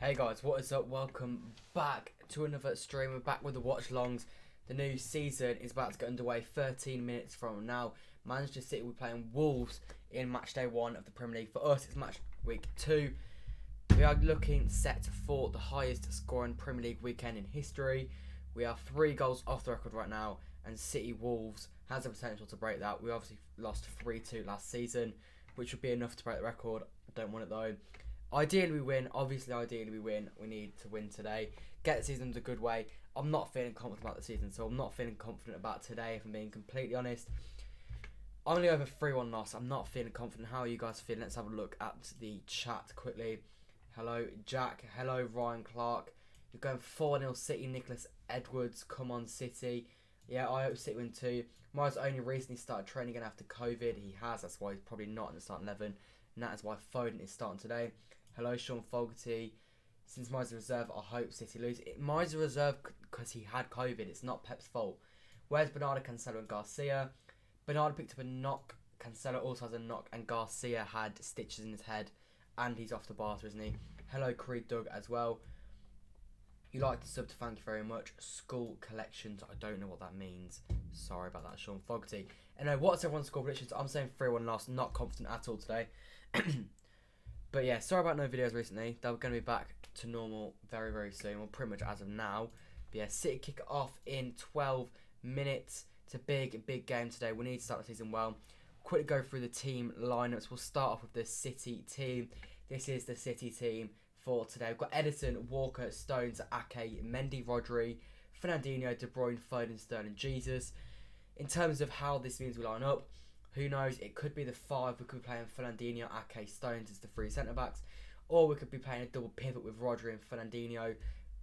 Hey guys, what is up? Welcome back to another stream. We're back with the Watchalongs. The new season is about to get underway 13 minutes from now. Manchester City will be playing Wolves in match day 1 of the Premier League. For us, it's match week 2. We are looking set for the highest scoring Premier League weekend in history. We are 3 goals off the record right now, and City Wolves has the potential to break that. We obviously lost 3-2 last season, which would be enough to break the record. Don't want it though. Ideally we win. Obviously, ideally we win. We need to win today. Get the season in a good way. I'm not feeling confident about the season, so I'm not feeling confident about today, if I'm being completely honest. I'm only over 3-1 loss. I'm not feeling confident. How are you guys feeling? Let's have a look at the chat quickly. Hello, Jack. Hello, Ryan Clark. You're going 4-0 City. Nicholas Edwards. Come on, City. Yeah, I hope City win too. Myers only recently started training again after COVID. He has. That's why he's probably not in the starting 11. And that is why Foden is starting today. Hello, Sean Fogarty. Since Myers is reserve, I hope City lose. Myers is reserve because he had COVID. It's not Pep's fault. Where's Bernardo, Cancelo and Garcia? Bernardo picked up a knock. Cancelo also has a knock. And Garcia had stitches in his head. And he's off the barter, isn't he? Hello, Creed Doug as well. You like the sub, thank you very much. School collections. I don't know what that means. Sorry about that, Sean Fogarty. Anyway, what's everyone's score predictions? I'm saying 3-1 loss. Not confident at all today. But yeah, sorry about no videos recently. They're going to be back to normal very, very soon. Well, pretty much as of now. But yeah, City kick it off in 12 minutes. It's a big, big game today. We need to start the season well. Quickly go through the team lineups. We'll start off with the City team. This is the City team for today. We've got Edison, Walker, Stones, Ake, Mendy, Rodri, Fernandinho, De Bruyne, Foden, Sterling, Jesus. In terms of how this means we line up, who knows? It could be the 5. We could be playing Fernandinho, Ake, Stones as the 3 centre-backs. Or we could be playing a double pivot with Rodri and Fernandinho,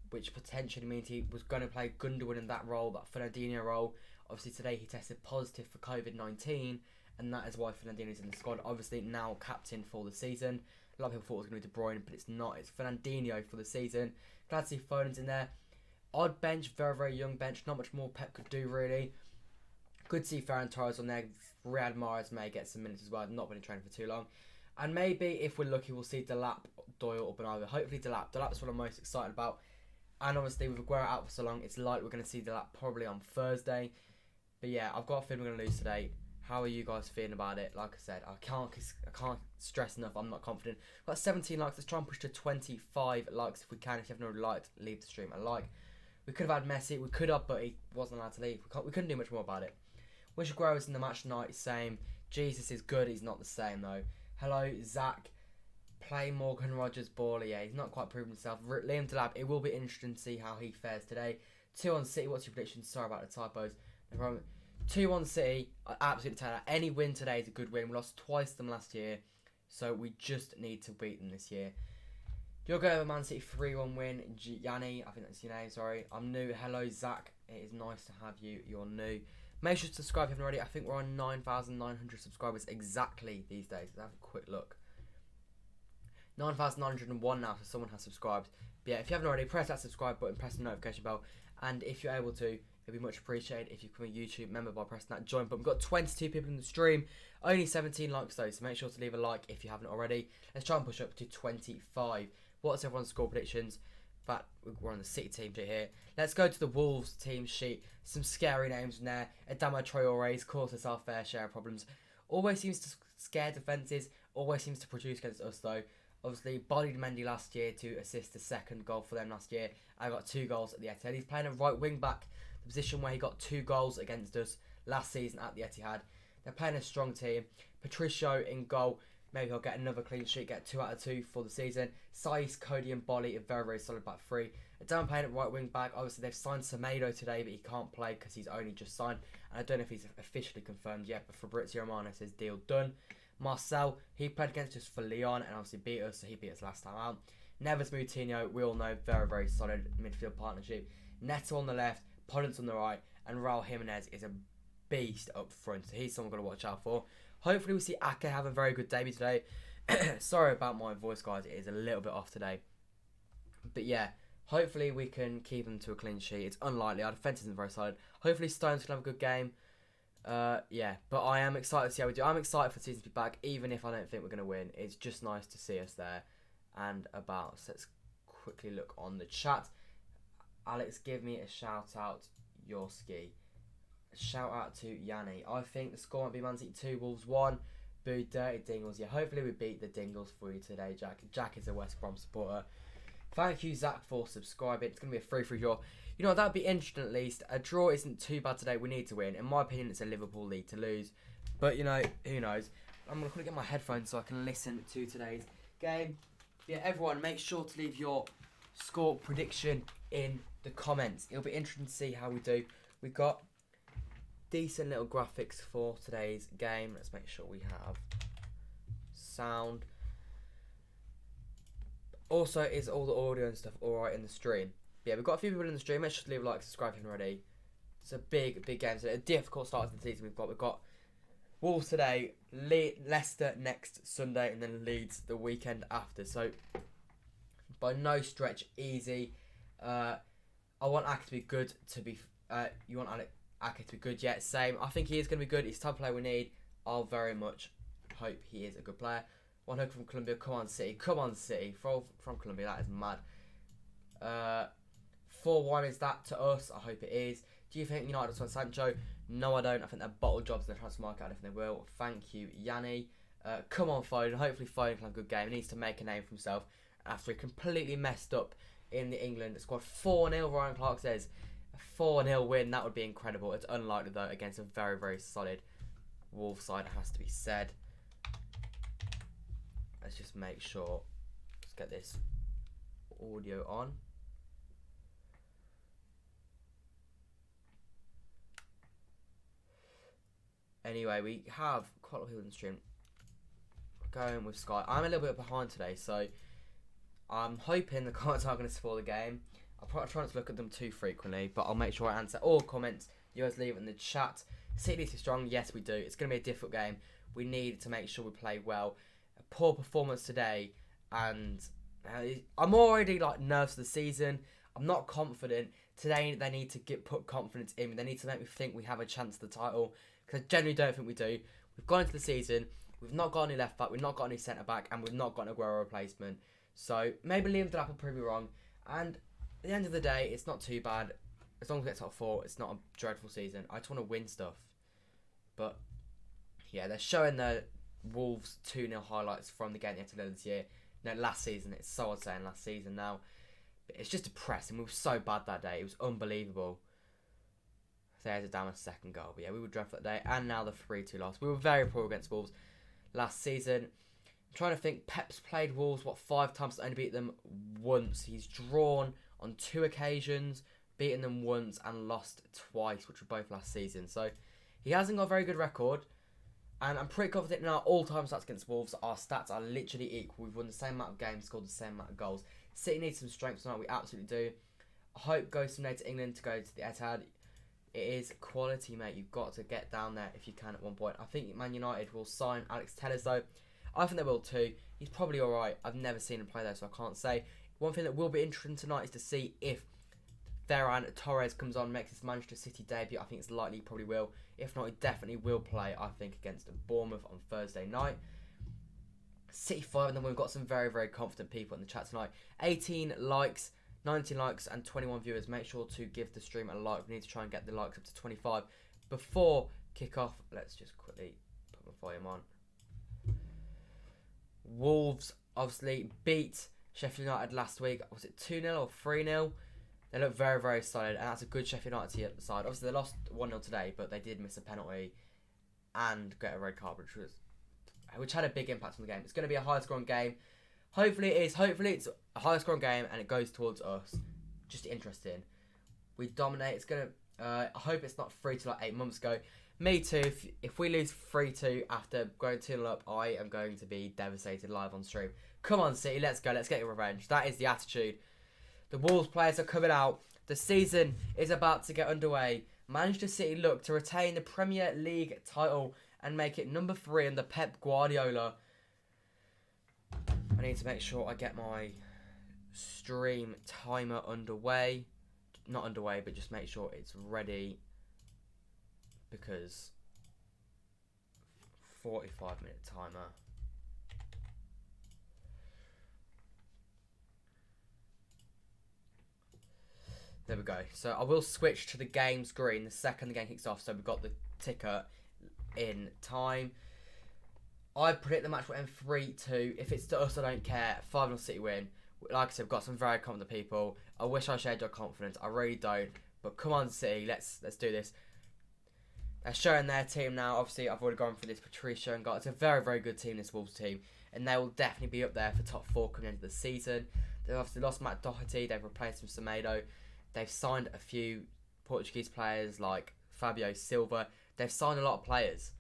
which potentially means he was going to play Gundogan in that role, that Fernandinho role. Obviously, today he tested positive for COVID-19, and that is why Fernandinho is in the squad. Obviously, now captain for the season. A lot of people thought it was going to be De Bruyne, but it's not. It's Fernandinho for the season. Glad to see Foden's in there. Odd bench, very, very young bench. Not much more Pep could do, really. Good to see Ferran Torres on there. Riyad Mahrez may get some minutes as well. Not been in training for too long. And maybe, if we're lucky, we'll see Delap, Doyle or Bernardo. Hopefully Delap. Delap's what I'm most excited about. And obviously, with Aguero out for so long, it's like we're going to see Delap probably on Thursday. But yeah, I've got a feeling we're going to lose today. How are you guys feeling about it? Like I said, I can't stress enough. I'm not confident. We've got 17 likes. Let's try and push to 25 likes if we can. If you haven't already liked, leave the stream a like. We could have had Messi. We could have, but he wasn't allowed to leave. We couldn't do much more about it. Wish Aguero was in the match tonight. Same. Jesus is good. He's not the same though. Hello, Zach. Play Morgan Rogers baller. Yeah, he's not quite proven himself. Liam Delap. It will be interesting to see how he fares today. 2-1 City. What's your prediction? Sorry about the typos. No problem. 2-1 City. I absolutely tell you, any win today is a good win. We lost twice to them last year, so we just need to beat them this year. You're going over Man City 3-1 win. Yanni, I think that's your name. Sorry, I'm new. Hello, Zach. It is nice to have you. You're new. Make sure to subscribe if you haven't already. I think we're on 9,900 subscribers exactly these days. Let's have a quick look. 9,901 now, so someone has subscribed. But yeah, if you haven't already, press that subscribe button, press the notification bell, and if you're able to, it'd be much appreciated if you become a YouTube member by pressing that join button. We've got 22 people in the stream, only 17 likes though, so make sure to leave a like if you haven't already. Let's try and push up to 25. What's everyone's score predictions? In fact, we're on the City team sheet here. Let's go to the Wolves team sheet. Some scary names in there. Adama Traore's caused us our fair share of problems. Always seems to scare defences. Always seems to produce against us though. Obviously, bodied Mendy last year to assist the second goal for them last year. I got 2 goals at the Etihad. He's playing a right wing back, the position where he got 2 goals against us last season at the Etihad. They're playing a strong team. Patricio in goal. Maybe he'll get another clean sheet, get 2 out of 2 for the season. Saiss, Cody and Bolly are very, very solid back three. Down playing at right wing back. Obviously, they've signed Semedo today, but he can't play because he's only just signed. And I don't know if he's officially confirmed yet, but Fabrizio Romano says deal done. Marcel, he played against us for Lyon and obviously beat us, so he beat us last time out. Neves Moutinho, we all know, very, very solid midfield partnership. Neto on the left, Podence on the right, and Raul Jimenez is a beast up front, so he's someone we've got to watch out for. Hopefully we see Ake have a very good debut today. Sorry about my voice, guys. It is a little bit off today. But yeah, hopefully we can keep them to a clean sheet. It's unlikely. Our defence isn't very solid. Hopefully Stones can have a good game. Yeah, but I am excited to see how we do. I'm excited for the season to be back, even if I don't think we're going to win. It's just nice to see us there and about. So let's quickly look on the chat. Alex, give me a shout out, your ski. Shout out to Yanni. I think the score might be Man City 2, Wolves 1. Boo, dirty Dingles. Yeah, hopefully we beat the Dingles for you today, Jack. Jack is a West Brom supporter. Thank you, Zach, for subscribing. It's going to be a 3-3 draw. You know, that would be interesting at least. A draw isn't too bad today. We need to win. In my opinion, it's a Liverpool league to lose. But, you know, who knows. I'm going to quickly get my headphones so I can listen to today's game. Yeah, everyone, make sure to leave your score prediction in the comments. It'll be interesting to see how we do. We've got decent little graphics for today's game. Let's make sure we have sound. Also, is all the audio and stuff alright in the stream? Yeah, we've got a few people in the stream. Make sure to leave a like, subscribe if you haven't already. It's a big, big game. So a difficult start to the season we've got Wolves today, Leicester next Sunday, and then Leeds the weekend after. So by no stretch easy. I want Ake to be good to be. You want Ake to be good, yeah, same. I think he is going to be good. He's the type of player we need. I'll very much hope he is a good player. One hook from Colombia. Come on, City. Come on, City. From Colombia. That is mad. 4-1 is that to us? I hope it is. Do you think United will sign Sancho? No, I don't. I think they're bottle jobs in the transfer market. I don't think they will. Thank you, Yanni. Come on, Foden. Hopefully Foden can have a good game. He needs to make a name for himself after he completely messed up in the England squad. 4-0, Ryan Clark says. A 4-0 win, that would be incredible. It's unlikely, though, against a very, very solid Wolves side, it has to be said. Let's just make sure. Let's get this audio on. Anyway, we have quite a lot of people in the stream going with Sky. I'm a little bit behind today, so I'm hoping the comments are going to spoil the game. I'll probably try not to look at them too frequently, but I'll make sure I answer all comments. You guys leave it in the chat. City is strong. Yes, we do. It's going to be a difficult game. We need to make sure we play well. A poor performance today, and I'm already nervous of the season. I'm not confident. Today, they need to put confidence in me. They need to make me think we have a chance at the title, because I generally don't think we do. We've gone into the season. We've not got any left back. We've not got any centre back, and we've not got an Aguero replacement. So maybe Liam Delap will prove me wrong. And at the end of the day, it's not too bad. As long as we get top 4, it's not a dreadful season. I just want to win stuff. But yeah, they're showing the Wolves 2-0 highlights from the game they had to do this year. No, last season. It's so odd saying last season now. But it's just depressing. We were so bad that day. It was unbelievable. There's a damn second goal. But yeah, we were dreadful that day. And now the 3-2 loss. We were very poor against Wolves last season. I'm trying to think. Pep's played Wolves, 5 times, only beat them once. He's drawn on 2 occasions, beaten them once, and lost twice, which were both last season. So he hasn't got a very good record. And I'm pretty confident in our all-time stats against Wolves. Our stats are literally equal. We've won the same amount of games, scored the same amount of goals. City needs some strength tonight. We absolutely do. I hope goes from there to England to go to the Etihad. It is quality, mate. You've got to get down there if you can at one point. I think Man United will sign Alex Telles, though. I think they will too. He's probably alright. I've never seen him play, though, so I can't say. One thing that will be interesting tonight is to see if Ferran Torres comes on, makes his Manchester City debut. I think it's likely he probably will. If not, he definitely will play, I think, against Bournemouth on Thursday night. City 5, and then we've got some very, very confident people in the chat tonight. 18 likes, 19 likes, and 21 viewers. Make sure to give the stream a like. We need to try and get the likes up to 25 before kickoff. Let's just quickly put my volume on. Wolves obviously beat Sheffield United last week. Was it 2-0 or 3-0? They look very, very solid, and that's a good Sheffield United side. Obviously, they lost 1-0 today, but they did miss a penalty and get a red card, which was which had a big impact on the game. It's going to be a high-scoring game. Hopefully it is. Hopefully it's a high-scoring game and it goes towards us. Just interesting. We dominate. It's going to... I hope it's not 3-2 like 8 months ago. Me too. If we lose 3-2 after going 2-0 up, I am going to be devastated live on stream. Come on, City. Let's go. Let's get your revenge. That is the attitude. The Wolves players are coming out. The season is about to get underway. Manchester City look to retain the Premier League title and make it number 3 under Pep Guardiola. I need to make sure I get my stream timer underway. Not underway, but just make sure it's ready. Because 45-minute timer. There we go. So I will switch to the game screen the second the game kicks off. So we've got the ticker in time. I predict the match will end 3-2. If it's to us, I don't care. 5-0 City win. Like I said, we've got some very confident people. I wish I shared your confidence. I really don't. But come on, City. Let's do this. They're showing their team now. Obviously, I've already gone through this. Patricia and got. It's a very, very good team, this Wolves team. And they will definitely be up there for top 4 coming into the season. They've obviously lost Matt Doherty. They've replaced him with Semedo. They've signed a few Portuguese players like Fabio Silva. They've signed a lot of players.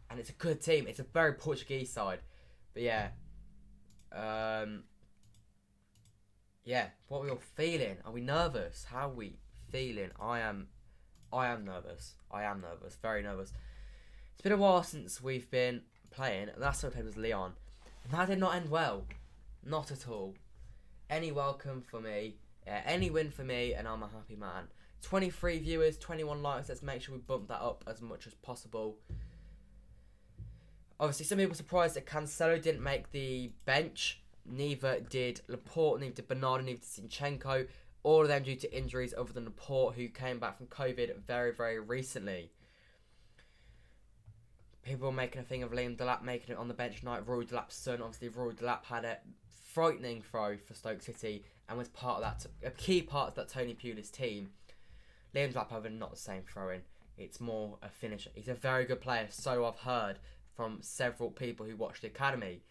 And it's a good team. It's a very Portuguese side. But yeah. Yeah, what are we all feeling? Are we nervous? How are we feeling? I am nervous. I am nervous. Very nervous. It's been a while since we've been playing. The last time I played was Leon. And that did not end well. Not at all. Any welcome for me. Any win for me, and I'm a happy man. 23 viewers, 21 likes. Let's make sure we bump that up as much as possible. Obviously, some people were surprised that Cancelo didn't make the bench. Neither did Laporte, neither did Bernardo, neither did Zinchenko. All of them due to injuries other than Laporte, who came back from COVID very, very recently. People were making a thing of Liam Delap making it on the bench tonight. Rory Delap's son. Obviously, Rory Delap had a frightening throw for Stoke City and was part of that, a key part of that Tony Pulis team. Liam Delap, however, not the same throwing. It's more a finisher. He's a very good player, so I've heard from several people who watch the academy.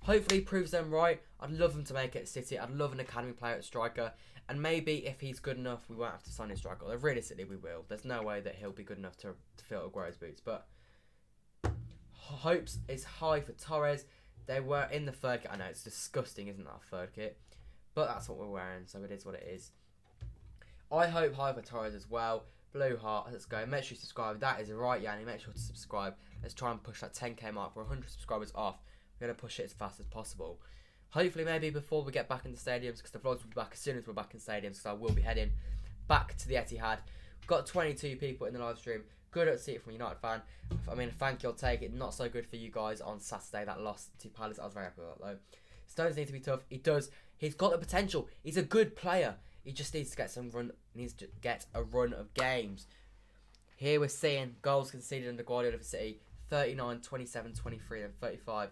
Hopefully he proves them right. I'd love him to make it at City. I'd love an academy player at striker. And maybe if he's good enough, we won't have to sign his striker. Although realistically, we will. There's no way that he'll be good enough to fill Aguero's boots. But hopes is high for Torres. They were in the third kit. I know, it's disgusting, isn't that, third kit? But that's what we're wearing, so it is what it is. I hope high for Torres as well. Blue heart, let's go. Make sure you subscribe. That is right, Yanni. Make sure to subscribe. Let's try and push that 10k mark. We're 100 subscribers off. We're going to push it as fast as possible. Hopefully, maybe before we get back in the stadiums, because the vlogs will be back as soon as we're back in stadiums, because I will be heading back to the Etihad. We've got 22 people in the live stream. Good to see it from a United fan. I mean, thank you, I'll take it. Not so good for you guys on Saturday, that loss to Palace. I was very happy with that, though. Stones need to be tough. He does. He's got the potential. He's a good player. He just needs to get some run. Needs to get a run of games. Here we're seeing goals conceded under Guardiola for City. 39, 27, 23, and 35.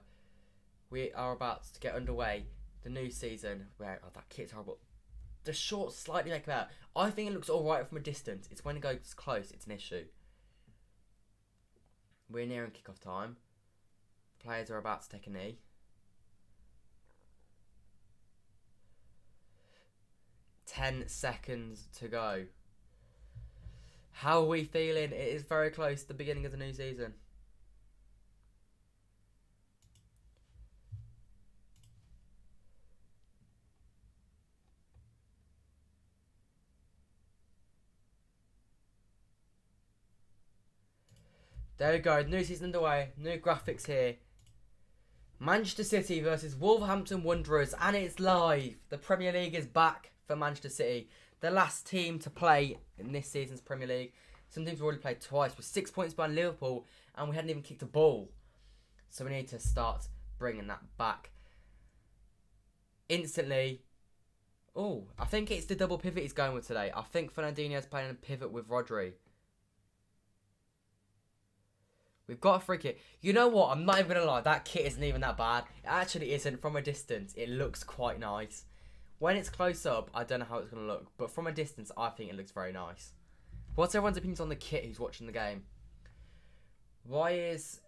We are about to get underway. The new season. Where that kit's horrible. The shorts slightly make it out. I think it looks alright from a distance. It's when it goes close, it's an issue. We're nearing kickoff time. Players are about to take a knee. Ten seconds to go. How are we feeling? It is very close to the beginning of the new season. There we go, new season underway, new graphics here. Manchester City versus Wolverhampton Wanderers, and it's live. The Premier League is back for Manchester City. The last team to play in this season's Premier League. Some teams have already played twice. We're 6 points behind Liverpool, and we hadn't even kicked a ball. So we need to start bringing that back. Instantly. Oh, I think it's the double pivot he's going with today. I think Fernandinho's playing a pivot with Rodri. We've got a free kick. You know what? I'm not even going to lie. That kit isn't even that bad. It actually isn't. From a distance, it looks quite nice. When it's close up, I don't know how it's going to look. But from a distance, I think it looks very nice. What's everyone's opinions on the kit who's watching the game? Why is...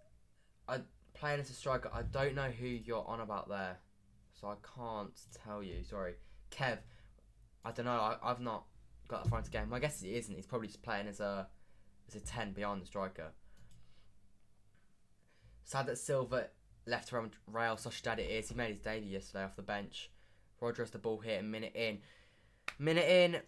playing as a striker. I don't know who you're on about there, so I can't tell you. Sorry, Kev. I don't know. I've not got that far into the game. I guess he isn't. He's probably just playing as a 10 beyond the striker. Sad that Silva left around Real Sociedad. It is. He made his debut yesterday off the bench. Roger has the ball here. Minute in.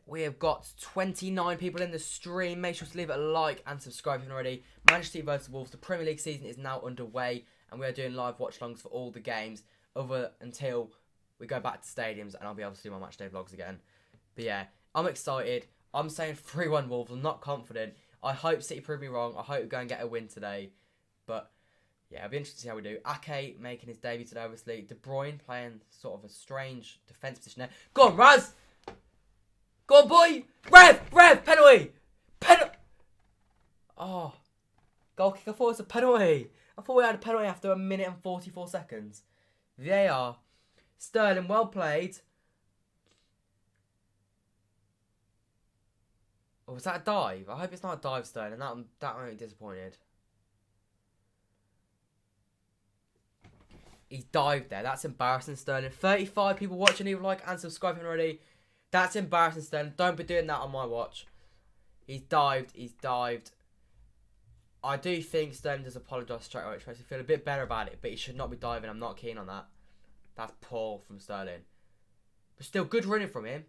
We have got 29 people in the stream. Make sure to leave it a like and subscribe if you haven't already. Manchester City vs Wolves. The Premier League season is now underway, and we are doing live watch-alongs for all the games until we go back to stadiums, and I'll be able to do my matchday vlogs again. But yeah, I'm excited. I'm saying 3-1 Wolves. I'm not confident. I hope City prove me wrong. I hope we go and get a win today. But yeah, it'll be interesting to see how we do. Ake making his debut today, obviously. De Bruyne playing sort of a strange defence position there. Go on, Raz! Go on, boy! Rev! Penalty! Oh. Goal kick. I thought it was a penalty. I thought we had a penalty after 1 minute and 44 seconds. VAR. Sterling, well played. Or was that a dive? I hope it's not a dive, Sterling. That made me disappointed. He dived there. That's embarrassing, Sterling. 35 people watching. Leave a like and subscribe already. That's embarrassing, Sterling. Don't be doing that on my watch. He's dived. I do think Sterling does apologise straight away. It makes me feel a bit better about it, but he should not be diving. I'm not keen on that. That's poor from Sterling. But still, good running from him.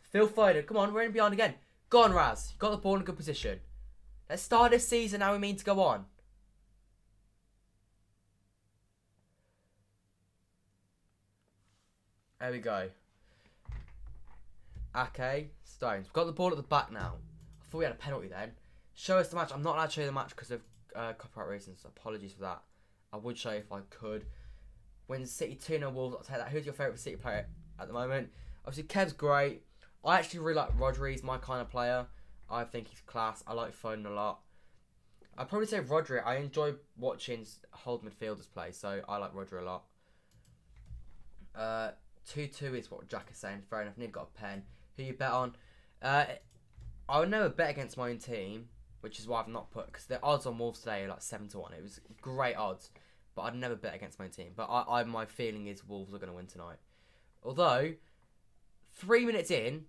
Phil Foden. Come on, we're in behind again. Go on, Raz. You got the ball in a good position. Let's start this season how we mean to go on. There we go. Ake, Stones. We've got the ball at the back now. I thought we had a penalty then. Show us the match. I'm not allowed to show you the match because of copyright reasons. Apologies for that. I would show you if I could. When City 2-0 Wolves, I'll take that. Who's your favourite City player at the moment? Obviously, Kev's great. I actually really like Rodri. He's my kind of player. I think he's class. I like Foden a lot. I'd probably say Rodri. I enjoy watching hold midfielders play, so I like Rodri a lot. 2-2 is what Jack is saying. Fair enough. Nick got a pen. Who you bet on? I would never bet against my own team, which is why I've not put, because the odds on Wolves today are like 7-1. It was great odds, but I'd never bet against my own team. But my feeling is Wolves are going to win tonight. Although 3 minutes in,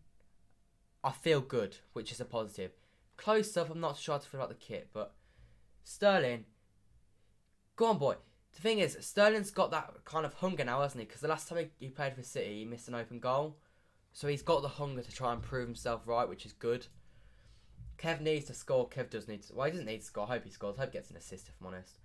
I feel good, which is a positive. Close up, I'm not sure how to feel about the kit, but Sterling, go on, boy. The thing is, Sterling's got that kind of hunger now, hasn't he? Because the last time he played for City, he missed an open goal. So he's got the hunger to try and prove himself right, which is good. Kev needs to score. Kev does need to... Well, he doesn't need to score. I hope he scores. I hope he gets an assist, if I'm honest.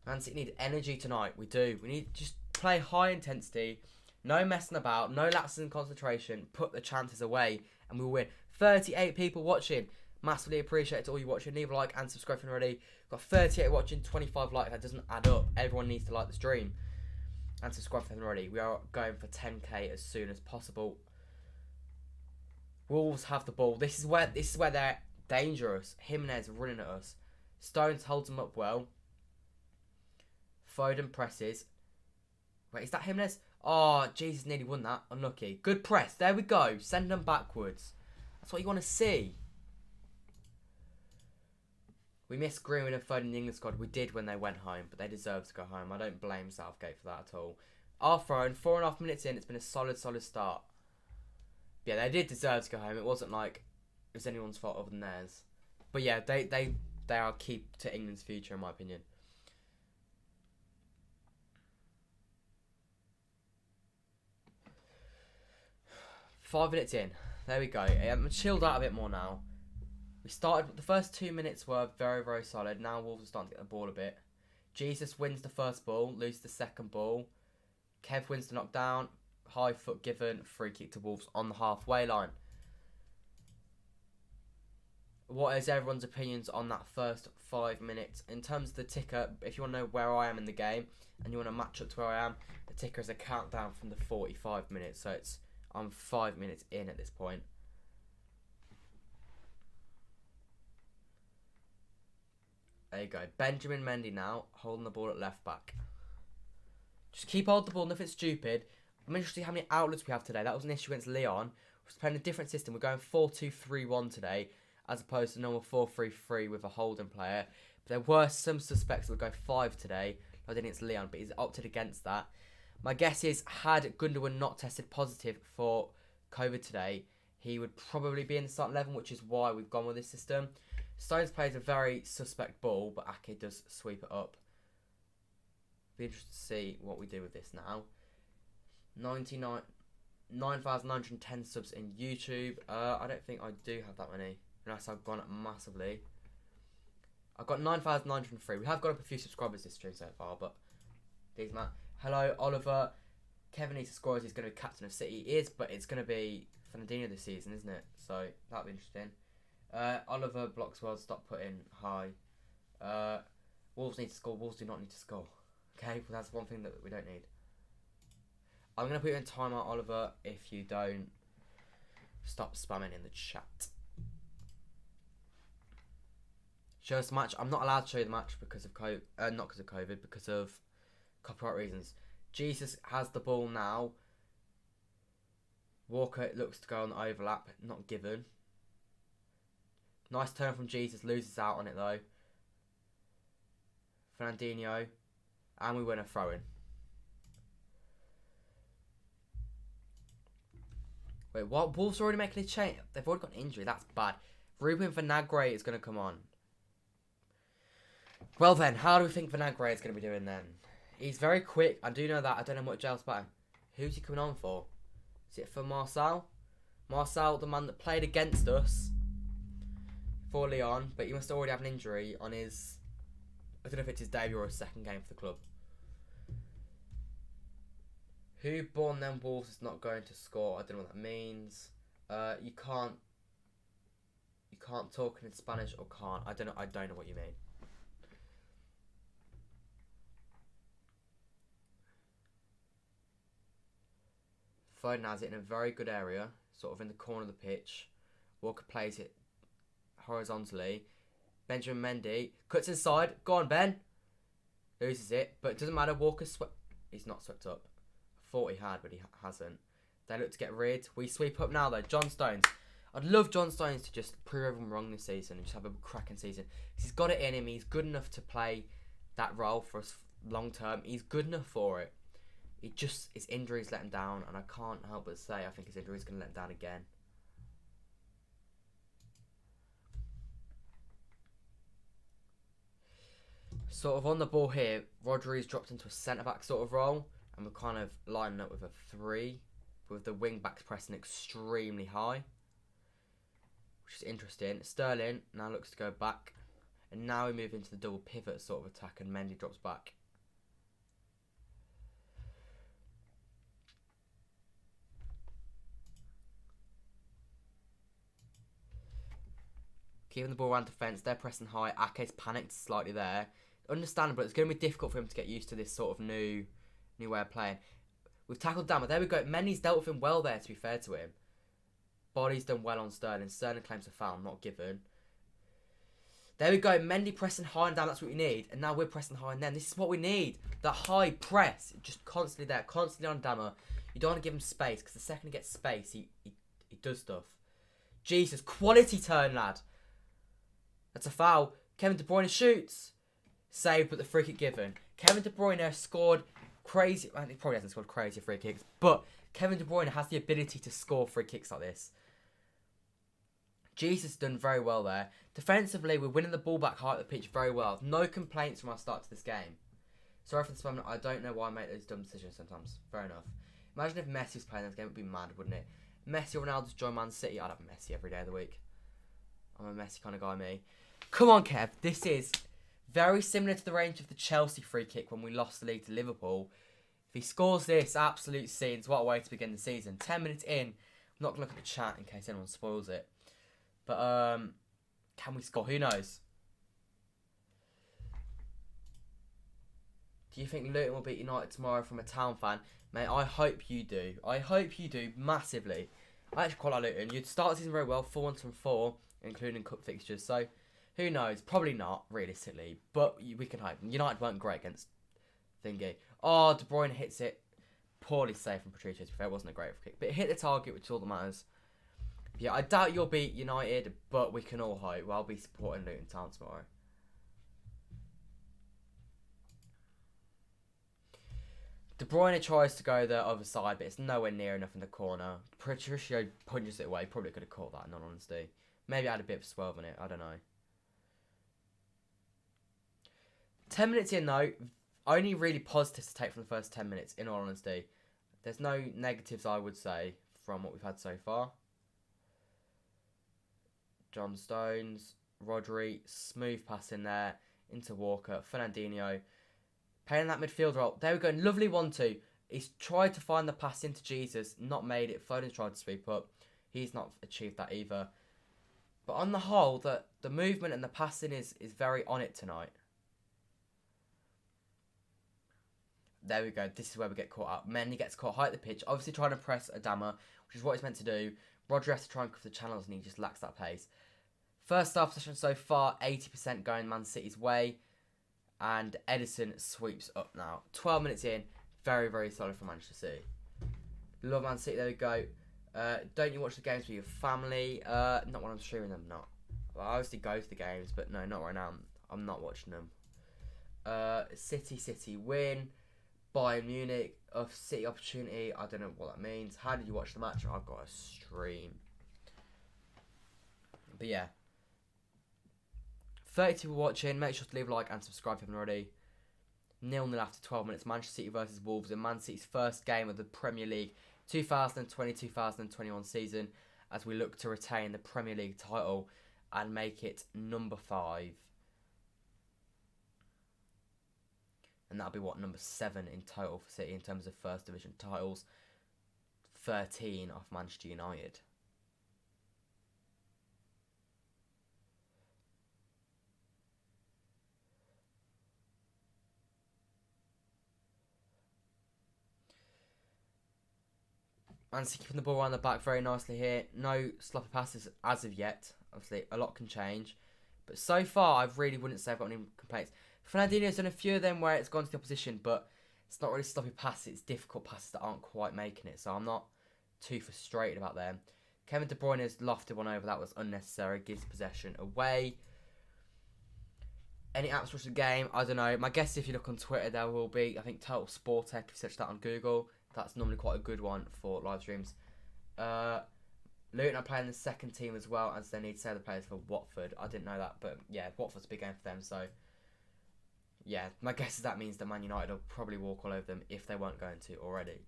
Man City need energy tonight. We do. We need to just play high intensity. No messing about. No lapses in concentration. Put the chances away. And we'll win. 38 people watching. Massively appreciate it to all you watching. Leave a like and subscribe if you're already. Got 38 watching, 25 likes. That doesn't add up. Everyone needs to like the stream. And subscribe if you're already. We are going for 10k as soon as possible. Wolves have the ball. This is where they're dangerous. Jimenez running at us. Stones holds them up well. Foden presses. Wait, is that Jimenez? Oh, Jesus, nearly won that. Unlucky. Good press. There we go. Send them backwards. That's what you want to see. We missed Greenwood and Foden in the England squad. We did when they went home, but they deserve to go home. I don't blame Southgate for that at all. Our thrown, 4.5 minutes in. It's been a solid start. Yeah, they did deserve to go home. It wasn't like it was anyone's fault other than theirs. But yeah, they are key to England's future, in my opinion. Five minutes in. There we go. I'm chilled out a bit more now. We started, the first 2 minutes were very, very solid. Now Wolves are starting to get the ball a bit. Jesus wins the first ball, loses the second ball. Kev wins the knockdown. High foot given, free kick to Wolves on the halfway line. What is everyone's opinions on that first 5 minutes? In terms of the ticker, if you want to know where I am in the game and you want to match up to where I am, the ticker is a countdown from the 45 minutes. So I'm 5 minutes in at this point. There you go. Benjamin Mendy now, holding the ball at left back. Just keep holding the ball, nothing stupid. I'm interested to see how many outlets we have today. That was an issue against Leon. We're playing a different system. We're going 4-2-3-1 today, as opposed to normal 4-3-3 with a holding player. There were some suspects that would go 5 today. I think it's Leon, but he's opted against that. My guess is, had Gundogan not tested positive for COVID today, he would probably be in the starting 11, which is why we've gone with this system. Stones plays a very suspect ball, but Ake does sweep it up. Be interested to see what we do with this now. 9,910 subs in YouTube. I don't think I do have that many, unless I've gone up massively. I've got 9,903. We have got up a few subscribers this stream so far, but these man. Hello, Oliver. Kevin needs to score as he's going to be captain of City. He is, but it's going to be Fernandinho this season, isn't it? So that'll be interesting. Oliver Bloxwell, stop putting hi. Wolves need to score. Wolves do not need to score. Okay, well, that's one thing that we don't need. I'm going to put you in timeout, Oliver, if you don't stop spamming in the chat. Show us the match. I'm not allowed to show you the match because of COVID. Not because of COVID, because of copyright reasons. Jesus has the ball now. Walker looks to go on the overlap, not given. Nice turn from Jesus, loses out on it though. Fernandinho, and we win a throw-in. Wait, what? Wolves already making a change. They've already got an injury. That's bad. Ruben Vinagre is going to come on. Well then, how do we think Vinagre is going to be doing then? He's very quick. I do know that. I don't know much else about him. Who's he coming on for? Is it for Marcel? Marcel, the man that played against us for Lyon, but he must already have an injury on his... I don't know if it's his debut or his second game for the club. Who born them Wolves is not going to score? I don't know what that means. You can't talk in Spanish or can't. I don't know what you mean. Foden has it in a very good area, sort of in the corner of the pitch. Walker plays it horizontally. Benjamin Mendy cuts inside. Go on, Ben. Loses it, but it doesn't matter. Walker's he's not swept up. I thought he had, but he hasn't. They look to get rid. We sweep up now, though. John Stones. I'd love John Stones to just prove everyone wrong this season and just have a cracking season. He's got it in him. He's good enough to play that role for us long term. He's good enough for it. His injuries let him down, and I can't help but say I think his injury is going to let him down again. Sort of on the ball here, Rodri's dropped into a centre-back sort of role, and we're kind of lining up with a 3, with the wing-backs pressing extremely high, which is interesting. Sterling now looks to go back, and now we move into the double pivot sort of attack, and Mendy drops back. Keeping the ball around defence, they're pressing high. Ake's panicked slightly there. Understandable, it's going to be difficult for him to get used to this sort of new way of playing. We've tackled down, but there we go. Mendy's dealt with him well there, to be fair to him. Body's done well on Sterling. Sterling claims a foul, not given. There we go. Mendy pressing high and down, that's what we need. And now we're pressing high and then. This is what we need. That high press, just constantly there, constantly on Dammer. You don't want to give him space, because the second he gets space, he does stuff. Jesus, quality turn, lad. That's a foul. Kevin De Bruyne shoots. Saved, but the free kick given. Kevin De Bruyne scored crazy... Well, he probably hasn't scored crazy free kicks, but Kevin De Bruyne has the ability to score free kicks like this. Jesus done very well there. Defensively, we're winning the ball back high at the pitch very well. No complaints from our start to this game. Sorry for the spam. I don't know why I make those dumb decisions sometimes. Fair enough. Imagine if Messi was playing this game, it would be mad, wouldn't it? Messi or Ronaldo's join Man City. I'd have Messi every day of the week. I'm a Messi kind of guy, me. Come on, Kev. This is very similar to the range of the Chelsea free kick when we lost the league to Liverpool. If he scores this, absolute scenes. What a way to begin the season. 10 minutes in. I'm not going to look at the chat in case anyone spoils it. But, can we score? Who knows? Do you think Luton will beat United tomorrow from a Town fan? Mate, I hope you do. I hope you do massively. I actually quite like Luton. You'd start the season very well. 4-1 from 4, including cup fixtures. So, who knows? Probably not, realistically. But we can hope. United weren't great against Thingy. Oh, De Bruyne hits it. Poorly saved from Patricio. To be fair, it wasn't a great kick. But it hit the target, which is all that matters. Yeah, I doubt you'll beat United, but we can all hope. Well, I'll be supporting Luton Town tomorrow. De Bruyne tries to go the other side, but it's nowhere near enough in the corner. Patricio punches it away. Probably could have caught that, in all honesty. Maybe I had a bit of swerve on it. I don't know. 10 minutes in, though. Only really positives to take from the first 10 minutes, in all honesty. There's no negatives, I would say, from what we've had so far. John Stones, Rodri, smooth pass in there, into Walker, Fernandinho, playing that midfield role. There we go, lovely 1-2. He's tried to find the pass into Jesus, not made it. Foden's tried to sweep up. He's not achieved that either. But on the whole, the movement and the passing is very on it tonight. There we go. This is where we get caught up. Mendy gets caught high at the pitch. Obviously trying to press Adama, which is what he's meant to do. Rodri has to try and cover the channels and he just lacks that pace. First half possession so far, 80% going Man City's way. And Edison sweeps up now. 12 minutes in. Very, very solid for Manchester City. Love Man City. There we go. Don't you watch the games with your family? Not when I'm streaming them, not. Well, I obviously go to the games, but no, not right now. I'm not watching them. City win. Bayern Munich, a City opportunity. I don't know what that means. How did you watch the match? I've got a stream. But yeah. 32 people watching. Make sure to leave a like and subscribe if you haven't already. 0-0 after 12 minutes. Manchester City versus Wolves in Man City's first game of the Premier League 2020-2021 season, as we look to retain the Premier League title and make it number 5. And that'll be what, number 7 in total for City in terms of First Division titles. 13 off Manchester United. Man City keeping the ball around the back very nicely here. No sloppy passes as of yet. Obviously, a lot can change. But so far, I really wouldn't say I've got any complaints. Fernandinho's done a few of them where it's gone to the opposition, but it's not really sloppy passes. It's difficult passes that aren't quite making it. So I'm not too frustrated about them. Kevin De Bruyne has lofted one over. That was unnecessary. Gives possession away. Any apps watch the game? I don't know. My guess is if you look on Twitter, there will be, I think, Total Sport Tech. If you search that on Google, that's normally quite a good one for live streams. Luton are playing the second team as well, as they need to say the players for Watford. I didn't know that, but yeah, Watford's a big game for them. So yeah, my guess is that means that Man United will probably walk all over them if they weren't going to already.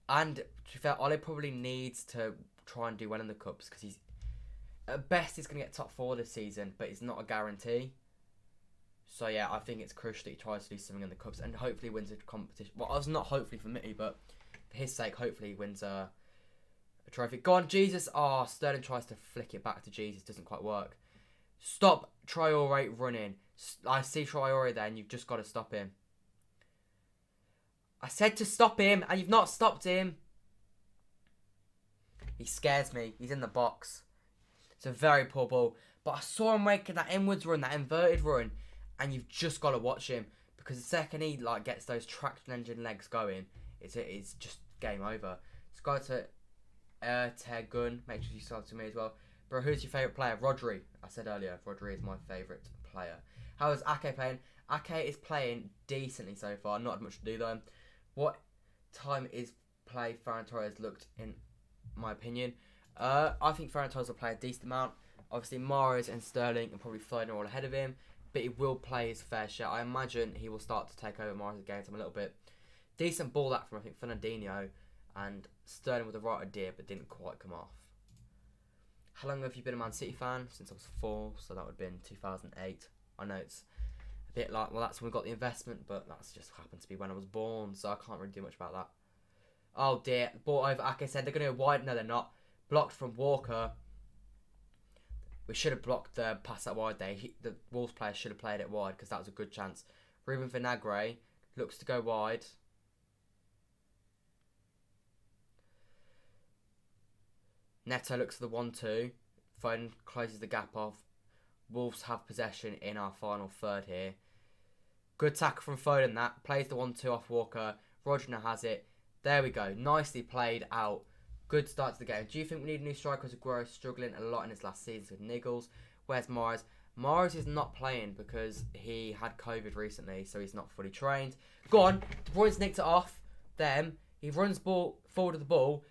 And to be fair, Ole probably needs to try and do well in the Cups, because he's, at best, he's going to get top 4 this season, but it's not a guarantee. So yeah, I think it's crucial that he tries to do something in the Cups and hopefully wins a competition. Well, it's not hopefully for me, but for his sake, hopefully he wins a trophy. Go on, Jesus. Oh, Sterling tries to flick it back to Jesus. Doesn't quite work. Stop Traore running. I see Traore there and you've just got to stop him. I said to stop him and you've not stopped him. He scares me. He's in the box. It's a very poor ball. But I saw him making that inwards run, that inverted run. And you've just got to watch him, because the second he gets those traction engine legs going, it's just game over. Let's go to Gun. Make sure you start to me as well. Bro, who's your favourite player? Rodri. I said earlier, Rodri is my favourite player. How is Ake playing? Ake is playing decently so far. Not much to do though. What time is play Ferran Torres looked, in my opinion? I think Ferran Torres will play a decent amount. Obviously, Mahrez and Sterling and probably Foden are all ahead of him. But he will play his fair share. I imagine he will start to take over Mahrez's game time a little bit. Decent ball that from, I think, Fernandinho, and Sterling with the right idea, but didn't quite come off. How long have you been a Man City fan? Since I was 4, so that would have been 2008. I know it's a bit like, well, that's when we got the investment, but that's just happened to be when I was born, so I can't really do much about that. Oh dear, ball over. Like I said, they're going to go wide. No, they're not. Blocked from Walker. We should have blocked the pass out wide there. The Wolves player should have played it wide, because that was a good chance. Ruben Vinagre looks to go wide. Neto looks for the 1-2. Foden closes the gap off. Wolves have possession in our final third here. Good tackle from Foden, that. Plays the 1-2 off Walker. Rodri has it. There we go. Nicely played out. Good start to the game. Do you think we need a new striker? Aguero struggling a lot in his last season with niggles. Where's Mahrez? Morris is not playing because he had COVID recently, so he's not fully trained. Go on. De Bruyne's nicked it off them. He runs ball forward of the ball.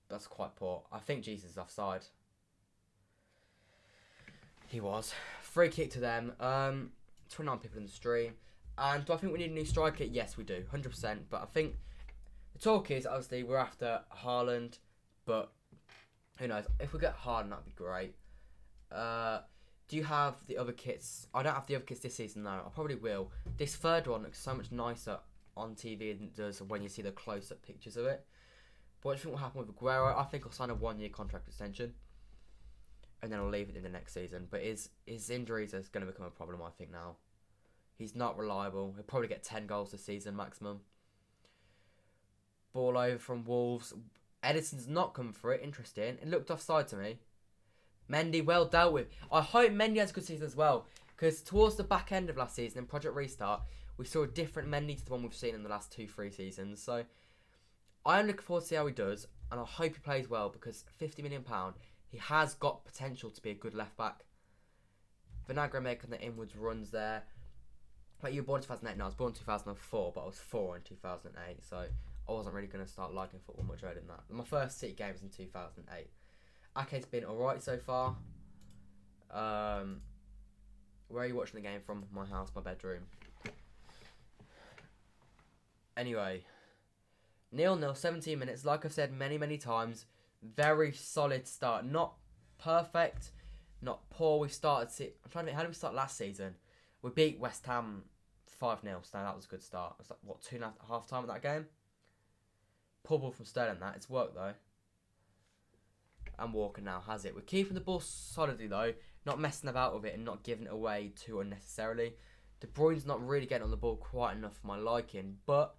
That's quite poor. I think Jesus is offside. He was. Free kick to them. 29 people in the stream. And do I think we need a new striker? Yes, we do. 100%. But I think the talk is, obviously, we're after Haaland. But who knows? If we get Haaland, that'd be great. Do you have the other kits? I don't have the other kits this season, no. I probably will. This third one looks so much nicer on TV than it does when you see the close-up pictures of it. But what do you think will happen with Aguero? I think I'll sign a 1-year contract extension. And then I'll leave it in the next season. But his injuries are going to become a problem, I think, now. He's not reliable. He'll probably get 10 goals this season, maximum. Ball over from Wolves. Edison's not come for it. Interesting. It looked offside to me. Mendy, well dealt with. I hope Mendy has a good season as well. Because towards the back end of last season, in Project Restart, we saw a different Mendy to the one we've seen in the last 2-3 seasons. So, I am looking forward to see how he does. And I hope he plays well because £50 million, he has got potential to be a good left back. Vinagre making the inwards runs there. Like, you were born in 2008. No, I was born in 2004, but I was 4 in 2008. So, I wasn't really going to start liking football much earlier than that. My first City game was in 2008. Ake's been alright so far. Where are you watching the game from? My house, my bedroom. Anyway. 0-0, 17 minutes. Like I've said many times. Very solid start. Not perfect. Not poor. We started... I'm trying to think, how did we start last season? We beat West Ham 5-0. So that was a good start. It was like, what, 2.5 time at that game? Poor ball from Sterling, that. It's worked, though. And Walker now has it. We're keeping the ball solidly, though. Not messing about with it and not giving it away too unnecessarily. De Bruyne's not really getting on the ball quite enough for my liking. But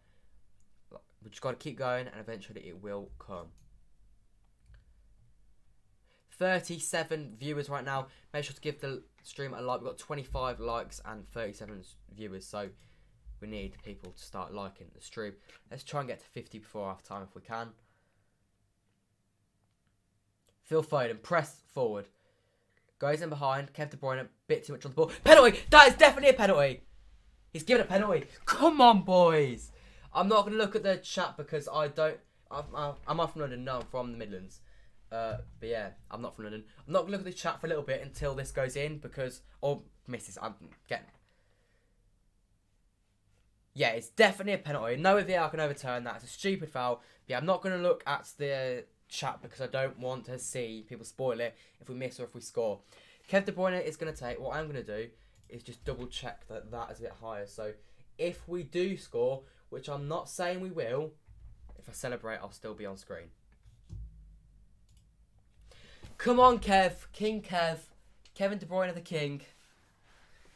we've just got to keep going and eventually it will come. 37 viewers right now. Make sure to give the stream a like. We've got 25 likes and 37 viewers. So we need people to start liking the stream. Let's try and get to 50 before half time if we can. Phil Foden, press forward. Goes in behind. Kev De Bruyne, a bit too much on the ball. Penalty! That is definitely a penalty. He's given a penalty. Come on, boys. I'm not going to look at the chat because I don't... I'm not from London. No, I'm from the Midlands. But yeah, I'm not from London. I'm not going to look at the chat for a little bit until this goes in because... Or misses. I'm getting... Yeah, it's definitely a penalty. No VAR can overturn that. It's a stupid foul. But yeah, I'm not going to look at the chat because I don't want to see people spoil it if we miss or if we score. Kev De Bruyne is going to take... What I'm going to do is just double check that that is a bit higher. So if we do score, which I'm not saying we will, if I celebrate, I'll still be on screen. Come on, Kev. King Kev. Kevin De Bruyne the king.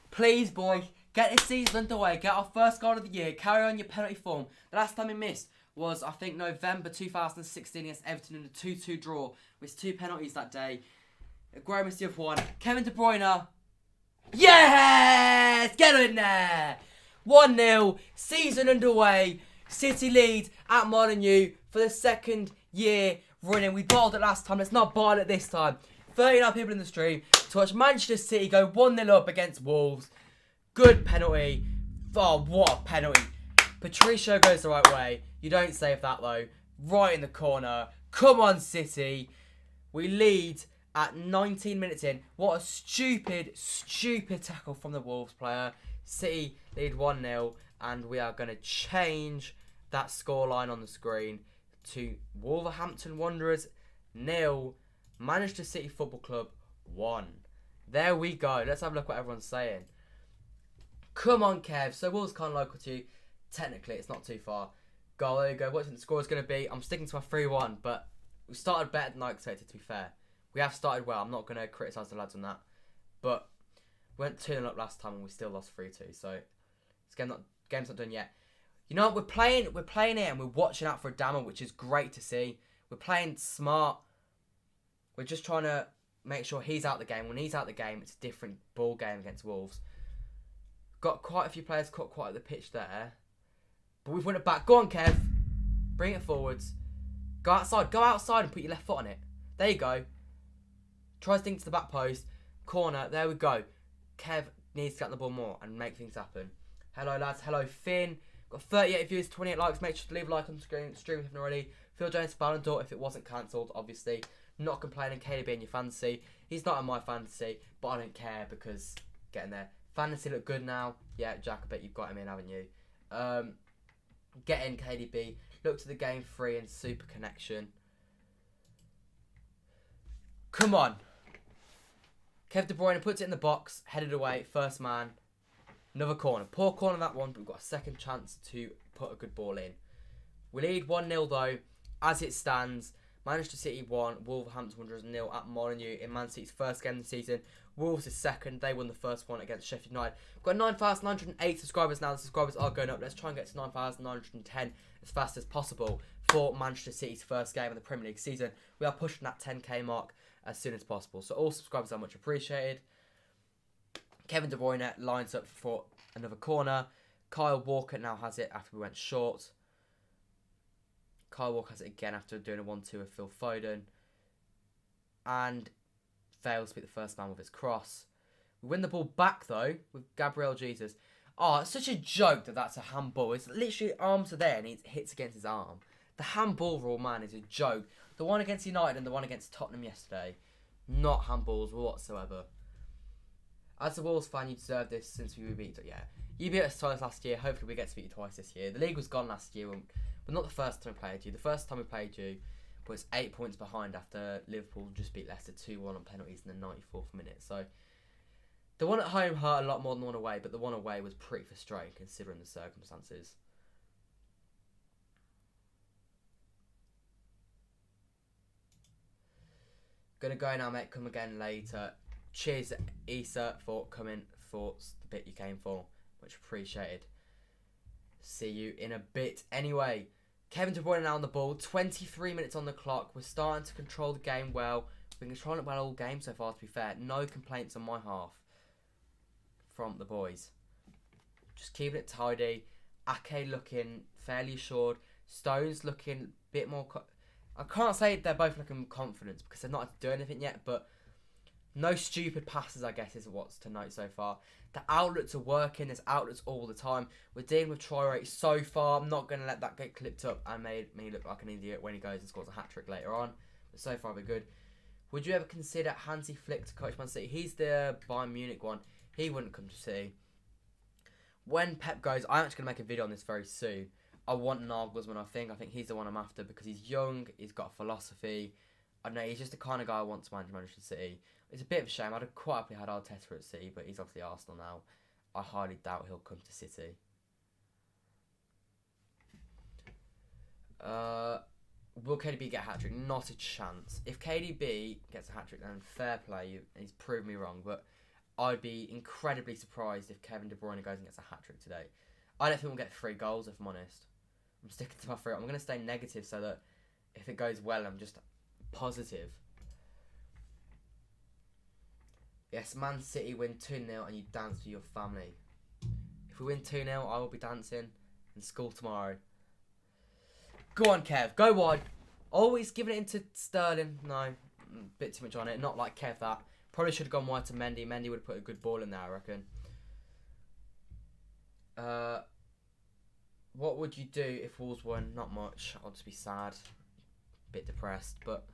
Please, boy. Get this season underway. Get our first goal of the year. Carry on your penalty form. The last time we missed was, I think, November 2016 against Everton in a 2-2 draw. With 2 penalties that day. Aguero missed the other one. Kevin De Bruyne. Yes! Get in there! 1-0. Season underway. City lead at Molineux for the second year running. We bottled it last time. Let's not bottle it this time. 39 people in the stream to watch Manchester City go 1-0 up against Wolves. Good penalty. Oh, what a penalty. Patricio goes the right way. You don't save that, though. Right in the corner. Come on, City. We lead at 19 minutes in. What a stupid tackle from the Wolves player. City lead 1-0. And we are going to change that scoreline on the screen to Wolverhampton Wanderers 0. Manchester City Football Club 1. There we go. Let's have a look what everyone's saying. Come on, Kev. So Wolves kind of local to you. Technically, it's not too far. Goal, there you go. What do you think the score is going to be? I'm sticking to my 3-1, but we started better than I expected, to be fair. We have started well. I'm not going to criticise the lads on that. But we went 2-0 up last time and we still lost 3-2. So this game's not done yet. You know what? We're playing it and we're watching out for a dammer, which is great to see. We're playing smart. We're just trying to make sure he's out the game. When he's out the game, it's a different ball game against Wolves. Got quite a few players caught quite at the pitch there. But we've won it back. Go on, Kev. Bring it forwards. Go outside. Go outside and put your left foot on it. There you go. Tries to think to the back post. Corner. There we go. Kev needs to get the ball more and make things happen. Hello, lads. Hello, Finn. Got 38 views, 28 likes. Make sure to leave a like on the stream if you haven't already. Phil Jones, Ballon d'Or if it wasn't cancelled, obviously. Not complaining. KDB in your fantasy. He's not in my fantasy, but I don't care because getting there. Fantasy look good now. Yeah, Jack, I bet you've got him in, haven't you? Get in, KDB. Look to the game 3 and super connection. Come on. Kev De Bruyne puts it in the box, headed away, first man. Another corner. Poor corner that one, but we've got a second chance to put a good ball in. We lead 1-0 though. As it stands, Manchester City 1, Wolverhampton Wanderers 0 at Molineux in Man City's first game of the season. Wolves is second. They won the first one against Sheffield United. We've got 9,908 subscribers now. The subscribers are going up. Let's try and get to 9,910 as fast as possible for Manchester City's first game of the Premier League season. We are pushing that 10k mark as soon as possible. So all subscribers are much appreciated. Kevin De Bruyne lines up for another corner. Kyle Walker now has it after we went short. Kyle Walker has it again after doing a 1-2 with Phil Foden. And fails to beat the first man with his cross. We win the ball back though with Gabriel Jesus. Oh, it's such a joke that that's a handball. It's literally arms are there and it hits against his arm. The handball rule, man, is a joke. The one against United and the one against Tottenham yesterday, not handballs whatsoever. As a Wolves fan, you deserve this since we beat you. Yeah, you beat us twice last year. Hopefully we get to beat you twice this year. The league was gone last year, but not the first time we played you. The first time we played you was 8 points behind after Liverpool just beat Leicester 2-1 on penalties in the 94th minute. So the one at home hurt a lot more than the one away, but the one away was pretty frustrating considering the circumstances. Gonna go now, mate. Come again later. Cheers, Issa, for coming for the bit you came for. Much appreciated. See you in a bit. Anyway, Kevin De Bruyne now on the ball. 23 minutes on the clock. We're starting to control the game well. We've been controlling it well all game so far, to be fair. No complaints on my half from the boys. Just keeping it tidy. Ake looking fairly assured. Stones looking a bit more... I can't say they're both looking confident because they're not doing anything yet, but no stupid passes, I guess, is what's to note so far. The outlets are working. There's outlets all the time. We're dealing with try rate so far. I'm not going to let that get clipped up and made me look like an idiot when he goes and scores a hat-trick later on. But so far, we're good. Would you ever consider Hansi Flick to coach Man City? He's the Bayern Munich one. He wouldn't come to City. When Pep goes, I'm actually going to make a video on this very soon. I want Nagelsmann, I think he's the one I'm after because he's young, he's got a philosophy. I don't know, he's just the kind of guy I want to manage Manchester City. It's a bit of a shame. I'd quite happily had Arteta at City, but he's obviously Arsenal now. I highly doubt he'll come to City. Will KDB get a hat-trick? Not a chance. If KDB gets a hat-trick, then fair play, he's proved me wrong, but I'd be incredibly surprised if Kevin De Bruyne goes and gets a hat-trick today. I don't think we'll get 3 goals, if I'm honest. I'm sticking to my 3. I'm going to stay negative so that if it goes well, I'm just positive. Yes, Man City win 2-0 and you dance for your family. If we win 2-0, I will be dancing in school tomorrow. Go on, Kev. Go wide. Always giving it into Sterling. No, a bit too much on it. Not like Kev that. Probably should have gone wide to Mendy. Mendy would have put a good ball in there, I reckon. What would you do if Wolves won? Not much. I'll just be sad. Bit depressed. But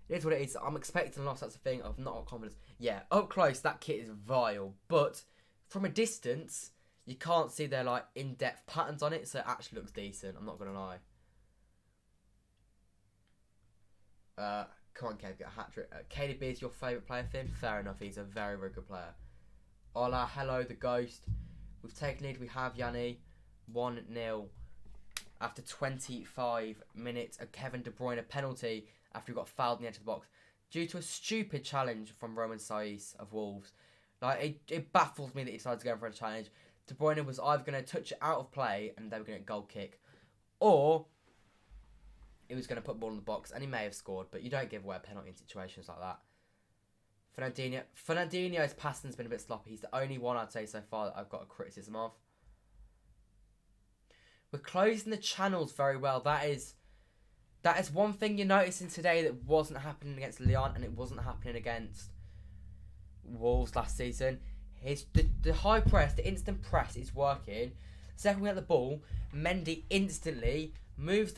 it is what it is. I'm expecting a loss. That's the thing. I've not got confidence. Yeah, up close, that kit is vile. But from a distance, you can't see their like in-depth patterns on it. So it actually looks decent. I'm not going to lie. Come on, Kev. Get a hat-trick. KDB is your favourite player, Finn? Fair enough. He's a very, very good player. Hola. Hello, the ghost. We've taken lead. We have Yanni. 1-0 after 25 minutes. A Kevin De Bruyne penalty after he got fouled in the edge of the box due to a stupid challenge from Roman Saiz of Wolves. Like it baffles me that he decided to go for a challenge. De Bruyne was either going to touch it out of play and they were going to get a goal kick, or he was going to put the ball in the box, and he may have scored. But you don't give away a penalty in situations like that. Fernandinho's passing's been a bit sloppy. He's the only one I'd say so far that I've got a criticism of. We're closing the channels very well. That is one thing you're noticing today that wasn't happening against Lyon, and it wasn't happening against Wolves last season. The high press, the instant press is working. Second we get the ball, Mendy instantly moves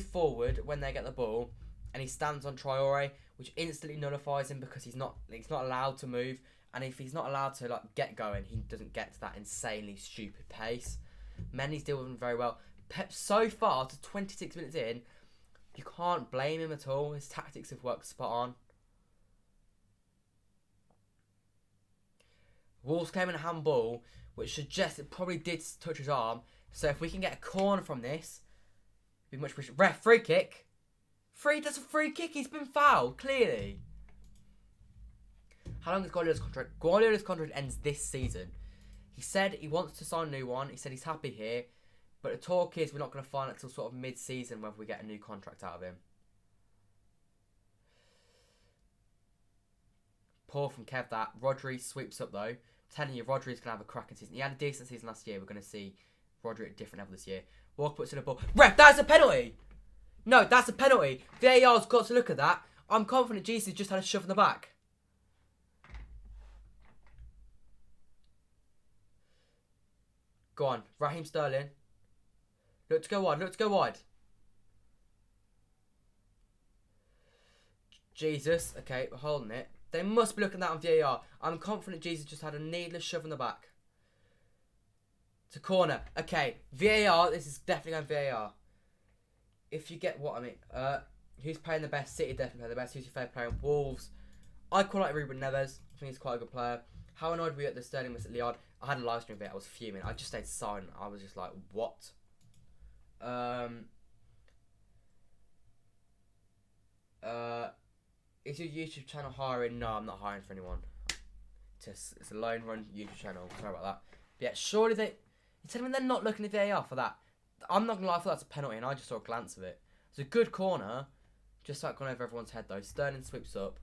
forward when they get the ball, and he stands on Traore, which instantly nullifies him because he's not allowed to move, and if he's not allowed to get going, he doesn't get to that insanely stupid pace. Mendy's dealing with him very well. Pep so far to 26 minutes in, you can't blame him at all. His tactics have worked spot on. Wolves came in a handball, which suggests it probably did touch his arm. So if we can get a corner from this, it'd be much appreciated. Ref, free kick. That's a free kick. He's been fouled, clearly. How long is Guardiola's contract? Guardiola's contract ends this season. He said he wants to sign a new one. He said he's happy here. But the talk is we're not going to find it until sort of mid-season whether we get a new contract out of him. Poor from Kev that. Rodri sweeps up though. I'm telling you, Rodri's going to have a cracking season. He had a decent season last year. We're going to see Rodri at a different level this year. Walker puts in a ball. Ref, that's a penalty! No, that's a penalty. VAR's got to look at that. I'm confident Jesus just had a shove in the back. Go on. Raheem Sterling. Look to go wide. Jesus. Okay, we're holding it. They must be looking at that on VAR. I'm confident Jesus just had a needless shove in the back. To corner. Okay, VAR. This is definitely going VAR. If you get what I mean. Who's playing the best? City definitely playing the best. Who's your favourite player? Wolves. I quite like Ruben Neves. I think he's quite a good player. How annoyed were you at the Sterling miss at Liard? I had a live stream of it. I was fuming. I just stayed silent. I was just like, what? Is your YouTube channel hiring? No, I'm not hiring for anyone. It's a lone run YouTube channel. Sorry about that. But yeah, surely you tell me they're not looking at VAR for that. I'm not gonna lie, I thought that's a penalty, and I just saw a glance of it. It's a good corner, just like gone over everyone's head though. Sterling sweeps up.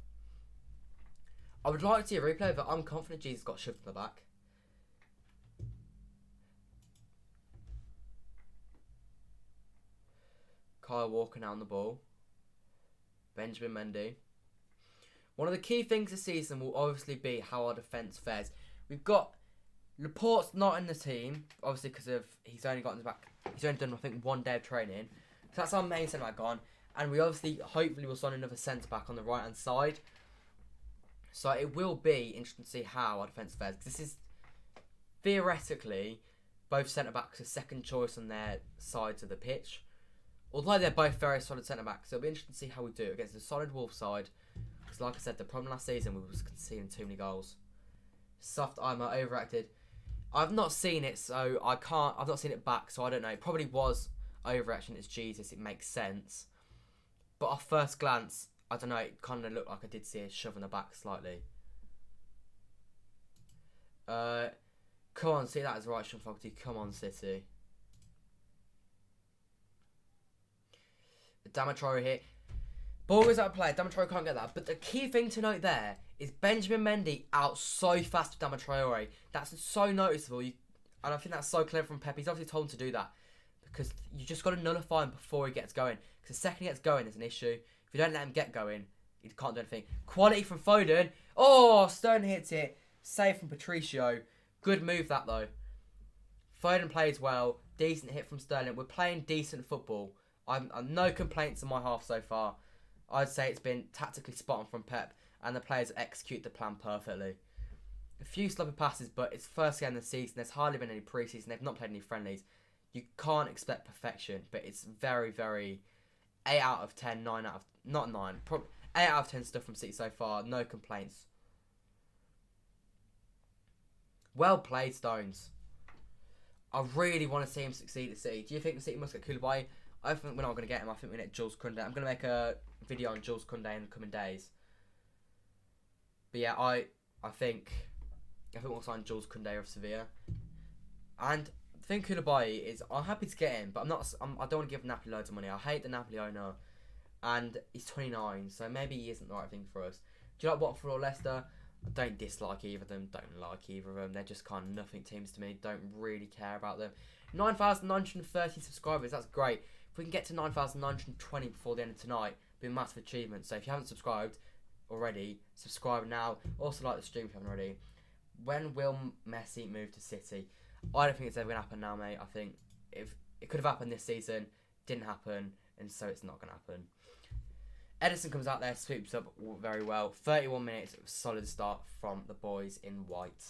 I would like to see a replay, but I'm confident Jesus got shoved in the back. Kyle Walker now on the ball. Benjamin Mendy. One of the key things this season will obviously be how our defence fares. We've got Laporte's not in the team, obviously because of he's only got in the back. He's only done I think 1 day of training, so that's our main centre back gone. And we obviously hopefully will sign another centre back on the right hand side. So it will be interesting to see how our defence fares. This is theoretically both centre backs are second choice on their sides of the pitch. Although they're both very solid centre backs, so it'll be interesting to see how we do against the solid Wolves side. Because like I said, the problem last season was conceding too many goals. Soft armour, overacted. I've not seen it, so I can't. I've not seen it back, so I don't know. It probably was overaction. It's Jesus. It makes sense. But off first glance, I don't know. It kind of looked like I did see a shove in the back slightly. Come on, see that as right, Sean Fogarty. Come on, City. Traore here. Ball goes out of play. Traore can't get that. But the key thing to note there is Benjamin Mendy out so fast with Traore. That's so noticeable. And I think that's so clever from Pep. He's obviously told him to do that. Because you just got to nullify him before he gets going. Because the second he gets going, there's an issue. If you don't let him get going, he can't do anything. Quality from Foden. Oh, Stone hits it. Save from Patricio. Good move that though. Foden plays well. Decent hit from Sterling. We're playing decent football. I'm no complaints on my half so far. I'd say it's been tactically spot on from Pep, and the players execute the plan perfectly. A few sloppy passes, but it's first game of the season. There's hardly been any pre-season. They've not played any friendlies. You can't expect perfection, but it's very, very 8 out of 10, 9 out of... Not 9, probably 8 out of 10 stuff from City so far. No complaints. Well played, Stones. I really want to see him succeed at City. Do you think the City must get Koulibaly? I think we're not going to get him. I think we get Jules Koundé. I'm going to make a video on Jules Koundé in the coming days. But yeah, I think we'll sign Jules Koundé of Sevilla. And the thing Koulibaly is, I'm happy to get him, but I don't want to give Napoli loads of money. I hate the Napoli owner, and he's 29, so maybe he isn't the right thing for us. Do you like Watford or Leicester? I don't dislike either of them. Don't like either of them. They're just kind of nothing teams to me. Don't really care about them. 9,930 subscribers. That's great. If we can get to 9,920 before the end of tonight, it'll be a massive achievement. So if you haven't subscribed, already, subscribe now. Also like the stream if you haven't already. When will Messi move to City? I don't think it's ever going to happen now, mate. I think if it could have happened this season, didn't happen, and so it's not going to happen. Edison comes out there, sweeps up very well. 31 minutes, solid start from the boys in white.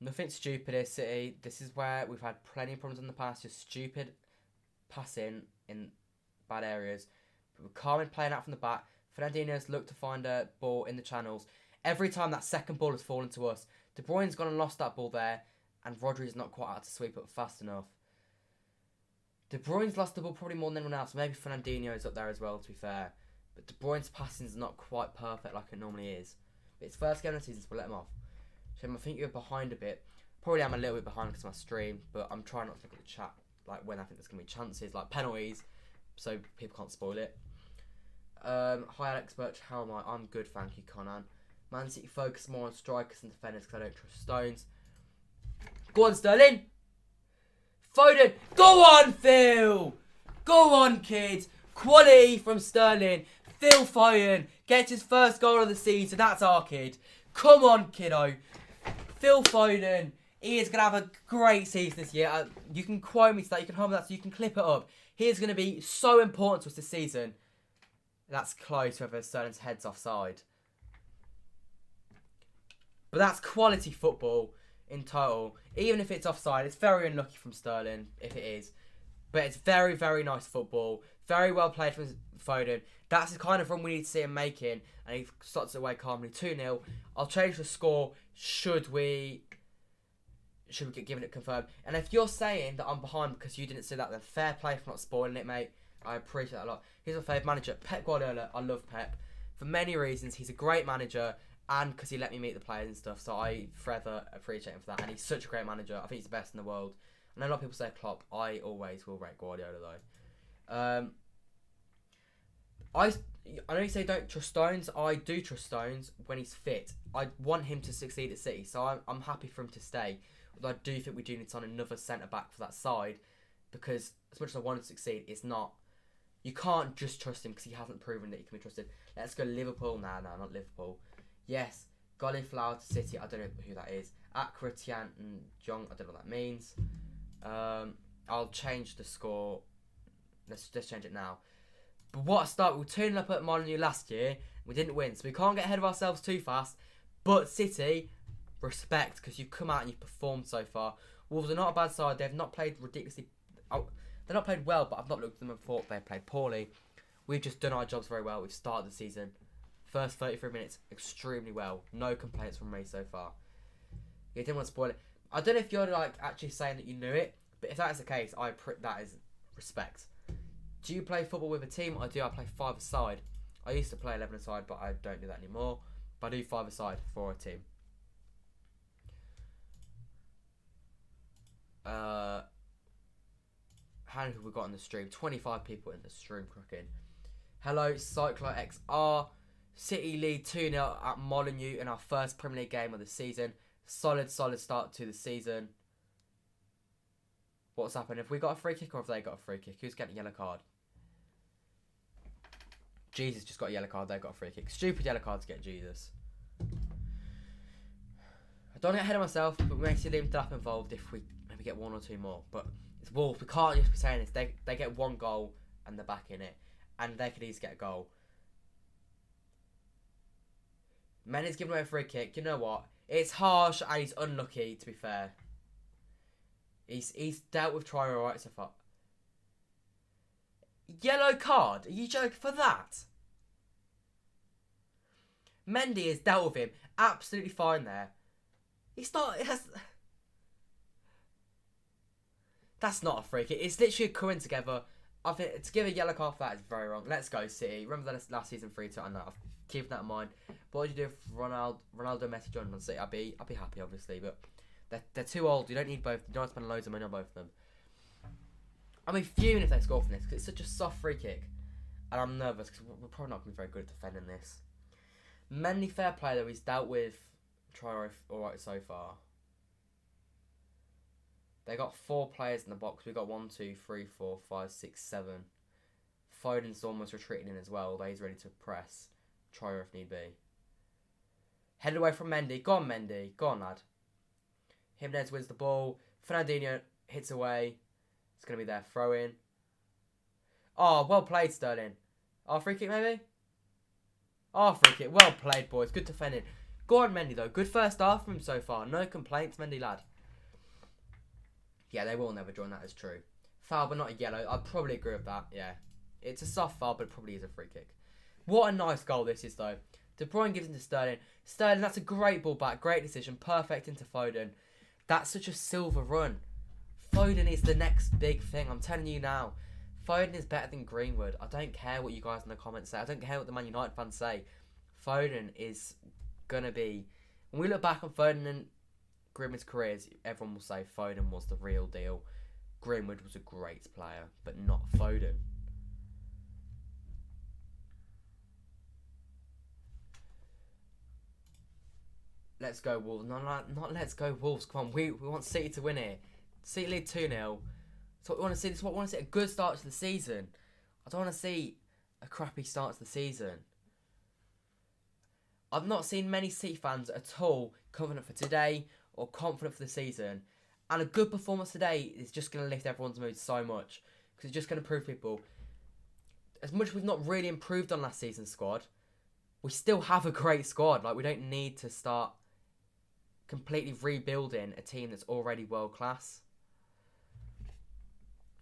Nothing stupid here, City. This is where we've had plenty of problems in the past. Just stupid passing in bad areas. But we're calmly playing out from the back. Fernandinho's looked to find a ball in the channels. Every time that second ball has fallen to us, De Bruyne's gone and lost that ball there, and Rodri's not quite out to sweep up fast enough. De Bruyne's lost the ball probably more than anyone else. Maybe Fernandinho's up there as well, to be fair. But De Bruyne's passing's not quite perfect like it normally is. But it's first game of the season, so we'll let him off. So I think you're behind a bit. Probably I'm a little bit behind because of my stream, but I'm trying not to look at the chat like when I think there's going to be chances, like penalties, so people can't spoil it. Hi Alex Birch, how am I? I'm good, thank you, Conan. Man City focus more on strikers and defenders because I don't trust Stones. Go on, Sterling. Foden. Go on, Phil. Go on, kids. Quality from Sterling. Phil Foden gets his first goal of the season. That's our kid. Come on, kiddo. Phil Foden. He is going to have a great season this year. You can quote me to that. You can hold me to that so you can clip it up. He is going to be so important to us this season. That's close, whether Sterling's head's offside. But that's quality football in total. Even if it's offside, it's very unlucky from Sterling, if it is. But it's very, very nice football. Very well played from Foden. That's the kind of run we need to see him making. And he starts it away calmly. 2-0. I'll change the score should we get given it confirmed. And if you're saying that I'm behind because you didn't see that, then fair play for not spoiling it, mate. I appreciate that a lot. He's my favourite manager, Pep Guardiola. I love Pep. For many reasons, he's a great manager. And because he let me meet the players and stuff. So I forever appreciate him for that. And he's such a great manager. I think he's the best in the world. I know a lot of people say Klopp. I always will rate Guardiola, though. I know you say don't trust Stones. I do trust Stones when he's fit. I want him to succeed at City. So I'm happy for him to stay. Although I do think we do need to sign another centre-back for that side. Because as much as I want him to succeed, it's not... You can't just trust him because he hasn't proven that he can be trusted. Let's go Liverpool. Nah, not Liverpool. Yes, Cauliflower to City. I don't know who that is. Accra, Tian and Jong. I don't know what that means. I'll change the score. Let's just change it now. But what a start. We were 2-0 up at Molineux last year. We didn't win, so we can't get ahead of ourselves too fast. But City, respect, because you've come out and you've performed so far. Wolves are not a bad side. They've not played ridiculously... they've not played well, but I've not looked at them and thought they played poorly. We've just done our jobs very well. We've started the season. First 33 minutes, extremely well. No complaints from me so far. You didn't want to spoil it. I don't know if you're like actually saying that you knew it, but if that is the case, that is respect. Do you play football with a team? I do. I play 5-a-side. I used to play 11-a-side, but I don't do that anymore. But I do 5-a-side for a team. How many people we got on the stream? 25 people in the stream, cracking. Hello, CycloXR. City lead 2-0 at Molineux in our first Premier League game of the season. Solid start to the season. What's happened? Have we got a free kick or have they got a free kick? Who's getting a yellow card? Jesus just got a yellow card. They've got a free kick. Stupid yellow card to get Jesus. I don't get ahead of myself, but we may see them up involved if we maybe get one or two more. But it's Wolves. We can't just be saying this. They get one goal and they're back in it. And they could easily get a goal. Mene's given away a free kick. You know what? It's harsh and he's unlucky, to be fair. He's dealt with Troy alright so far. Yellow card? Are you joking for that? Mendy has dealt with him absolutely fine there. That's not a free kick. It's literally coming together. I think to give a yellow card for that is very wrong. Let's go, City. Remember that last season 3-2? I know. Keep that in mind. What would you do if Ronaldo, Messi joined Man City? I'd be happy, obviously, but they're too old. You don't need both. You don't want to spend loads of money on both of them. I mean, fuming if they score from this because it's such a soft free kick, and I'm nervous because we're probably not going to be very good at defending this. Mendy fair play though. He's dealt with Traore alright so far. They got 4 players in the box. We got 1, 2, 3, 4, 5, 6, 7. Foden's almost retreating in as well. He's ready to press. Traore if need be. Headed away from Mendy. Go on, Mendy. Go on, lad. Jimenez wins the ball. Fernandinho hits away. It's going to be their throw-in. Oh, well played, Sterling. Oh, free kick maybe? Oh, free kick. Well played, boys. Good defending. Go on, Mendy, though. Good first half from him so far. No complaints, Mendy, lad. Yeah, they will never join that as true. Foul, but not a yellow. I'd probably agree with that, yeah. It's a soft foul, but it probably is a free kick. What a nice goal this is, though. De Bruyne gives it to Sterling. Sterling, that's a great ball back. Great decision. Perfect into Foden. That's such a silver run. Foden is the next big thing. I'm telling you now. Foden is better than Greenwood. I don't care what you guys in the comments say. I don't care what the Man United fans say. Foden is going to be... When we look back on Foden and Greenwood's careers, everyone will say Foden was the real deal. Greenwood was a great player, but not Foden. Let's go Wolves. No, not let's go Wolves. Come on, we want City to win here. City lead 2-0. That's what we want to see. This is what we want to see. A good start to the season. I don't want to see a crappy start to the season. I've not seen many City fans at all confident for today or confident for the season. And a good performance today is just going to lift everyone's mood so much. Because it's just going to prove people, as much as we've not really improved on last season's squad, we still have a great squad. Like, we don't need to start completely rebuilding a team that's already world class.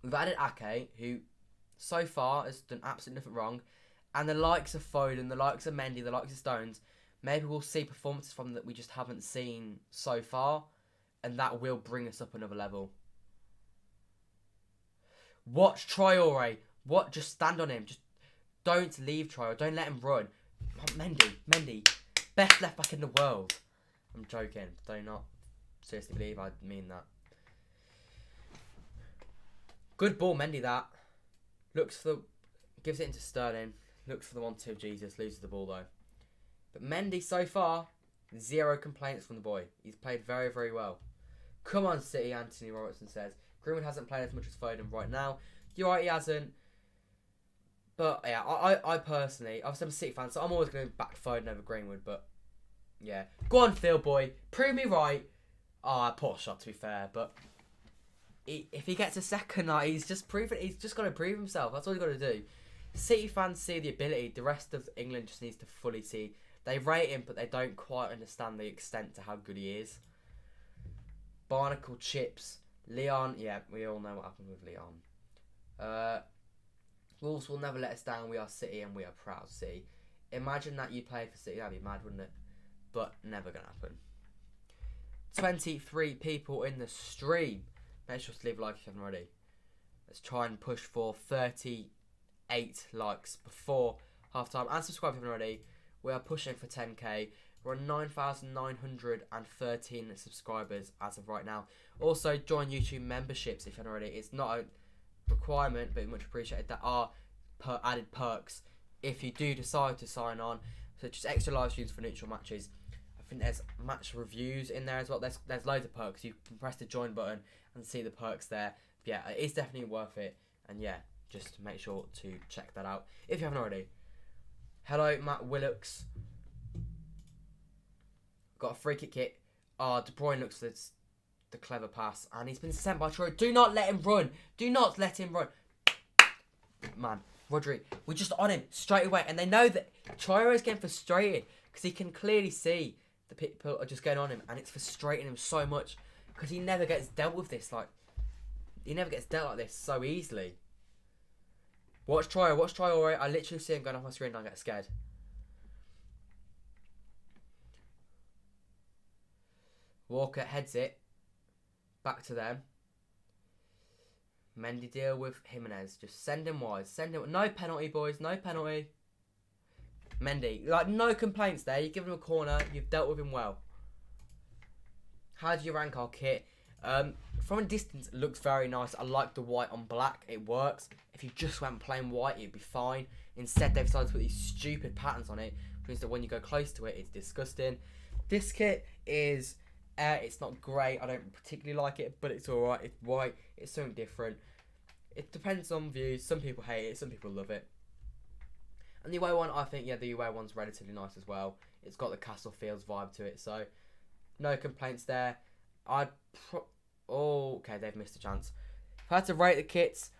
We've added Ake, who so far has done absolutely nothing wrong. And the likes of Foden, the likes of Mendy, the likes of Stones, maybe we'll see performances from them that we just haven't seen so far. And that will bring us up another level. Watch Traore. What? Just stand on him. Just don't leave Traore. Don't let him run. Oh, Mendy. Best left back in the world. I'm joking. Do not seriously believe I mean that. Good ball, Mendy, that. Looks for the... Gives it into Sterling. Looks for the 1-2 of Jesus. Loses the ball, though. But Mendy, so far, 0 complaints from the boy. He's played very, very well. Come on, City, Anthony Robertson says. Greenwood hasn't played as much as Foden right now. You're right, he hasn't. But, yeah, I personally... Obviously, I'm a City fan, so I'm always going to back Foden over Greenwood, but... Yeah. Go on, Phil, boy. Prove me right. Oh, poor shot, to be fair, but... If he gets a second, he's just got to prove himself. That's all he's got to do. City fans see the ability. The rest of England just needs to fully see. They rate him, but they don't quite understand the extent to how good he is. Barnacle Chips. Leon. Yeah, we all know what happened with Leon. Wolves will never let us down. We are City and we are proud City. Imagine that you played for City. That'd be mad, wouldn't it? But never going to happen. 23 people in the stream. Make sure to leave a like if you haven't already. Let's try and push for 38 likes before half time. And subscribe if you haven't already. We are pushing for 10k. We're on 9,913 subscribers as of right now. Also, join YouTube memberships if you haven't already. It's not a requirement, but much appreciated. There are added perks if you do decide to sign on. Such as extra live streams for neutral matches. I think there's match reviews in there as well. There's loads of perks. You can press the join button and see the perks there. But yeah, it's definitely worth it. And yeah, just make sure to check that out if you haven't already. Hello, Matt Willocks. Got a free kick. Oh, De Bruyne looks for the clever pass. And he's been sent by Troy. Do not let him run. Do not let him run. Man, Rodri, we're just on him straight away. And they know that Traore is getting frustrated because he can clearly see the people are just going on him. And it's frustrating him so much because he never gets dealt with this. He never gets dealt like this so easily. Watch Traore. I literally see him going off my screen and I get scared. Walker heads it. Back to them. Mendy deal with Jimenez. Just send him wide. No penalty, boys. No penalty. Mendy. No complaints there. You give him a corner. You've dealt with him well. How do you rank our kit? From a distance, it looks very nice. I like the white on black. It works. If you just went plain white, it'd be fine. Instead, they've decided to put these stupid patterns on it, which means that when you go close to it, it's disgusting. This kit is, it's not great. I don't particularly like it, but it's alright. It's white. It's something different. It depends on views. Some people hate it. Some people love it. And the away one, I think, the away one's relatively nice as well. It's got the Castle Fields vibe to it, so no complaints there. Okay, they've missed a chance. If I had to rate the kits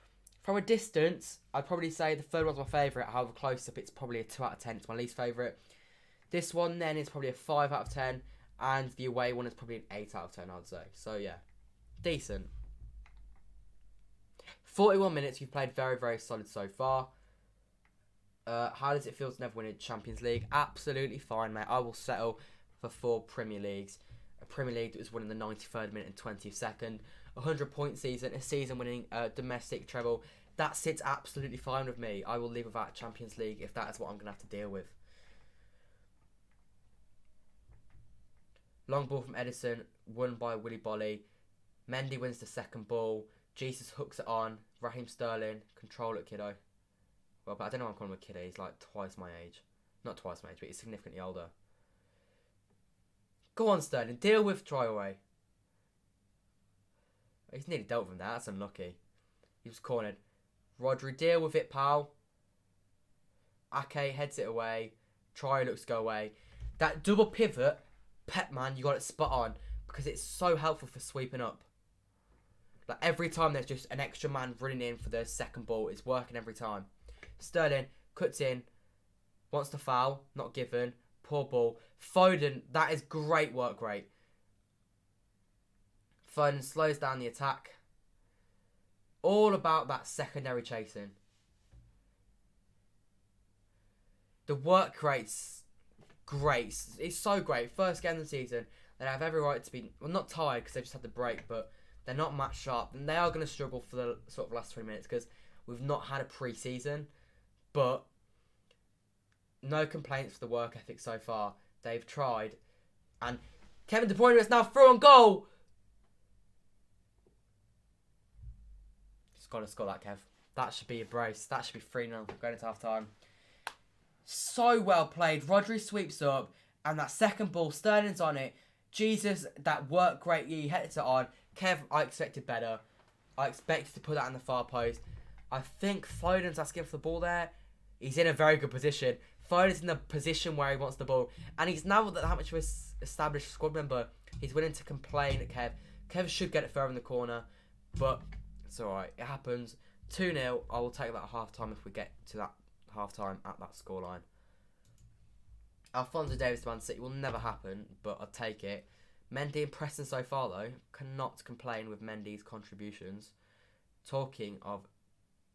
from a distance, I'd probably say the third one's my favourite. However, close up, it's probably a 2 out of 10. It's my least favourite. This one then is probably a 5 out of 10, and the away one is probably an 8 out of 10, I'd say. So yeah, decent. 41 minutes. You've played very, very solid so far. How does it feel to never win a Champions League? Absolutely fine, mate. I will settle for 4 Premier Leagues. A Premier League that was won in the 93rd minute and 22nd. 100-point season, a season-winning domestic treble. That sits absolutely fine with me. I will leave without a Champions League if that is what I'm going to have to deal with. Long ball from Edison, won by Willy Bolly. Mendy wins the second ball. Jesus hooks it on. Raheem Sterling, control it, kiddo. Well, but I don't know why I'm calling him a kiddo. He's like twice my age. Not twice my age, but he's significantly older. Go on, Sterling. Deal with Traore. He's nearly dealt with him there. That's unlucky. He was cornered. Rodri, deal with it, pal. Ake heads it away. Traore looks to go away. That double pivot, Pep, man, you got it spot on. Because it's so helpful for sweeping up. Like, every time there's just an extra man running in for the second ball. It's working every time. Sterling cuts in. Wants to foul. Not given. Poor ball. Foden, that is great work rate. Foden slows down the attack. All about that secondary chasing. The work rate's great. It's so great. First game of the season. They have every right to be, well, not tired because they just had the break, but they're not match sharp. And they are going to struggle for the sort of last 20 minutes because we've not had a pre-season. But no complaints for the work ethic so far. They've tried. And Kevin De Bruyne is now through on goal. He's got to score that, Kev. That should be a brace. That should be 3-0 going into half-time. So well played. Rodri sweeps up. And that second ball, Sterling's on it. Jesus, that worked great. He headed it on. Kev, I expected better. I expected to put that in the far post. I think Foden's asking for the ball there. He's in a very good position. Foden's in the position where he wants the ball. And he's now that much of an established squad member, he's willing to complain at Kev. Kev should get it further in the corner. But it's alright. It happens. 2-0. I will take that at half-time if we get to that half-time at that scoreline. Alphonso Davies to Man City will never happen, but I'll take it. Mendy impressing so far, though. Cannot complain with Mendy's contributions. Talking of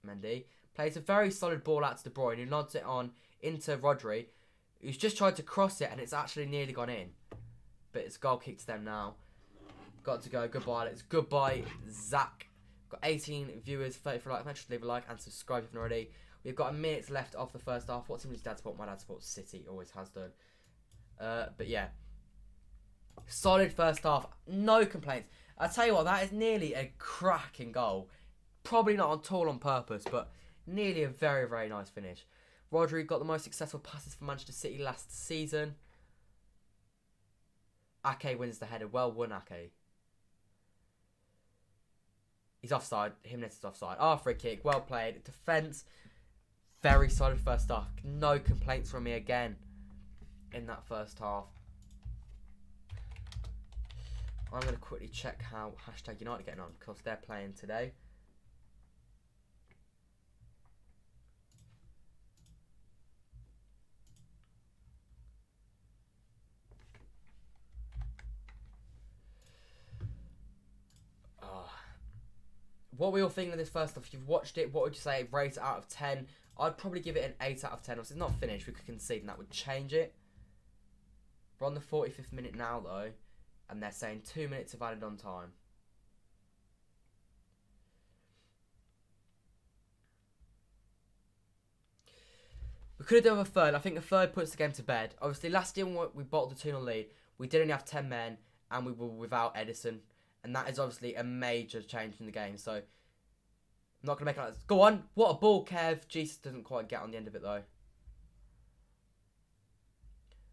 Mendy, plays a very solid ball out to De Bruyne, who nods it on into Rodri, who's just tried to cross it, and it's actually nearly gone in. But it's goal kick to them now. Got to go. Goodbye, Alex. Goodbye, Zach. Got 18 viewers, 30 for a like. Make sure to leave a like and subscribe if you haven't already. We've got a minute left of the first half. What team does Dad support? My dad supports City. Always has done. But yeah. Solid first half. No complaints. I'll tell you what, that is nearly a cracking goal. Probably not at all on purpose, but nearly a very, very nice finish. Rodri got the most successful passes for Manchester City last season. Ake wins the header. Well won, Ake. He's offside. Jimenez is offside. Free kick. Well played. Defence. Very solid first half. No complaints from me again in that first half. I'm going to quickly check how #United are getting on because they're playing today. What were you all thinking of this first half? If you've watched it, what would you say? Rate it out of 10? I'd probably give it an 8 out of 10. Obviously, it's not finished. We could concede and that would change it. We're on the 45th minute now, though. And they're saying 2 minutes of added on time. We could have done with a third. I think a third puts the game to bed. Obviously, last year when we bottled the 2-0 lead, we did only have 10 men. And we were without Edison. And that is obviously a major change in the game. So, I'm not going to make it like this. Go on. What a ball, Kev. Jesus doesn't quite get on the end of it, though.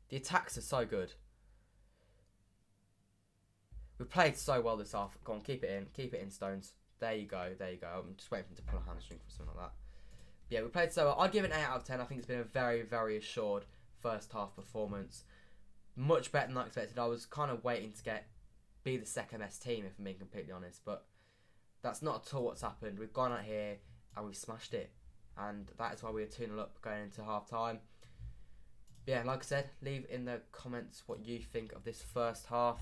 The attacks are so good. We played so well this half. Go on, keep it in, Stones. There you go. I'm just waiting for him to pull a hamstring for something like that. But yeah, we played so well. I'd give it an 8 out of 10. I think it's been a very, very assured first half performance. Much better than I expected. I was kind of waiting to be the second best team, if I'm being completely honest. But that's not at all what's happened. We've gone out here and we've smashed it. And that is why we are 2-0 up going into half time. Yeah, like I said, leave in the comments what you think of this first half.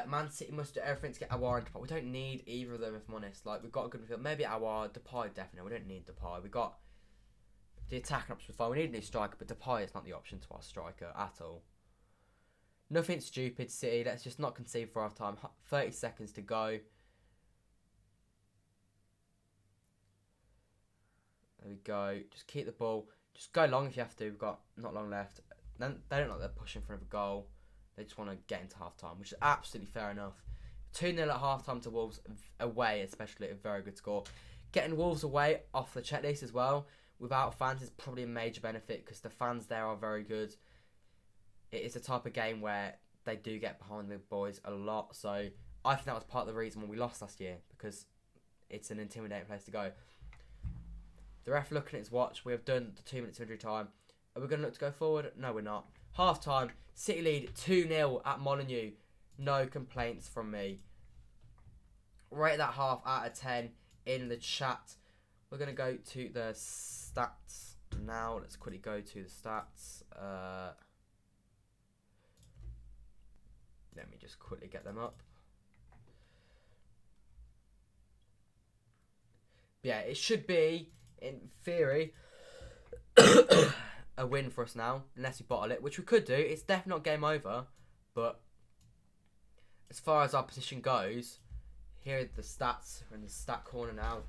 Man City must do everything to get Aguero and Depay. We don't need either of them, if I'm honest. Like, we've got a good midfield. Maybe Aguero, Depay, definitely. We don't need Depay. We got the attacking option fine. We need a new striker, but Depay is not the option to our striker at all. Nothing stupid, City. Let's just not concede for half time. 30 seconds to go. There we go. Just keep the ball. Just go long if you have to. We've got not long left. Then they don't like they're pushing for another goal. They just want to get into half time, which is absolutely fair enough. 2-0 at half time to Wolves away, especially a very good score. Getting Wolves away off the checklist as well without fans is probably a major benefit because the fans there are very good. It is the type of game where they do get behind the boys a lot. So I think that was part of the reason when we lost last year because it's an intimidating place to go. The ref looking at his watch. We have done the 2 minutes of injury time. Are we going to look to go forward? No, we're not. Half time. City lead 2-0 at Molineux. No complaints from me. Rate that half out of 10 in the chat. We're going to go to the stats now. Let's quickly go to the stats. Let me just quickly get them up. Yeah, it should be, in theory, a win for us now, unless we bottle it, which we could do. It's definitely not game over, but as far as our position goes, here are the stats. We're in the stat corner now.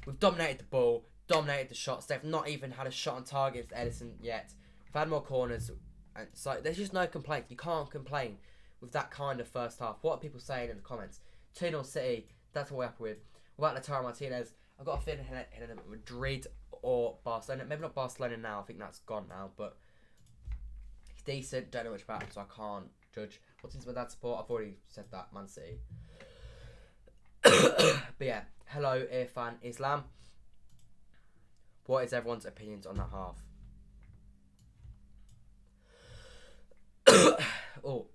We've dominated the ball, dominated the shots. They've not even had a shot on target with Edison yet. We've had more corners, and so there's just no complaint. You can't complain with that kind of first half. What are people saying in the comments? 2-0 City, that's what we're happy with. Without Lautaro Martinez, I've got a feeling heading at Madrid or Barcelona. Maybe not Barcelona now. I think that's gone now. But he's decent. Don't know much about him, so I can't judge. What team's my dad support? I've already said that. Man City. But yeah. Hello, Irfan Islam. What is everyone's opinions on that half? Oh,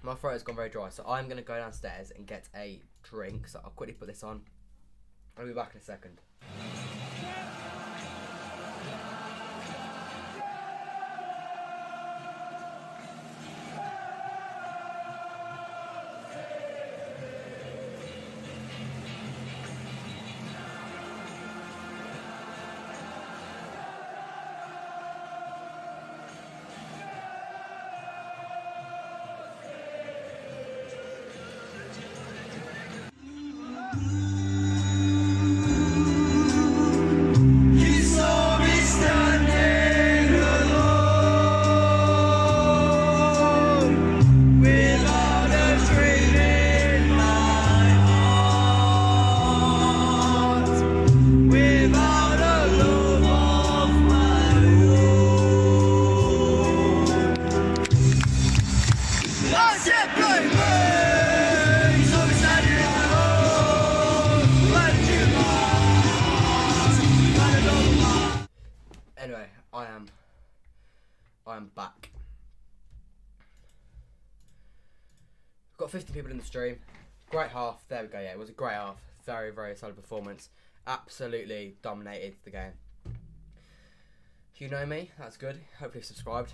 my throat has gone very dry. So I'm going to go downstairs and get a drink. So I'll quickly put this on. I'll be back in a second. Anyway, I am back. We've got 50 people in the stream. Great half. There we go. Yeah, it was a great half. Very, very solid performance. Absolutely dominated the game. If you know me, that's good. Hopefully you've subscribed.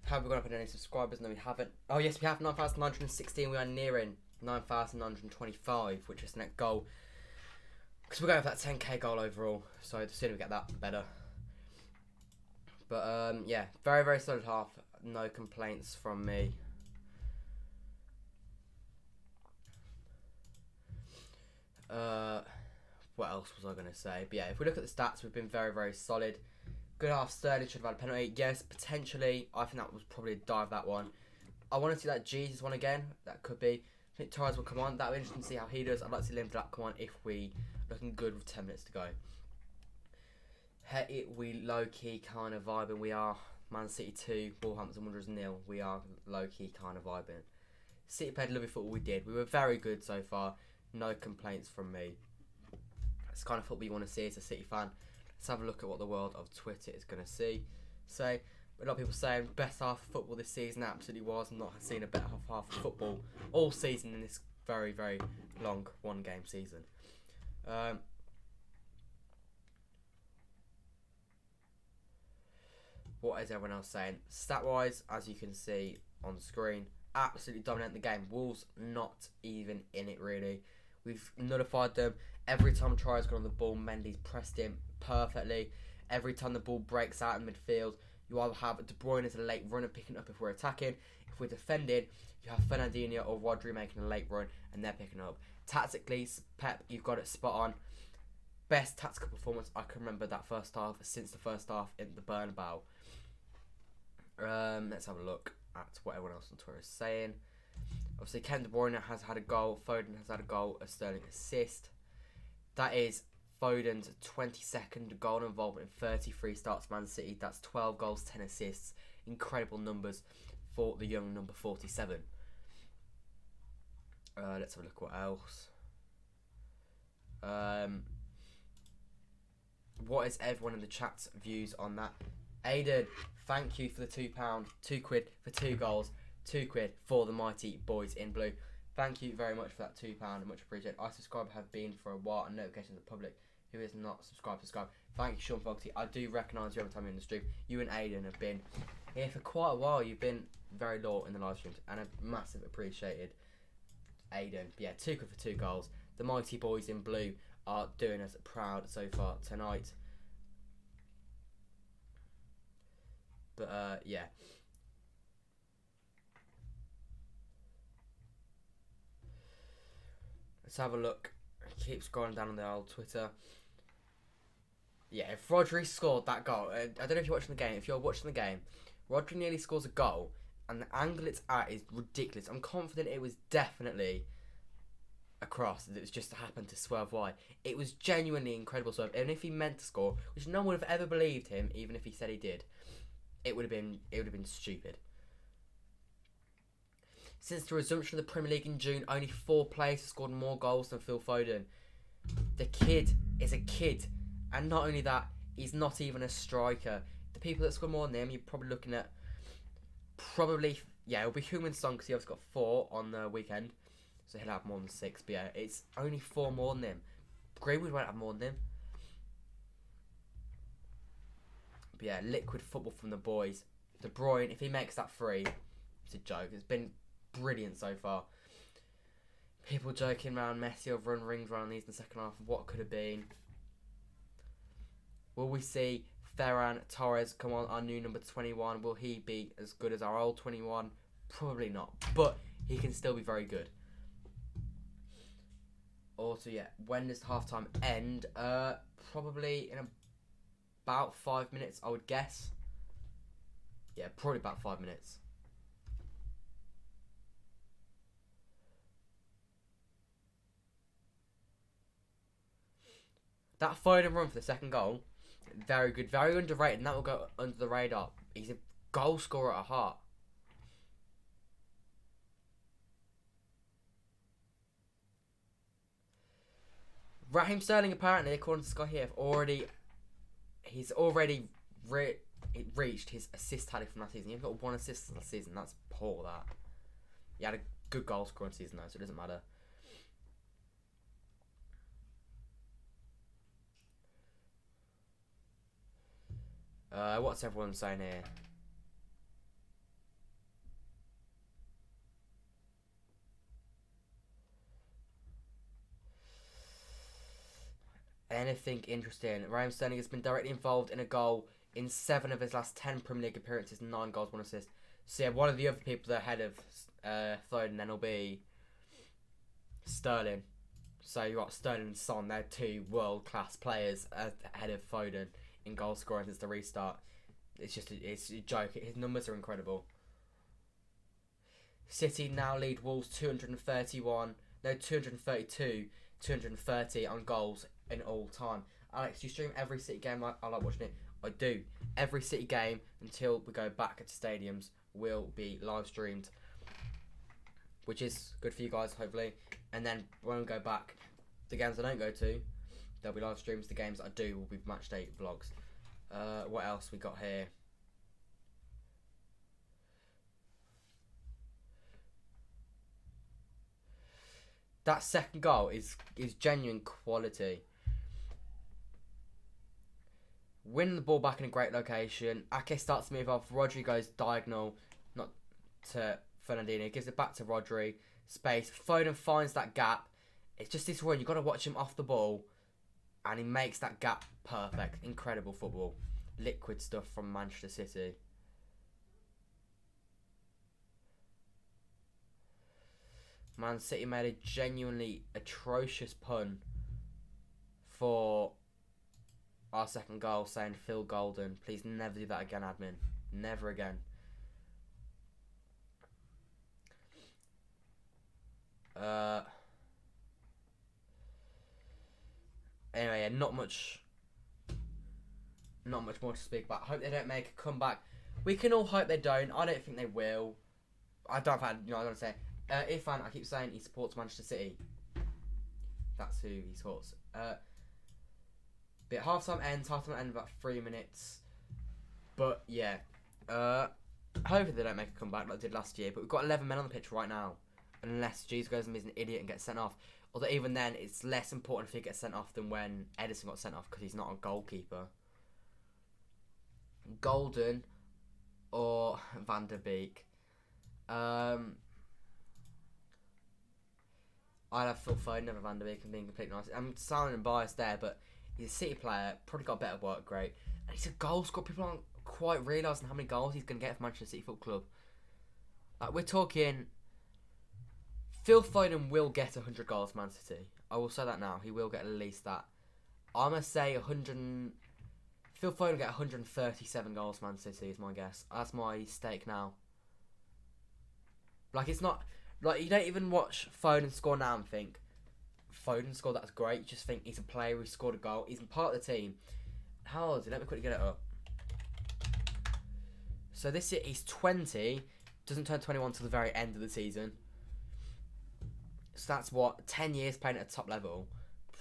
Have we gone up in any subscribers? No, we haven't. Oh yes, we have 9,916. We are nearing 9,925, which is the next goal. Because we're going for that 10k goal overall. So the sooner we get that, the better. But yeah, very, very solid half. No complaints from me. What else was I going to say? But yeah, if we look at the stats, we've been very, very solid. Good half. Sterling should have had a penalty. Yes, potentially. I think that was probably a dive, that one. I want to see that Jesus one again. That could be. I think Torres will come on. That'll be interesting to see how he does. I'd like to see Lindelof come on if we looking good with 10 minutes to go. We low-key kind of vibing. We are Man City 2, Wolverhampton Wanderers 0. We are low-key kind of vibing. City played lovely football, we did. We were very good so far. No complaints from me. It's kind of football you want to see as a City fan. Let's have a look at what the world of Twitter is going to see. So, a lot of people saying best half of football this season absolutely was. I'm not seeing a better half of football all season in this very, very long one-game season. What is everyone else saying? Stat-wise, as you can see on the screen, absolutely dominate the game. Wolves not even in it really. We've nullified them. Every time Traore's gone on the ball, Mendy's pressed him perfectly. Every time the ball breaks out in midfield, you either have De Bruyne as a late runner picking up if we're attacking. If we're defending, you have Fernandinho or Rodri making a late run and they're picking up. Tactically, Pep, you've got it spot on. Best tactical performance I can remember that first half since the first half in the Bernabeu. Let's have a look at what everyone else on Twitter is saying. Obviously, Kevin De Bruyne has had a goal. Foden has had a goal. A Sterling assist. That is Foden's 22nd goal involvement in 33 starts for Man City. That's 12 goals, 10 assists. Incredible numbers for the young number 47. Let's have a look what else. What is everyone in the chat's views on that? Aiden, thank you for the £2, £2 for 2 goals, £2 for the mighty boys in blue. Thank you very much for that £2, much appreciated. I subscribe have been for a while and notifications to the public who is not subscribed. Thank you, Sean Fogarty. I do recognise you every time you're in the stream. You and Aiden have been here for quite a while. You've been very loyal in the live streams and a massive appreciated. Aiden, yeah, £2 for 2 goals. The mighty boys in blue are doing us proud so far tonight. But yeah. Let's have a look. Keep scrolling down on the old Twitter. Yeah, if Rodri scored that goal, I don't know if you're watching the game. If you're watching the game, Rodri nearly scores a goal, and the angle it's at is ridiculous. I'm confident it was definitely a cross. It was just happened to swerve wide. It was genuinely incredible swerve. And if he meant to score, which no one would have ever believed him, even if he said he did, it would have been stupid. Since the resumption of the Premier League in June, only 4 players have scored more goals than Phil Foden. The kid is a kid. And not only that, he's not even a striker. The people that score more than him, you're probably looking at... it'll be Heung-min Son because he obviously got 4 on the weekend. So he'll have more than 6. But yeah, it's only 4 more than him. Greenwood won't have more than him. But yeah, liquid football from the boys. De Bruyne, if he makes that 3, it's a joke. It's been brilliant so far. People joking around Messi have run rings around these in the second half. What could have been? Will we see Ferran Torres come on, our new number 21? Will he be as good as our old 21? Probably not, but he can still be very good. Also, yeah, when does halftime end? Probably in about 5 minutes, I would guess. Yeah, probably about 5 minutes. That Foden run for the second goal, very good, very underrated, and that will go under the radar. He's a goal scorer at heart. Raheem Sterling, apparently, according to Sky here, he's already reached his assist tally from last season. He's got 1 assist last season. That's poor, that. He had a good goal scoring season, though, so it doesn't matter. What's everyone saying here? Anything interesting? Raheem Sterling has been directly involved in a goal in 7 of his last 10 Premier League appearances, 9 goals, 1 assist. So yeah, one of the other people that are ahead of Foden then will be Sterling. So you got Sterling and Son, they're 2 world-class players ahead of Foden in goal scoring since the restart. It's a joke. His numbers are incredible. City now lead Wolves 232, 230 on goals in all time. Alex, you stream every City game? I like watching it. I do. Every City game until we go back to stadiums will be live streamed, which is good for you guys, hopefully. And then when we go back, the games I don't go to, there'll be live streams. The games I do will be match day vlogs. What else we got here? That second goal is genuine quality. Winning the ball back in a great location. Ake starts to move off. Rodri goes diagonal, not to Fernandinho. Gives it back to Rodri. Space. Foden finds that gap. It's just this run. You've got to watch him off the ball. And he makes that gap perfect. Incredible football. Liquid stuff from Manchester City. Man City made a genuinely atrocious pun for our second goal, saying Phil Golden. Please never do that again, admin. Never again. Anyway, yeah, not much more to speak about. Hope they don't make a comeback. We can all hope they don't. I don't think they will. I don't want to say. Irfan, I keep saying he supports Manchester City. That's who he supports. But half-time ends in about 3 minutes. But, yeah. Hopefully they don't make a comeback like they did last year. But we've got 11 men on the pitch right now. Unless Jesus goes and is an idiot and gets sent off. Although even then, it's less important if he gets sent off than when Edison got sent off because he's not a goalkeeper. Golden or Van der Beek. I'd have Phil Foden over Van der Beek and being completely honest. I'm sounding biased there, but he's a City player, probably got better work rate. And he's a goal scorer. People aren't quite realising how many goals he's going to get for Manchester City Football Club. Like, we're talking... Phil Foden will get 100 goals for Man City. I will say that now. He will get at least that. I'm going to say 100... Phil Foden will get 137 goals for Man City is my guess. That's my stake now. Like, it's not... Like, you don't even watch Foden score now and think, Foden scored, that's great. You just think he's a player who scored a goal. He's part of the team. How old is he? Let me quickly get it up. So this year, he's 20. Doesn't turn 21 till the very end of the season. So that's what, 10 years playing at a top level.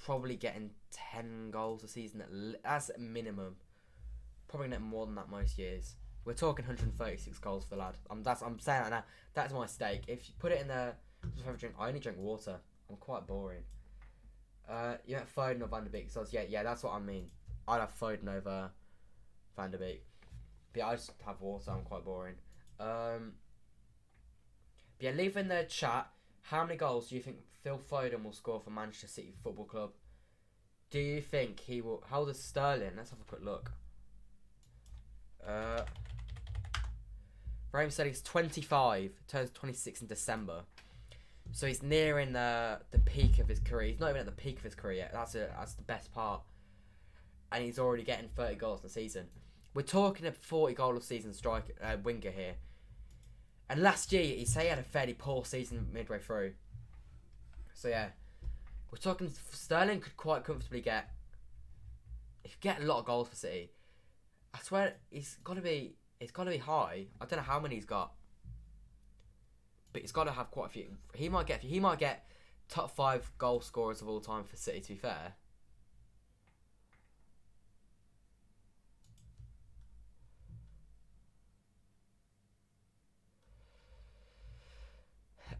Probably getting 10 goals a season as a minimum. Probably getting more than that most years. We're talking 136 goals for the lad. I'm saying that now. That's my stake. If you put it in there, just have a drink. I only drink water. I'm quite boring. You have Foden or Van der Beek. So yeah, that's what I mean. I'd have Foden over Van der Beek. But yeah, I just have water. I'm quite boring. But yeah, leave in the chat. How many goals do you think Phil Foden will score for Manchester City Football Club? Do you think he will? How old is Sterling? Let's have a quick look. Raheem said he's 25, turns 26 in December. So he's nearing the peak of his career. He's not even at the peak of his career yet. That's the best part. And he's already getting 30 goals in the season. We're talking a 40 goal a season winger here. And last year, he had a fairly poor season midway through. So yeah, we're talking Sterling could quite comfortably get. He could get a lot of goals for City. I swear it's got to be high. I don't know how many he's got, but he's got to have quite a few. He might get top 5 goal scorers of all time for City. To be fair.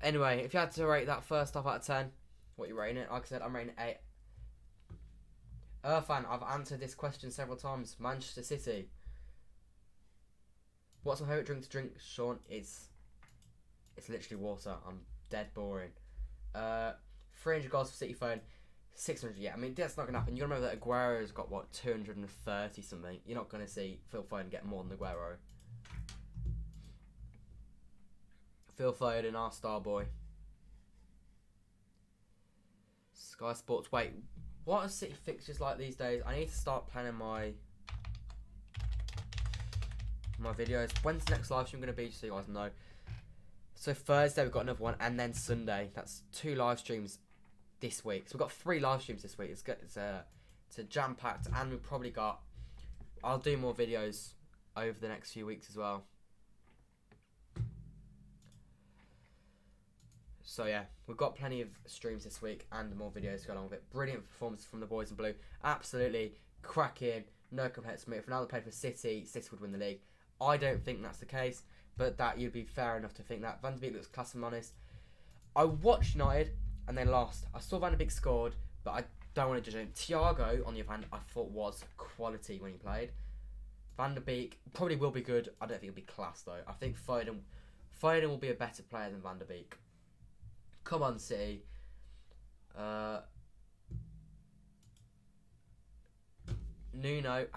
Anyway, if you had to rate that first half out of 10, what are you rating it? Like I said, I'm rating it 8. Irfan, I've answered this question several times. Manchester City. What's my favourite drink to drink, Sean? It's literally water. I'm dead boring. 300 goals for City phone. 600, yeah. I mean, that's not going to happen. You got to remember that Aguero's got, 230 something. You're not going to see Phil Foden get more than Aguero. Phil Foden, our star boy. Sky Sports. Wait, what are City fixtures like these days? I need to start planning my videos. When's the next live stream going to be, just so you guys know? So Thursday we've got another one, and then Sunday. That's 2 live streams this week. So we've got 3 live streams this week. It's It's a jam-packed, and we've probably got... I'll do more videos over the next few weeks as well. So yeah, we've got plenty of streams this week and more videos to go along with it. Brilliant performance from the boys in blue. Absolutely cracking. No complaints from me. If Ronaldo played for City, City would win the league. I don't think that's the case, but that you'd be fair enough to think that. Van de Beek looks class and honest. I watched United and they lost. I saw Van de Beek scored, but I don't want to judge him. Thiago, on the other hand, I thought was quality when he played. Van de Beek probably will be good. I don't think he'll be class though. I think Foden will be a better player than Van de Beek. Come on, City. Nuno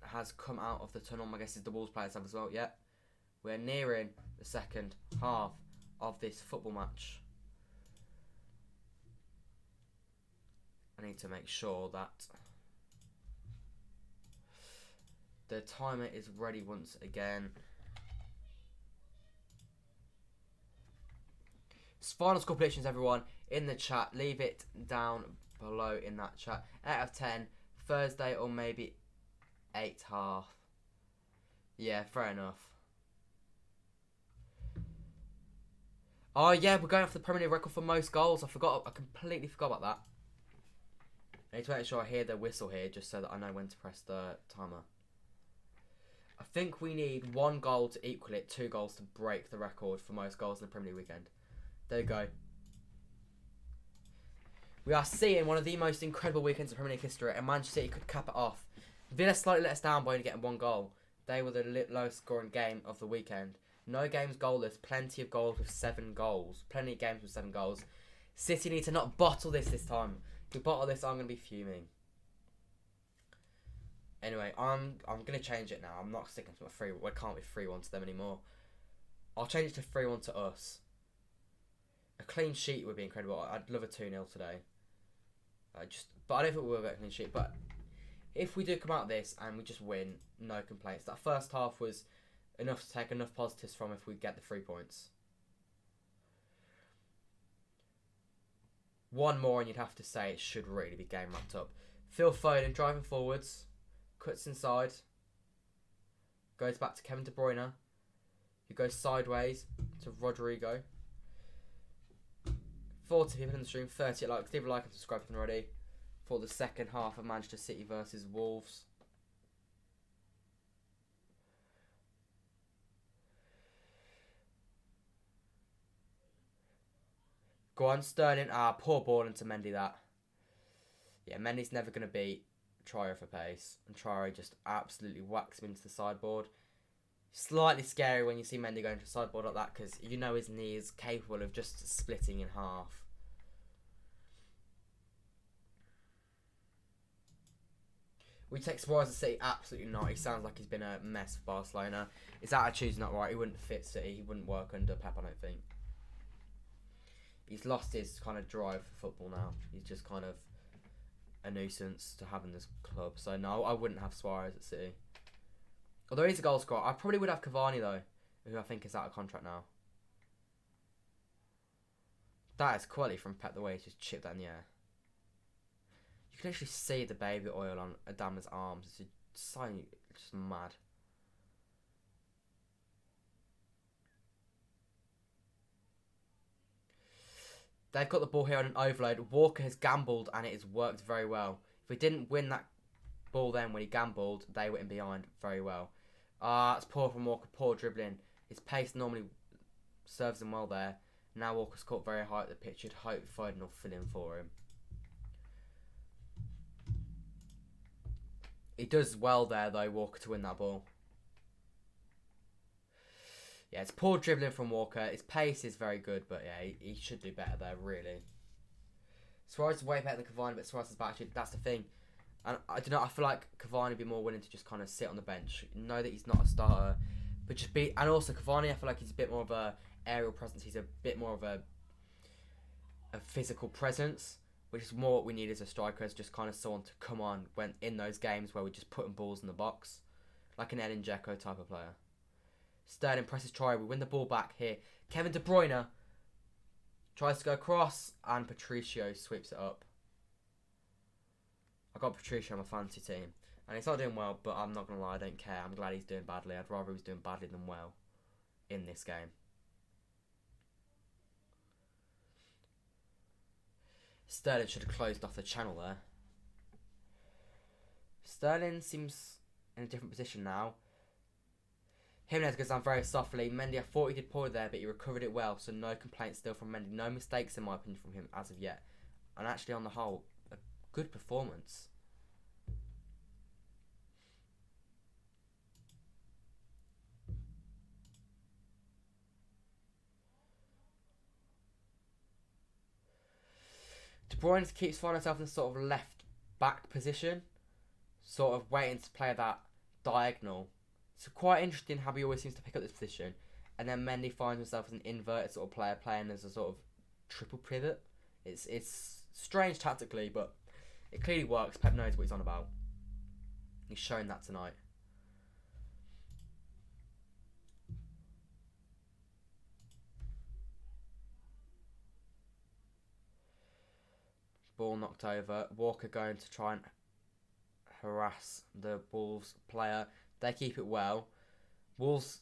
has come out of the tunnel. I guess the Wolves players have as well. Yep. We're nearing the second half of this football match. I need to make sure that the timer is ready once again. Final score predictions, everyone, in the chat. Leave it down below in that chat. 8 out of 10. Thursday or maybe 8.5. Yeah, fair enough. Oh yeah, we're going for the Premeir record for most goals. I completely forgot about that. I need to make sure I hear the whistle here just so that I know when to press the timer. I think we need 1 goal to equal it, 2 goals to break the record for most goals in the Premier League weekend. There you go. We are seeing one of the most incredible weekends of Premier League history, and Manchester City could cap it off. Villa slightly let us down by only getting 1 goal. They were the lowest scoring game of the weekend. No games goalless, plenty of goals with 7 goals. Plenty of games with 7 goals. City need to not bottle this time. If we bottle this, I'm going to be fuming. Anyway, I'm going to change it now. I'm not sticking to my 3. We can't be 3-1 to them anymore. I'll change it to 3-1 to us. A clean sheet would be incredible. I'd love a 2-0 today. But I don't think we'll get a clean sheet. But if we do come out of this and we just win, no complaints. That first half was enough to take enough positives from if we get the 3 points. 1 more and you'd have to say it should really be game wrapped up. Phil Foden driving forwards. Cuts inside. Goes back to Kevin De Bruyne. Who goes sideways to Rodrigo. 40 people in the stream, 30 likes. Leave a like and subscribe if you're not already. For the second half of Manchester City versus Wolves. Go on, Sterling. Poor ball into Mendy that. Yeah, Mendy's never going to beat Traore for pace. And Traore just absolutely whacks him into the sideboard. Slightly scary when you see Mendy going to the sideboard like that because you know his knee is capable of just splitting in half. We take Suarez to City? Absolutely not. He sounds like he's been a mess for Barcelona. His attitude's not right. He wouldn't fit City. He wouldn't work under Pep, I don't think. He's lost his kind of drive for football now. He's just kind of a nuisance to have in this club. So no, I wouldn't have Suarez at City. Although he's a goal scorer. I probably would have Cavani though, who I think is out of contract now. That is quality from Pep, the way he just chipped that in the air. You can actually see the baby oil on Adama's arms. It's just mad. They've got the ball here on an overload. Walker has gambled and it has worked very well. If we didn't win that ball then when he gambled, they were in behind very well. It's poor from Walker, poor dribbling. His pace normally serves him well there. Now Walker's caught very high at the pitch. You'd hope Foden will fill in for him. He does well there though, Walker, to win that ball. Yeah, it's poor dribbling from Walker. His pace is very good, but yeah, he should do better there, really. Suarez is way better than Cavani, but Suarez is back. Actually, that's the thing. And I don't know, I feel like Cavani would be more willing to just kind of sit on the bench. Know that he's not a starter, but just be... And also, Cavani, I feel like he's a bit more of a aerial presence. He's a bit more of a physical presence, which is more what we need as a striker, is just kind of someone to come on when in those games where we're just putting balls in the box. Like an Edin Dzeko type of player. Sterling presses Traore. We win the ball back here. Kevin De Bruyne tries to go across, and Patricio sweeps it up. I got Patricia on my fantasy team. And he's not doing well, but I'm not going to lie, I don't care. I'm glad he's doing badly. I'd rather he was doing badly than well in this game. Sterling should have closed off the channel there. Sterling seems in a different position now. Jimenez goes down very softly. Mendy, I thought he did poorly there, but he recovered it well, so no complaints still from Mendy. No mistakes, in my opinion, from him as of yet. And actually, on the whole, a good performance. De Bruyne keeps finding himself in a sort of left back position, sort of waiting to play that diagonal. It's quite interesting how he always seems to pick up this position. And then Mendy finds himself as an inverted sort of player, playing as a sort of triple pivot. It's strange tactically, but it clearly works. Pep knows what he's on about. He's shown that tonight. Ball knocked over. Walker going to try and harass the Wolves player. They keep it well. Wolves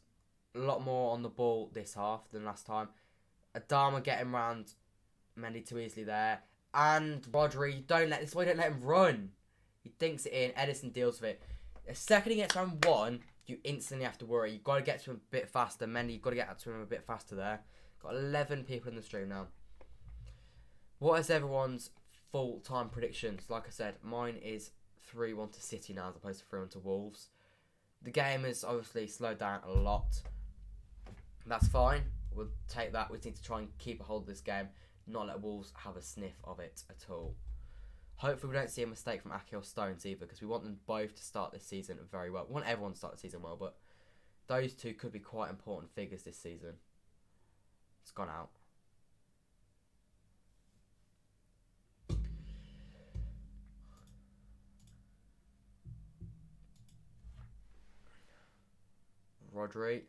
a lot more on the ball this half than last time. Adama getting round Mendy too easily there. And Rodri, don't let him run. He dinks it in. Edison deals with it. The second he gets round one, you instantly have to worry. You've got to get to him a bit faster. Mendy, you've got to get to him a bit faster there. Got 11 people in the stream now. What is everyone's full-time predictions? Like I said, mine is 3-1 to City now as opposed to 3-1 to Wolves. The game has obviously slowed down a lot. That's fine. We'll take that. We need to try and keep a hold of this game. Not let Wolves have a sniff of it at all. Hopefully we don't see a mistake from Ake or Stones either, because we want them both to start this season very well. We want everyone to start the season well, but those two could be quite important figures this season. It's gone out. Rodri.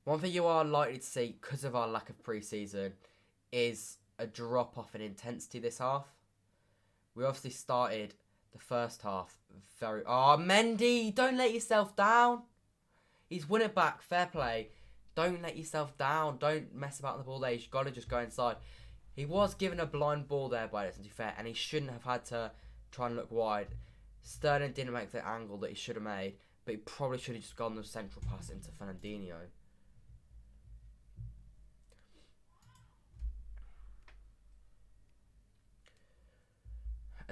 One thing you are likely to see, because of our lack of pre-season, is a drop-off in intensity this half. We obviously started the first half very... Oh, Mendy! Don't let yourself down! He's won it back. Fair play. Don't let yourself down. Don't mess about on the ball there. You've got to just go inside. He was given a blind ball there by Edison, to be fair, and he shouldn't have had to try and look wide. Sterling didn't make the angle that he should have made, but he probably should have just gone the central pass into Fernandinho.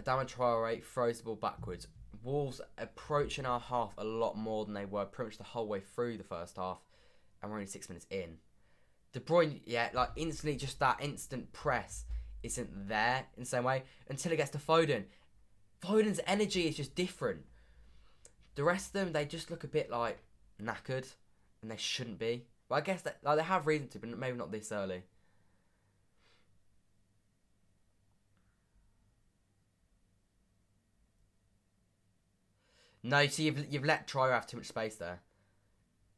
Adama Traore throws the ball backwards. Wolves approaching our half a lot more than they were pretty much the whole way through the first half, and we're only 6 minutes in. De Bruyne, yeah, like instantly, just that instant press isn't there in the same way until it gets to Foden. Foden's energy is just different. The rest of them, they just look a bit like knackered, and they shouldn't be. But I guess that, like, they have reason to, but maybe not this early. No, so you've let Traore have too much space there,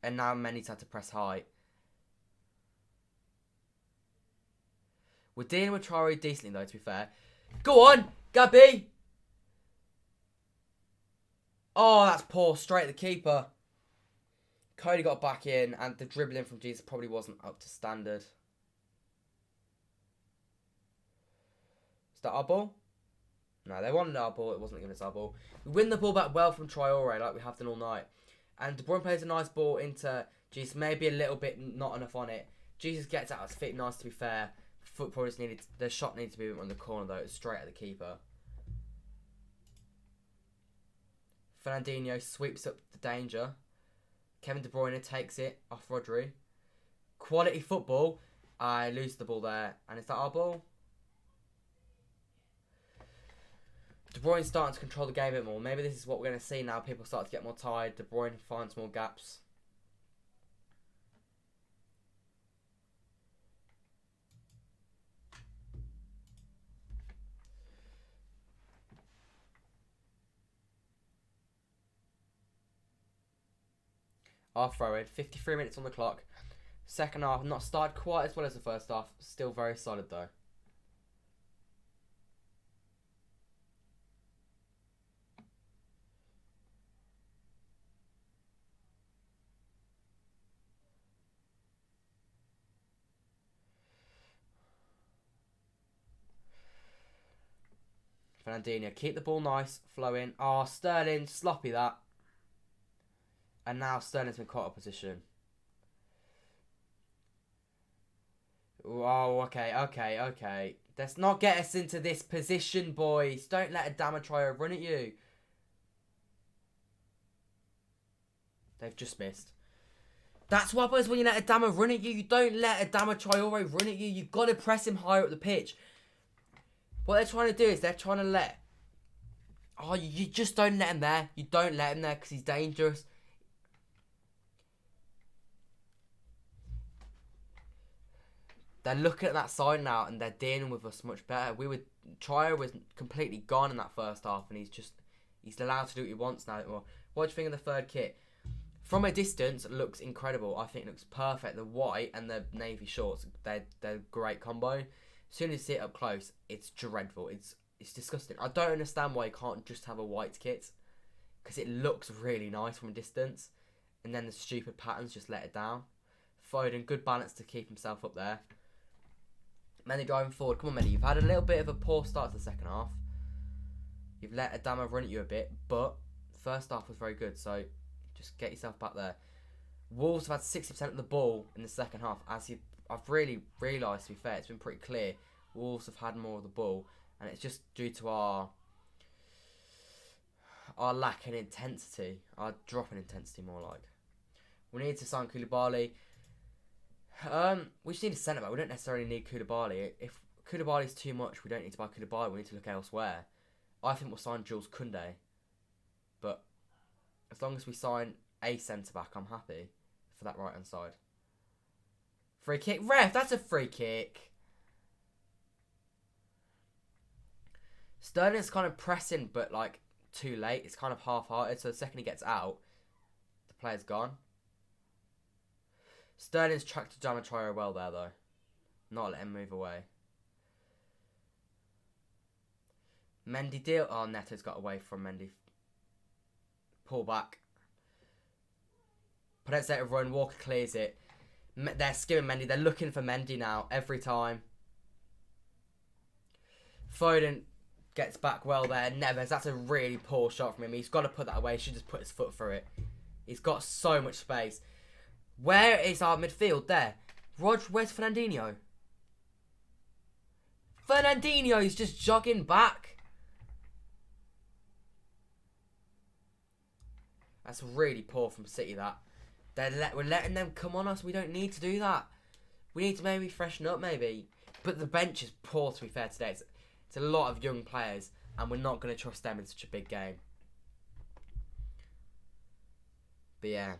and now Mendy's had to press high. We're dealing with Traore decently though, to be fair. Go on, Gabby. Oh, that's poor. Straight at the keeper. Cody got back in, and the dribbling from Jesus probably wasn't up to standard. Is that our ball? No, they wanted our ball. It wasn't giving us our ball. We win the ball back well from Traore, like we have done all night. And De Bruyne plays a nice ball into Jesus. Maybe a little bit not enough on it. Jesus gets out of his feet nice, to be fair. Foot probably just needed. The shot needed to be on the corner, though. It's straight at the keeper. Fernandinho sweeps up the danger. Kevin De Bruyne takes it off Rodri. Quality football. I lose the ball there. And is that our ball? De Bruyne's starting to control the game a bit more. Maybe this is what we're going to see now. People start to get more tired. De Bruyne finds more gaps. Our throw in. 53 minutes on the clock. Second half, not started quite as well as the first half. Still very solid, though. Fernandinho, keep the ball nice, flowing. Oh, Sterling, sloppy that. And now Sterling's been caught up position. Oh, okay. Let's not get us into this position, boys. Don't let Adama try to run at you. They've just missed. That's what happens when you let Adama run at you. You don't let Adama Traore run at you. You've got to press him higher up the pitch. What they're trying to do is they're trying to let... Oh, you just don't let him there. You don't let him there because he's dangerous. They're looking at that side now and they're dealing with us much better. Traore was completely gone in that first half and he's allowed to do what he wants now. What do you think of the third kit? From a distance, it looks incredible. I think it looks perfect. The white and the navy shorts, they're a great combo. As soon as you see it up close, it's dreadful. It's disgusting. I don't understand why you can't just have a white kit. Because it looks really nice from a distance. And then the stupid patterns just let it down. Foden, good balance to keep himself up there. Mendy driving forward. Come on, Mendy. You've had a little bit of a poor start to the second half. You've let Adama run at you a bit. But first half was very good. So... just get yourself back there. Wolves have had 60% of the ball in the second half. I've really realised, to be fair, it's been pretty clear. Wolves have had more of the ball. And it's just due to our lack in intensity. Our drop in intensity, more like. We need to sign Koulibaly. We just need a centre-back. We don't necessarily need Koulibaly. If Koulibaly's too much, we don't need to buy Koulibaly. We need to look elsewhere. I think we'll sign Jules Koundé. But... as long as we sign a centre-back, I'm happy for that right-hand side. Free kick. Ref, that's a free kick. Sterling's kind of pressing, but, like, too late. It's kind of half-hearted, so the second he gets out, the player's gone. Sterling's tracked to Adama Traore well there, though. Not let him move away. Mendy deal. Oh, Neto's got away from Mendy. Pull back. Pedezza run. Walker clears it. They're skimming Mendy. They're looking for Mendy now. Every time. Foden gets back well there. Neves. That's a really poor shot from him. He's got to put that away. He should just put his foot through it. He's got so much space. Where is our midfield? There. Where's Fernandinho? Fernandinho's just jogging back. That's really poor from City, that. We're letting them come on us. We don't need to do that. We need to maybe freshen up, maybe. But the bench is poor, to be fair, today. It's a lot of young players, and we're not going to trust them in such a big game. But yeah.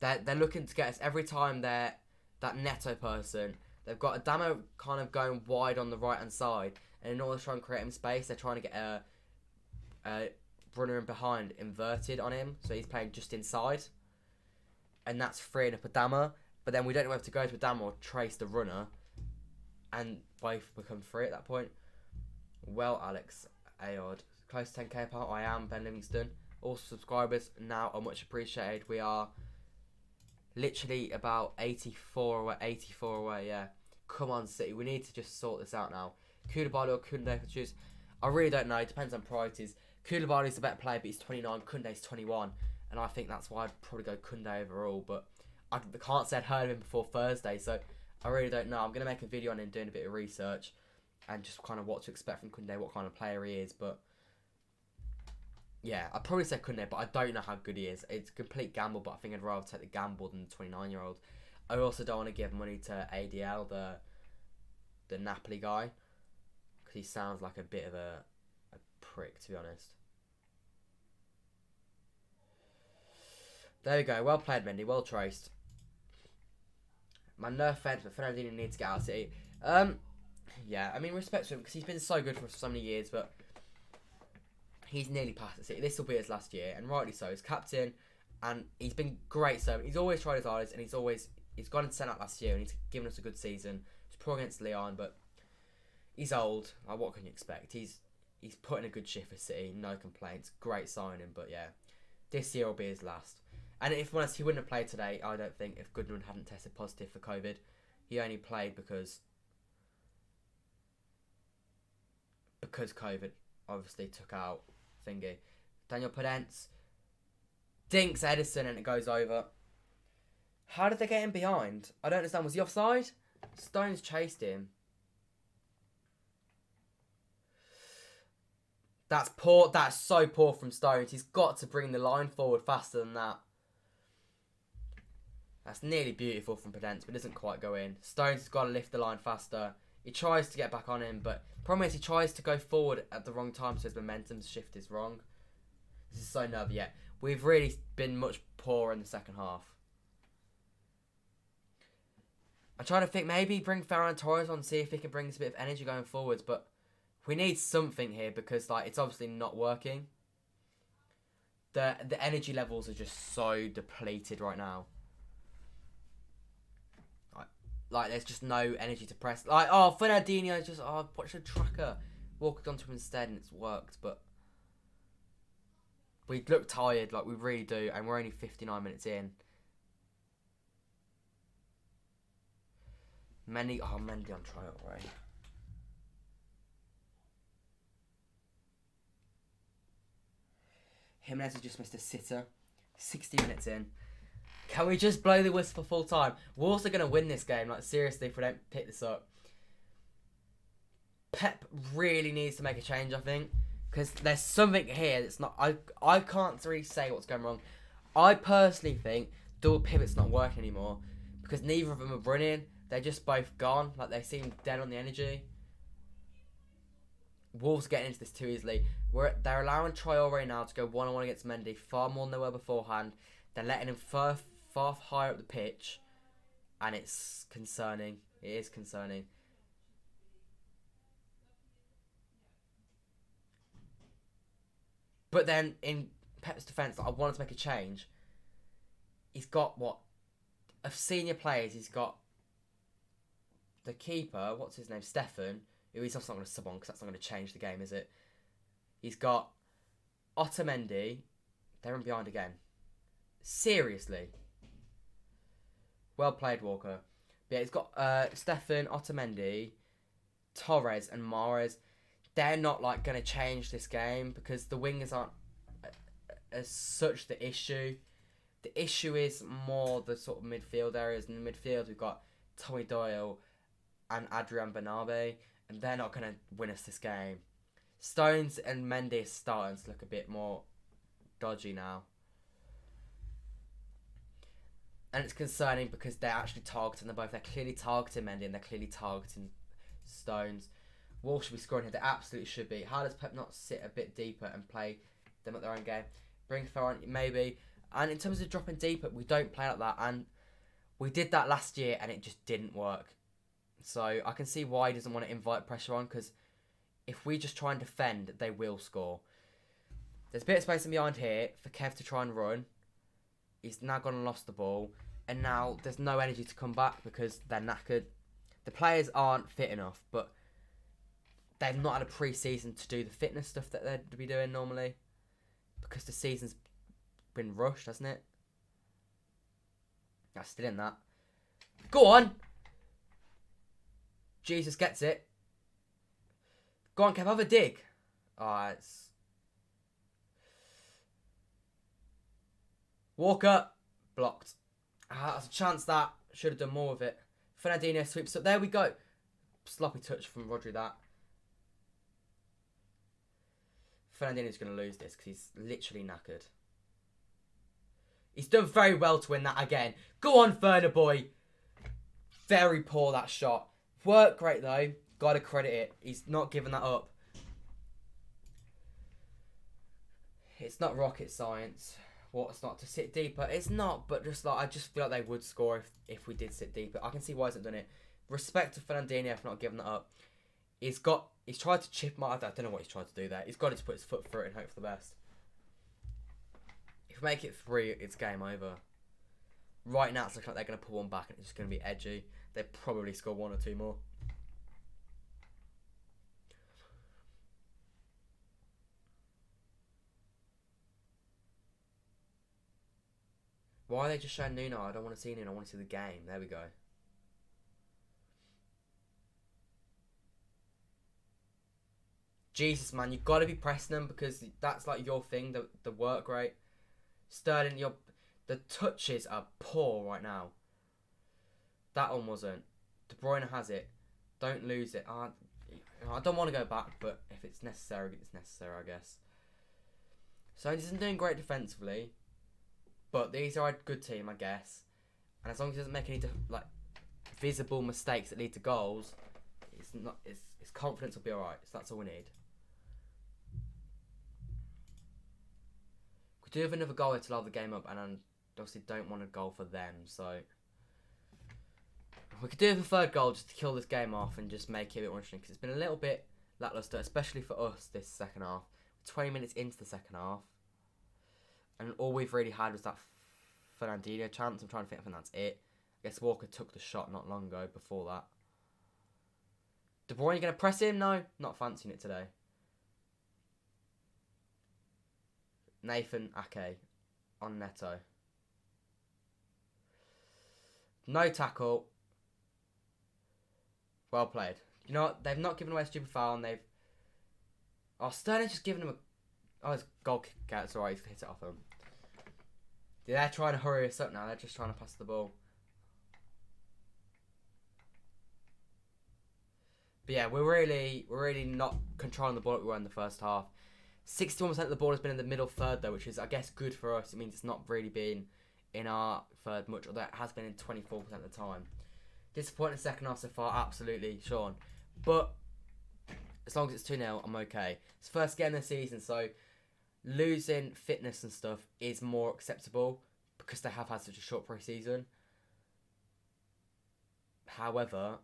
They're looking to get us every time they're that Neto person. They've got Adama kind of going wide on the right-hand side. And in order to try and create him space, they're trying to get a runner in behind inverted on him, so he's playing just inside, and that's freeing up Adama. But then we don't know whether to go to Adama or trace the runner, and both become free at that point. Well, Alex Ayod, close to 10k apart. I am Ben Livingston. All subscribers now are much appreciated. We are literally about 84 away. Yeah, come on, City. We need to just sort this out now. Koulibaly or Koundé to choose. I really don't know. It depends on priorities. Koulibaly's the better player, but he's 29. Koundé's 21. And I think that's why I'd probably go Koundé overall. But I can't say I'd heard of him before Thursday, so I really don't know. I'm going to make a video on him doing a bit of research and just kind of what to expect from Koundé, what kind of player he is. But yeah, I'd probably say Koundé, but I don't know how good he is. It's a complete gamble, but I think I'd rather take the gamble than the 29-year-old. I also don't want to give money to ADL, the Napoli guy, because he sounds like a bit of a prick, to be honest. There we go. Well played, Mendy. Well traced. Man, no offence, but Fernandinho needs to get out of City. Yeah, I mean, respect to him, because he's been so good for so many years, but he's nearly past the City. This will be his last year, and rightly so. He's captain, and he's been great. So he's always tried his hardest, and he's gone and sent out last year, and he's given us a good season. He's poor against Lyon, but he's old. Like, what can you expect? He's put in a good shift for City. No complaints. Great signing, but yeah, this year will be his last. And if honest, he wouldn't have played today, I don't think, if Gundogan hadn't tested positive for COVID. He only played because COVID. obviously took out thingy. Daniel Podence dinks Edison and it goes over. How did they get him behind? I don't understand. Was he offside? Stones chased him. That's poor. That's so poor from Stones. He's got to bring the line forward faster than that. That's nearly beautiful from Podence, but doesn't quite go in. Stones has got to lift the line faster. He tries to get back on him, but the problem is he tries to go forward at the wrong time, so his momentum shift is wrong. This is so nervy yet. We've really been much poorer in the second half. I'm trying to think, maybe bring Ferran Torres on, see if he can bring us a bit of energy going forwards, but we need something here because like it's obviously not working. The energy levels are just so depleted right now. Like there's just no energy to press. Like, oh, Fernandinho just, oh, watch the tracker. Walked onto him instead and it's worked, but we look tired, like we really do, and we're only 59 minutes in. Mendy on trial, right? Jimenez has just missed a sitter. 60 minutes in. Can we just blow the whistle for full time? We're also going to win this game. Like, seriously, if we don't pick this up. Pep really needs to make a change, I think. Because there's something here that's not... I can't really say what's going wrong. I personally think dual pivot's not working anymore. Because neither of them are running. They're just both gone. Like, they seem dead on the energy. Wolves are getting into this too easily. They're allowing Traore now to go one-on-one against Mendy far more than they were beforehand. They're letting him far higher up the pitch. And it's concerning. It is concerning. But then, in Pep's defence, I wanted to make a change. He's got, what? Of senior players, he's got the keeper, what's his name? Stefan. Who he's also not going to sub on because that's not going to change the game, is it? He's got Otamendi. They're in behind again. Seriously. Well played, Walker. But yeah, he's got Stefan, Otamendi, Torres and Mahrez. They're not like going to change this game because the wingers aren't as such the issue. The issue is more the sort of midfield areas. In the midfield, we've got Tommy Doyle and Adrian Bernabé, and they're not going to win us this game. Stones and Mendy are starting to look a bit more dodgy now. And it's concerning because they're actually targeting them both. They're clearly targeting Mendy and they're clearly targeting Stones. Wolves should be scoring here. They absolutely should be. How does Pep not sit a bit deeper and play them at their own game? Bring Ferran, maybe. And in terms of dropping deeper, we don't play like that. And we did that last year and it just didn't work. So I can see why he doesn't want to invite pressure on, because if we just try and defend, they will score. There's a bit of space in behind here for Kev to try and run. He's now gone and lost the ball. And now there's no energy to come back because they're knackered. The players aren't fit enough, but they've not had a pre-season to do the fitness stuff that they'd be doing normally. Because the season's been rushed, hasn't it? That's still in that. Go on! Jesus gets it. Go on, Kev, have a dig. Oh, it's... Walker. Blocked. That's a chance that. Should have done more with it. Fernandinho sweeps up. There we go. Sloppy touch from Rodri, that. Fernandinho's going to lose this because he's literally knackered. He's done very well to win that again. Go on, Ferner boy. Very poor, that shot. Worked great, though. Got to credit it. He's not giving that up. It's not rocket science. What's not to sit deeper? It's not, but just like I just feel like they would score if we did sit deeper. I can see why he hasn't done it. Respect to Fernandinho for not giving that up. He's tried to chip him. I don't know what he's tried to do there. He's got to put his foot through it and hope for the best. If we make it 3, it's game over. Right now, it's looking like they're going to pull one back and it's just going to be edgy. They probably score 1 or 2 more. Why are they just showing Nuno? I don't want to see Nuno. I want to see the game. There we go. Jesus, man, you've got to be pressing them because that's like your thing, the work rate. Sterling, the touches are poor right now. That one wasn't. De Bruyne has it. Don't lose it. I don't want to go back, but if it's necessary, it's necessary, I guess. So he isn't doing great defensively, but these are a good team, I guess. And as long as he doesn't make any visible mistakes that lead to goals, his confidence will be alright. So that's all we need. We do have another goal here to level the game up, and I obviously don't want a goal for them, so we could do the third goal just to kill this game off and just make it a bit more interesting, because it's been a little bit lackluster, especially for us this second half. 20 minutes into the second half, and all we've really had was that Fernandinho chance. I'm trying to think if that's it. I guess Walker took the shot not long ago before that. De Bruyne, going to press him? No, not fancying it today. Nathan Ake on Neto. No tackle. Well played. You know what? They've not given away a stupid foul, and they've... Oh, Sterling's just giving him a... Oh, his goal kick out. It's alright, he's hit it off him. They're trying to hurry us up now. They're just trying to pass the ball. But yeah, we're really not controlling the ball like we were in the first half. 61% of the ball has been in the middle third, though, which is, I guess, good for us. It means it's not really been in our third much, although it has been in 24% of the time. Disappointing second half so far, absolutely, Sean. But as long as it's 2-0, I'm okay. It's the first game of the season, so losing fitness and stuff is more acceptable because they have had such a short pre-season. However,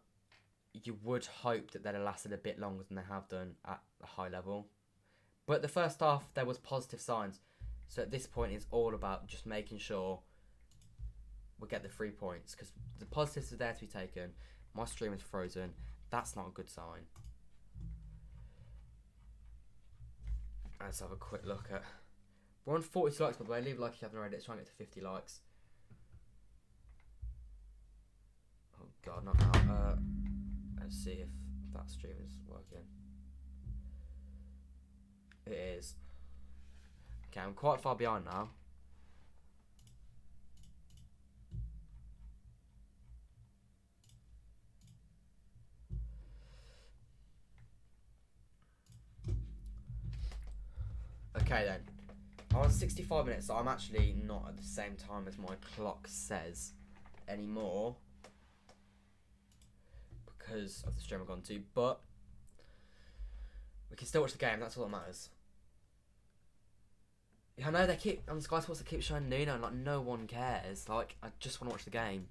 you would hope that they'd have lasted a bit longer than they have done at a high level. But the first half, there was positive signs. So at this point, it's all about just making sure we get the 3 points, because the positives are there to be taken. My stream is frozen. That's not a good sign. Let's have a quick look at... We're on 42 likes, by the way. Leave a like if you haven't already. Let's try and get to 50 likes. Oh, God, not now. Let's see if that stream is working. It is. Okay, I'm quite far behind now. Okay then. I'm on 65 minutes, so I'm actually not at the same time as my clock says anymore because of the stream I've gone to, but we can still watch the game. That's all that matters. I know they keep on Sky Sports. They keep showing Nuno, and like no one cares. Like, I just want to watch the game.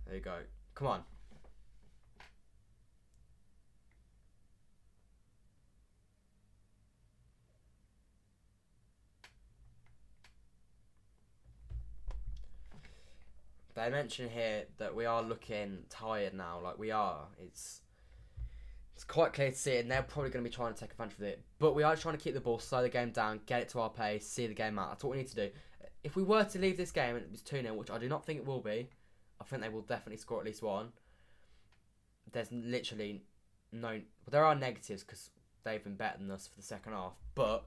There you go. Come on. They mention here that we are looking tired now. Like, we are. It's quite clear to see it, and they're probably going to be trying to take advantage of it. But we are trying to keep the ball, slow the game down, get it to our pace, see the game out. That's what we need to do. If we were to leave this game and it was 2-0, which I do not think it will be, I think they will definitely score at least one. There's literally no... Well, there are negatives because they've been better than us for the second half, but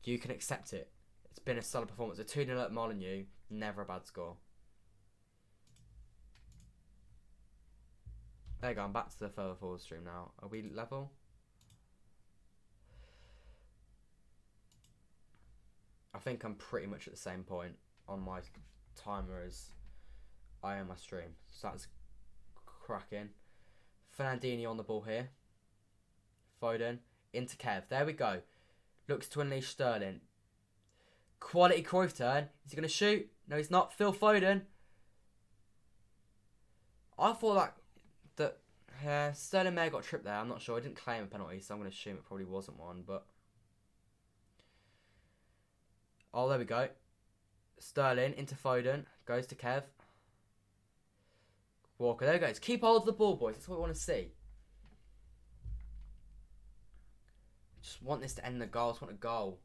you can accept it. It's been a solid performance. A 2-0 at Molineux, never a bad score. There you go, I'm back to the further forward stream now. Are we level? I think I'm pretty much at the same point on my timer as I am my stream. So that's cracking. Fernandinho on the ball here. Foden into Kev. There we go. Looks to unleash Sterling. Quality Cruyff turn. Is he going to shoot? No, he's not. Phil Foden. I thought that Sterling may have got tripped there. I'm not sure. I didn't claim a penalty, so I'm going to assume it probably wasn't one. But oh, there we go. Sterling into Foden. Goes to Kev. Walker. There we go. Just keep hold of the ball, boys. That's what we want to see. Just want this to end in a goal. I just want a goal.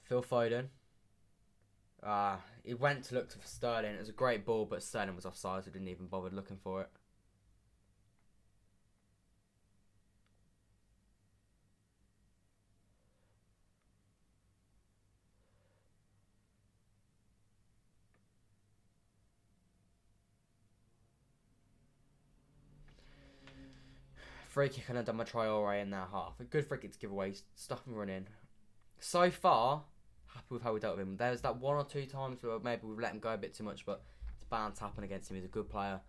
Phil Foden. He went to look for Sterling. It was a great ball, but Sterling was offside, so didn't even bother looking for it. Free kick and Adama Traore in their half. A good free kick to give away. Stop him running. So far, happy with how we dealt with him. There's that 1 or 2 times where maybe we've let him go a bit too much, but it's bound to happen against him. He's a good player.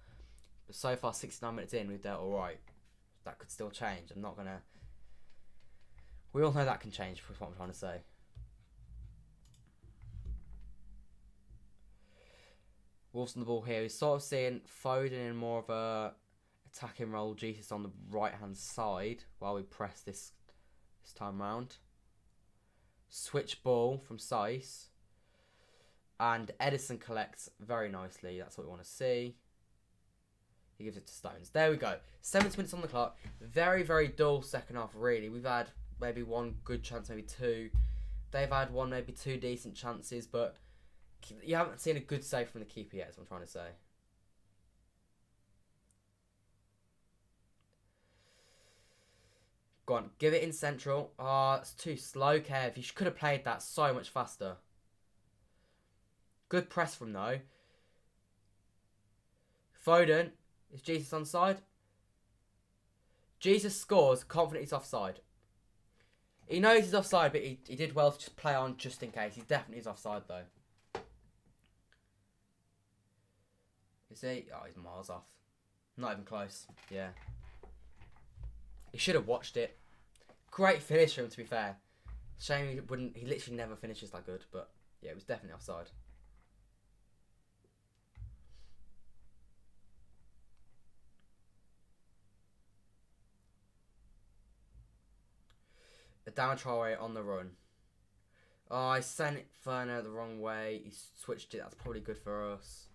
But so far, 69 minutes in, we've dealt alright. That could still change. I'm not going to... We all know that can change, is what I'm trying to say. Wolves on the ball here. He's sort of seeing Foden in more of a attacking role. Jesus on the right-hand side while we press this time round. Switch ball from Saiss. And Edison collects very nicely. That's what we want to see. He gives it to Stones. There we go. 70 minutes on the clock. Very, very dull second half, really. We've had maybe 1 good chance, maybe 2. They've had 1, maybe 2 decent chances, but you haven't seen a good save from the keeper yet, is what I'm trying to say. Go on, give it in central. It's too slow, Kev. You could have played that so much faster. Good press from though. Foden. Is Jesus onside? Jesus scores, confident he's offside. He knows he's offside, but he did well to just play on just in case. He definitely is offside though. Is he? Oh, he's miles off. Not even close. Yeah. He should have watched it. Great finish from him, to be fair. Shame he wouldn't. He literally never finishes that good, but yeah, it was definitely offside. Adama Traore on the run. Oh, I sent it Ferner the wrong way. He switched it. That's probably good for us.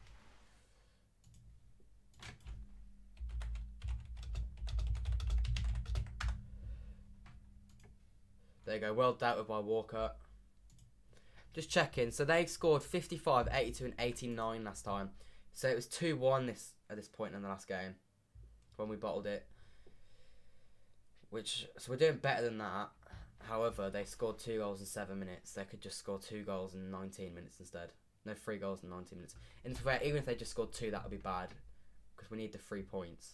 There you go. Well dealt with by Walker. Just checking. So they scored 55, 82 and 89 last time. So it was 2-1 at this point in the last game when we bottled it. So we're doing better than that. However, they scored 2 goals in 7 minutes. They could just score 2 goals in 19 minutes instead. No, 3 goals in 19 minutes. In fact, even if they just scored 2, that would be bad. Because we need the 3 points.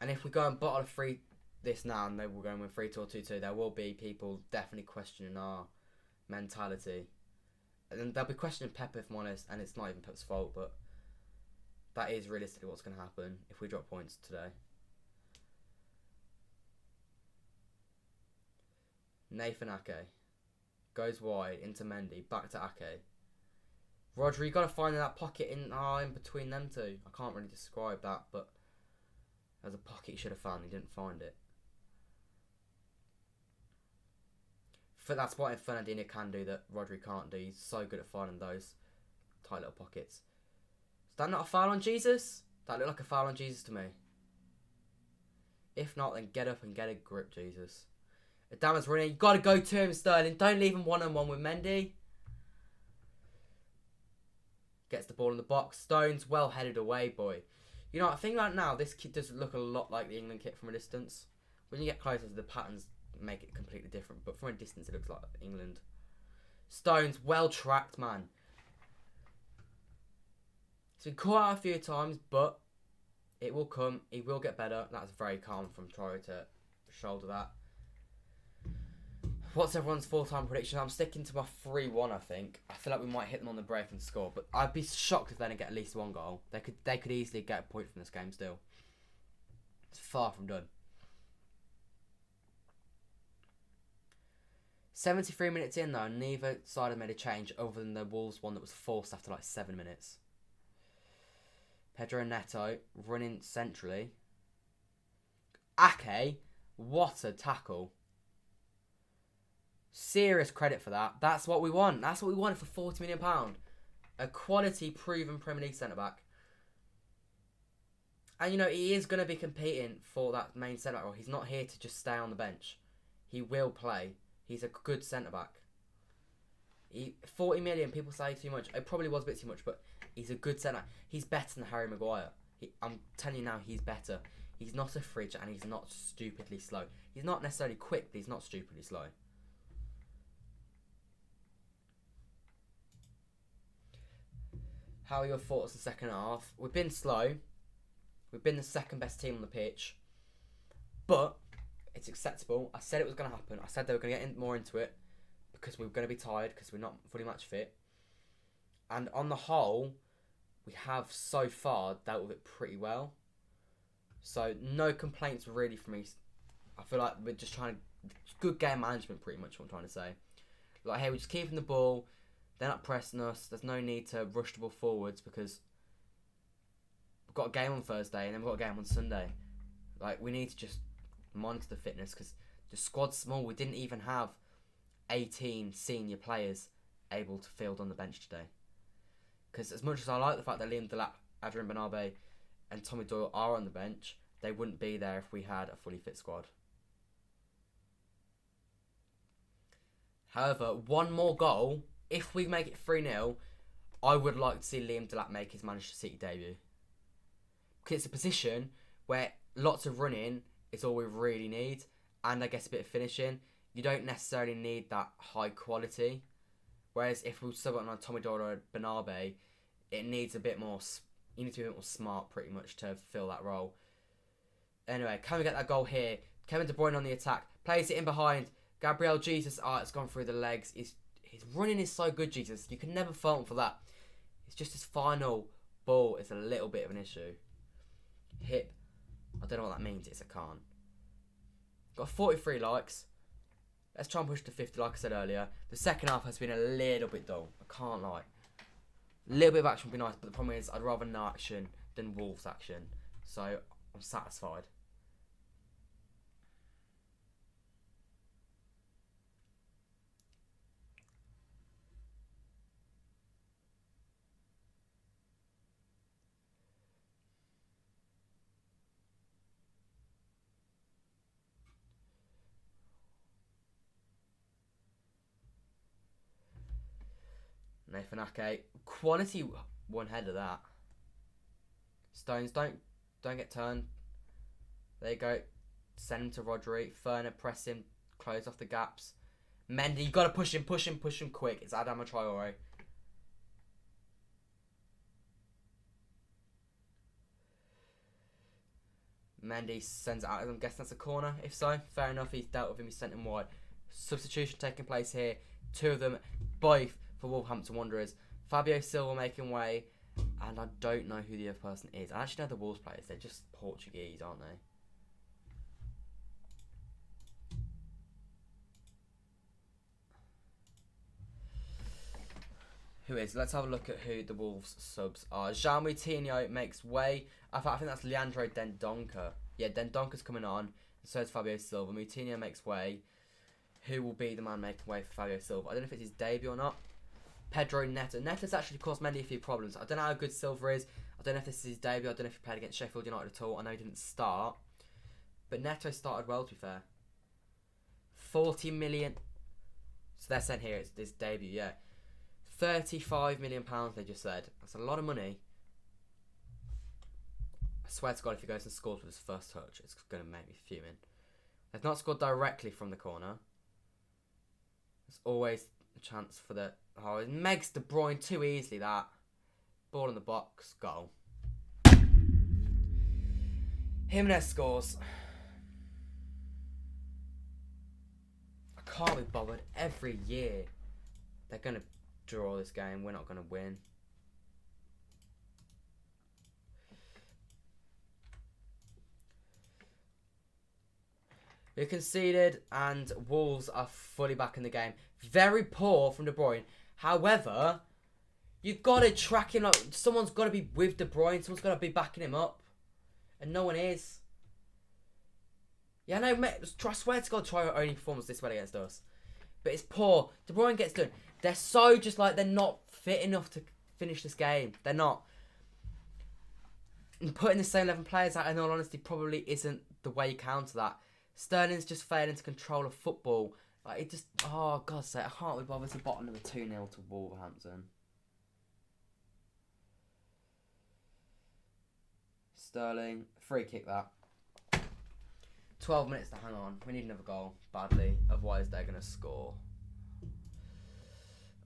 And if we go and bottle this now and they will go and win 3-2 or 2-2, there will be people definitely questioning our mentality. And then they'll be questioning Pep, if I'm honest, and it's not even Pep's fault, but that is realistically what's going to happen if we drop points today. Nathan Ake goes wide into Mendy, back to Ake. Rodri, you got to find that pocket in between them two. I can't really describe that, but there's a pocket he should have found. He didn't find it. That's what Fernandinho can do that Rodri can't do. He's so good at finding those tight little pockets. Is that not a foul on Jesus? That looked like a foul on Jesus to me. If not, then get up and get a grip, Jesus. Adama's running. You've got to go to him, Sterling. Don't leave him one-on-one with Mendy. Gets the ball in the box. Stones, well headed away, boy. You know, I think right now, this kit does look a lot like the England kit from a distance. When you get closer, the patterns make it completely different. But from a distance, it looks like England. Stones, well tracked, man. He's been caught out a few times, but it will come. He will get better. That's very calm from Traore to shoulder that. What's everyone's full-time prediction? I'm sticking to my 3-1, I think. I feel like we might hit them on the break and score, but I'd be shocked if they didn't get at least 1 goal. They could easily get a point from this game still. It's far from done. 73 minutes in, though, neither side have made a change other than the Wolves one that was forced after like 7 minutes. Pedro Neto running centrally. Ake, what a tackle. Serious credit for that. That's what we want. That's what we wanted for £40 million. A quality, proven Premier League centre-back. And, you know, he is going to be competing for that main centre-back role. He's not here to just stay on the bench. He will play. He's a good centre-back. 40 million, people say too much. It probably was a bit too much, but he's a good centre-back. He's better than Harry Maguire. I'm telling you now, he's better. He's not a fridge and he's not stupidly slow. He's not necessarily quick, but he's not stupidly slow. How are your thoughts on the second half? We've been slow. We've been the second best team on the pitch. But it's acceptable. I said it was going to happen. I said they were going to get more into it because we were going to be tired because we're not fully match fit. And on the whole, we have so far dealt with it pretty well. So no complaints really from me. I feel like we're just trying to... Good game management pretty much what I'm trying to say. Like, hey, we're just keeping the ball. They're not pressing us. There's no need to rush the ball forwards because we've got a game on Thursday and then we've got a game on Sunday. Like, we need to just monitor the fitness because the squad's small. We didn't even have 18 senior players able to field on the bench today. Because as much as I like the fact that Liam Delap, Adrian Banabe and Tommy Doyle are on the bench, they wouldn't be there if we had a fully fit squad. However, one more goal, if we make it 3-0, I would like to see Liam Delap make his Manchester City debut. Because it's a position where lots of running is all we really need, and I guess a bit of finishing. You don't necessarily need that high quality. Whereas if we sub on Tommy Doyle or Banabe, it needs a bit more... You need to be a bit more smart, pretty much, to fill that role. Anyway, can we get that goal here? Kevin De Bruyne on the attack. Plays it in behind. Gabriel Jesus. It's gone through the legs. His running is so good, Jesus. You can never fault him for that. It's just his final ball is a little bit of an issue. Hip. I don't know what that means. It's a can't. Got 43 likes. Let's try and push to 50, like I said earlier. The second half has been a little bit dull. I can't lie. A little bit of action would be nice, but the problem is I'd rather no action than Wolves action. So I'm satisfied. Nathan Ake. Quality one head of that. Stones, don't get turned. There you go. Send him to Rodri. Ferner, press him. Close off the gaps. Mendy, you got to push him quick. It's Adama Traore. Mendy sends it out. I'm guessing that's a corner. If so, fair enough. He's dealt with him. He's sent him wide. Substitution taking place here. Two of them, both for Wolverhampton Wanderers. Fabio Silva making way, and I don't know who the other person is. I actually know the Wolves players. They're just Portuguese, aren't they? Who is? Let's have a look at who the Wolves subs are. João Moutinho makes way. I think that's Leandro Dendoncker. Yeah, Dendonker's coming on. So is Fabio Silva. Moutinho makes way. Who will be the man making way for Fabio Silva? I don't know if it's his debut or not. Pedro Neto. Neto's actually caused Mendy a few problems. I don't know how good Silva is. I don't know if this is his debut. I don't know if he played against Sheffield United at all. I know he didn't start. But Neto started well, to be fair. 40 million. So they're saying here it's his debut, yeah. £35 million, they just said. That's a lot of money. I swear to God, if he goes and scores with his first touch, it's going to make me fuming. They've not scored directly from the corner. There's always a chance for the... Oh, it makes De Bruyne too easily, that. Ball in the box, goal. Jimenez scores. I can't be bothered. Every year, they're going to draw this game. We're not going to win. We conceded, and Wolves are fully back in the game. Very poor from De Bruyne. However, you've got to track him. Like, someone's got to be with De Bruyne. Someone's got to be backing him up. And no one is. Yeah, no, mate, I swear to God, try our only performance this way against us. But it's poor. De Bruyne gets done. They're so just like, they're not fit enough to finish this game. They're not. putting the same 11 players out, in all honesty, probably isn't the way you counter that. Sterling's just failing to control a football. Like, it just... Oh, God's sake, I can't be bothered to bottom of a 2-0 to Wolverhampton. Sterling, free kick that. 12 minutes to hang on. We need another goal, badly. Otherwise, they're going to score.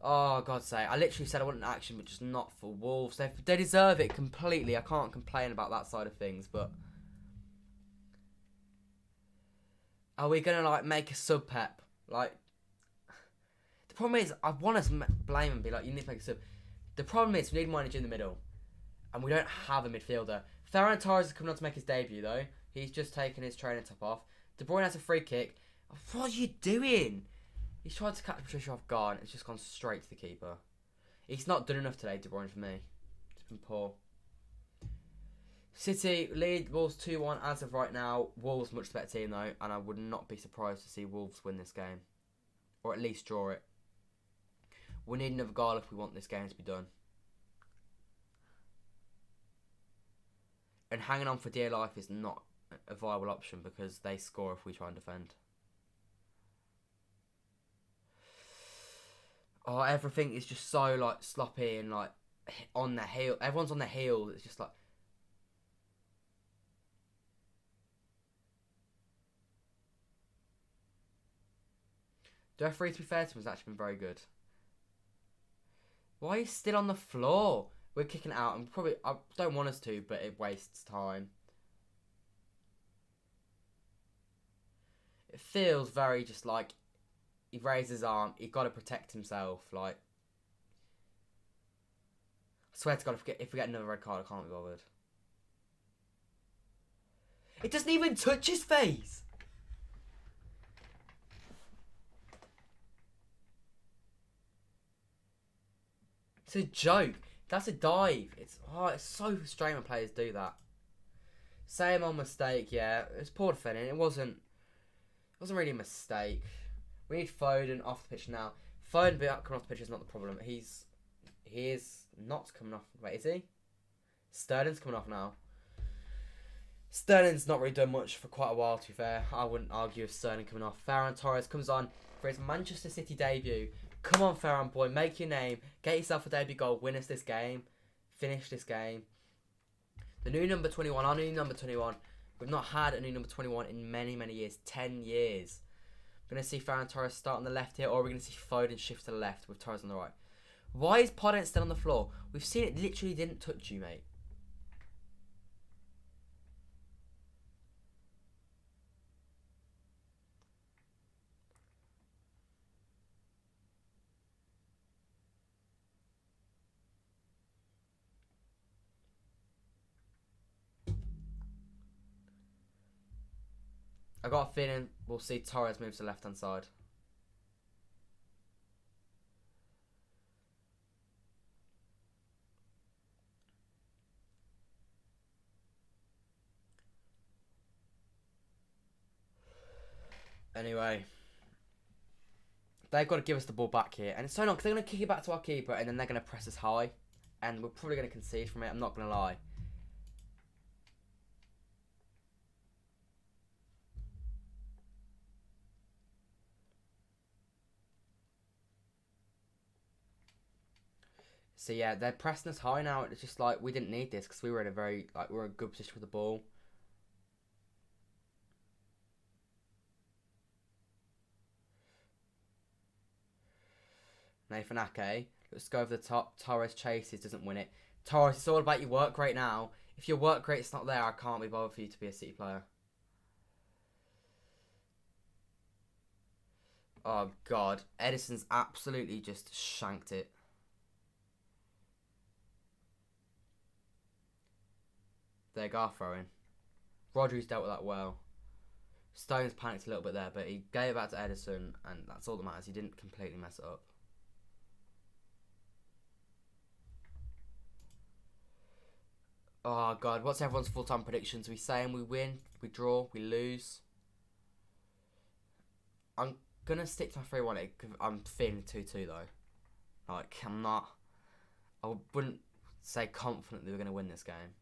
Oh, God's sake. I literally said I want an action, but just not for Wolves. They deserve it completely. I can't complain about that side of things, but... Are we going to, like, make a sub-Pep? Like... The problem is, I want to blame and be like, you need to make a sub. The problem is, we need manager in the middle. And we don't have a midfielder. Ferran Torres is coming on to make his debut, though. He's just taken his training top off. De Bruyne has a free kick. What are you doing? He's tried to catch Patricia off guard and it's just gone straight to the keeper. He's not done enough today, De Bruyne, for me. It's been poor. City lead Wolves 2-1 as of right now. Wolves much better team, though. And I would not be surprised to see Wolves win this game. Or at least draw it. We need another goal if we want this game to be done. And hanging on for dear life is not a viable option because they score if we try and defend. Oh, everything is just so, like, sloppy and, like, on their heel. Everyone's on their heels. It's just like... The referee, to be fair to him, has actually been very good. Why are you still on the floor? We're kicking it out, and probably... I don't want us to, but it wastes time. It feels very just like... He raised his arm. He got to protect himself. Like, I swear to God, if we get another red card, I can't be bothered. It doesn't even touch his face. It's a joke. That's a dive. It's so frustrating when players do that. Same old mistake. Yeah, it's poor defending. It wasn't really a mistake. We need Foden off the pitch now. Foden coming off the pitch is not the problem. He is not coming off. Wait, is he? Sterling's coming off now. Sterling's not really done much for quite a while, to be fair. I wouldn't argue with Sterling coming off. Ferran Torres comes on for his Manchester City debut. Come on, Ferran boy, make your name. Get yourself a debut goal. Win us this game. Finish this game. The new number 21, our new number 21. We've not had a new number 21 in many, many years. 10 years. We're going to see Ferran Torres start on the left here, or we're going to see Foden shift to the left with Torres on the right. Why is Podence still on the floor? We've seen it literally didn't touch you, mate. I got a feeling we'll see Torres move to the left-hand side. Anyway, they've got to give us the ball back here. And it's so long because they're going to kick it back to our keeper and then they're going to press us high. And we're probably going to concede from it, I'm not going to lie. So yeah, they're pressing us high now. It's just like we didn't need this because we were in a we're in a good position with the ball. Nathan Ake, let's go over the top. Torres chases, doesn't win it. Torres, it's all about your work rate now. If your work rate's not there, I can't be bothered for you to be a City player. Oh God, Edison's absolutely just shanked it. There, Gar throwing. Rodri's dealt with that well. Stones panicked a little bit there, but he gave it back to Edison, and that's all that matters. He didn't completely mess it up. Oh God, what's everyone's full-time predictions? We saying we win, we draw, we lose. I'm gonna stick to my 3-1. I'm feeling 2-2 though. I wouldn't say confidently we're gonna win this game.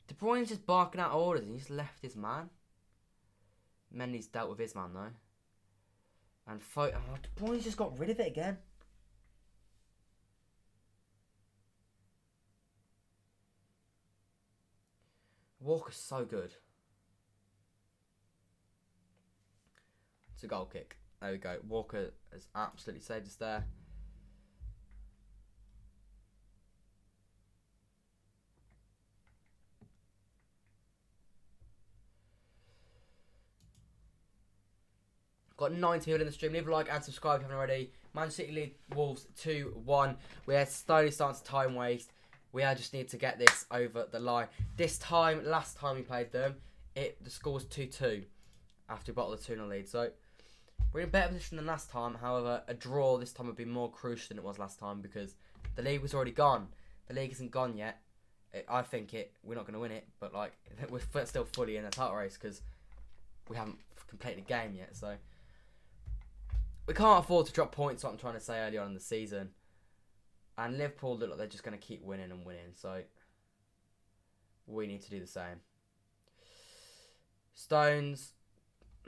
De Bruyne's just barking out orders and he just left his man. Mendy's dealt with his man though. And De Bruyne's just got rid of it again. Walker's so good. It's a goal kick. There we go. Walker has absolutely saved us there. Got 90 people in the stream. Leave a like and subscribe if you haven't already. Manchester City lead Wolves 2-1. We are slowly starting to time waste. We just need to get this over the line. Last time we played them, the score was 2-2 after we bottled the 2-0 lead. So we're in a better position than last time. However, a draw this time would be more crucial than it was last time because the league was already gone. The league isn't gone yet. I think we're not going to win it, but like we're still fully in the title race because we haven't completed the game yet. So we can't afford to drop points, what I'm trying to say earlier on in the season. And Liverpool look like they're just going to keep winning and winning. So we need to do the same. Stones,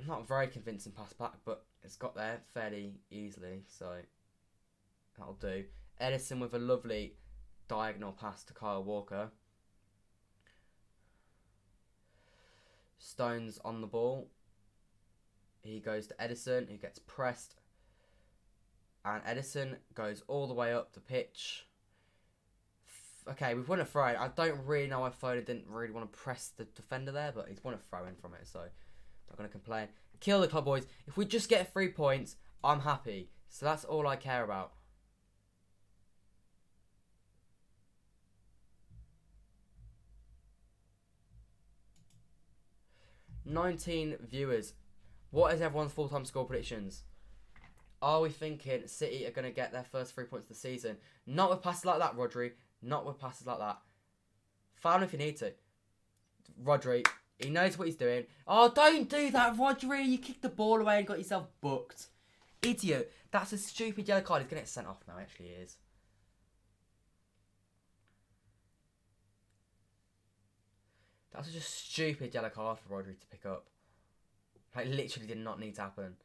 not very convincing pass back, but it's got there fairly easily. So that'll do. Edison with a lovely diagonal pass to Kyle Walker. Stones on the ball. He goes to Edison, who gets pressed. And Edison goes all the way up the pitch. Okay, we've won a throw. I don't really know why Foden didn't really want to press the defender there, but he's won a throw in from it, so not going to complain. Kill the club, boys. If we just get 3 points, I'm happy. So that's all I care about. $19 viewers. What is everyone's full-time score predictions? Are we thinking City are going to get their first 3 points of the season? Not with passes like that, Rodri. Not with passes like that. Foul him if you need to. Rodri, he knows what he's doing. Oh, don't do that, Rodri. You kicked the ball away and got yourself booked. Idiot. That's a stupid yellow card. He's going to get sent off now. Actually, he is. That's just a stupid yellow card for Rodri to pick up. Like, literally did not need to happen.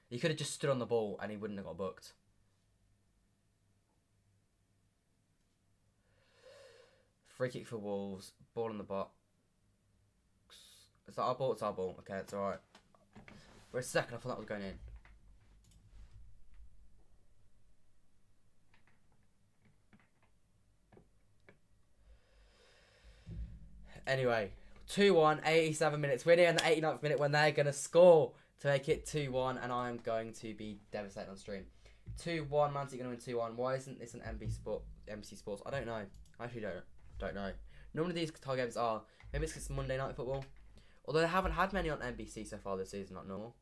He could have just stood on the ball and he wouldn't have got booked. Free kick for Wolves. Ball in the box. Is that our ball? It's our ball. Okay, it's alright. For a second, I thought that was going in. Anyway, 2-1, 87 minutes. We're near in the 89th minute when they're going to score to make it 2-1, and I'm going to be devastated on stream. 2-1, Man City going to win 2-1. Why isn't this an NBC Sports? I don't know. I actually don't know. Normally these tie games are. Maybe it's because it's Monday Night Football. Although they haven't had many on NBC so far this season, not normal.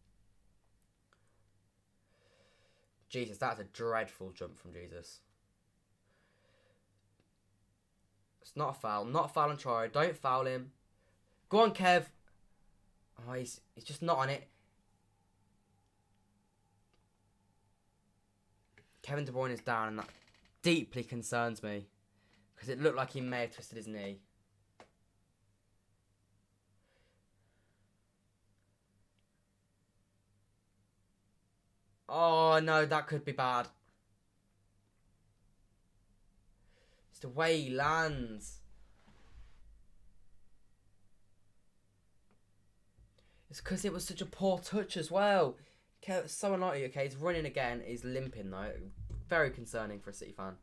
Jesus, that's a dreadful jump from Jesus. It's not a foul. Not a foul on Troy. Don't foul him. Go on, Kev. Oh, he's just not on it. Kevin De Bruyne is down, and that deeply concerns me. Because it looked like he may have twisted his knee. Oh, no, that could be bad. It's the way he lands. It's because it was such a poor touch as well. So unlikely. Okay, he's running again. He's limping, though. Very concerning for a City fan.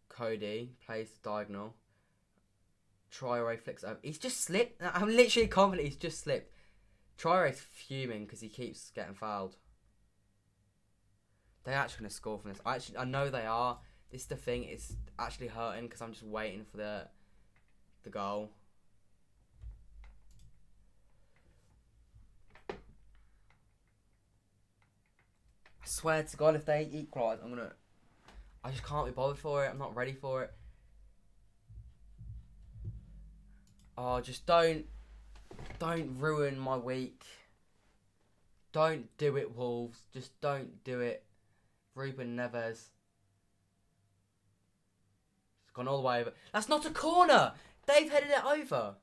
Cody plays the diagonal. Traore flicks over. He's just slipped. I'm literally confident he's just slipped. Traore's fuming because he keeps getting fouled. They're actually going to score from this. I know they are. This is the thing. It's actually hurting because I'm just waiting for the goal. I swear to God, if they equalise, I just can't be bothered for it. I'm not ready for it. Oh, just don't ruin my week. Don't do it, Wolves. Just don't do it. Ruben Neves. It's gone all the way over. That's not a corner. They've headed it over.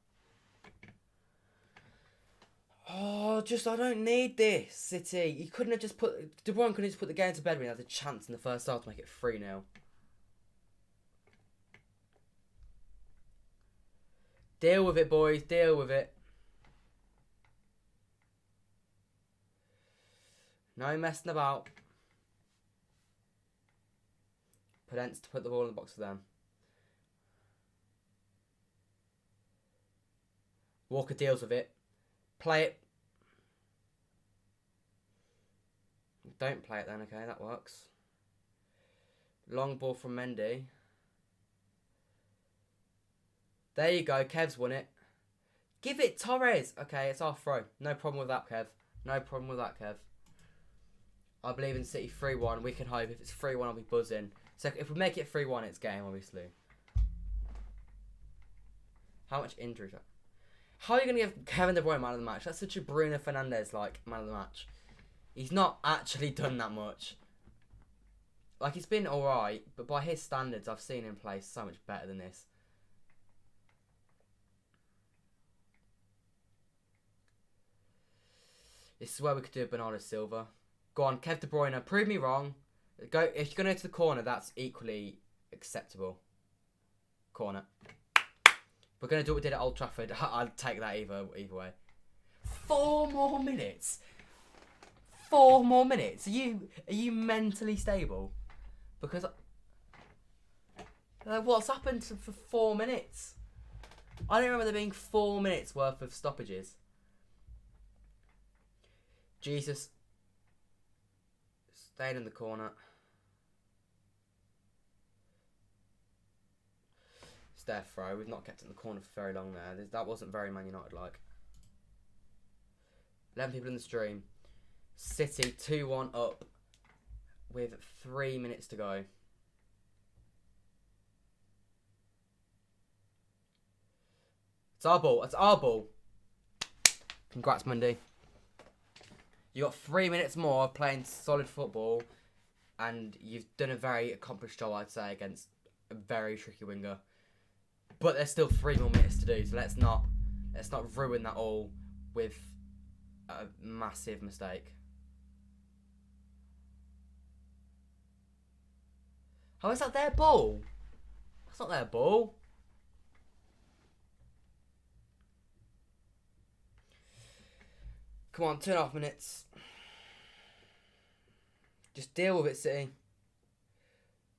Oh, I don't need this, City. You couldn't have just put... De Bruyne couldn't have just put the game to bed when he had a chance in the first half to make it 3-0. Deal with it, boys. Deal with it. No messing about. Podence to put the ball in the box for them. Walker deals with it. Play it. Don't play it then, okay, that works. Long ball from Mendy. There you go, Kev's won it. Give it Torres. Okay, it's our throw. No problem with that, Kev. No problem with that, Kev. I believe in City 3-1. We can hope. If it's 3-1, I'll be buzzing. So if we make it 3-1, it's game, obviously. How much injury? How are you going to give Kevin De Bruyne man of the match? That's such a Bruno Fernandes-like man of the match. He's not actually done that much. Like, he's been alright, but by his standards, I've seen him play so much better than this. This is where we could do a Bernardo Silva. Go on, Kev De Bruyne, prove me wrong. Go. If you're going to go to the corner, that's equally acceptable. Corner. We're going to do what we did at Old Trafford. I'd take that either way. 4 more minutes. 4 more minutes. Are you mentally stable? Because what's happened for 4 minutes? I don't remember there being 4 minutes worth of stoppages. Jesus. Staying in the corner. It's their throw. We've not kept it in the corner for very long there. That wasn't very Man United like. 11 people in the stream. City 2-1 up with 3 minutes to go. It's our ball. It's our ball. Congrats, Mundy. You got 3 minutes more of playing solid football, and you've done a very accomplished job, I'd say, against a very tricky winger. But there's still 3 more minutes to do, so let's not ruin that all with a massive mistake. How is that their ball? That's not their ball. Come on, 2.5 minutes. Just deal with it, City.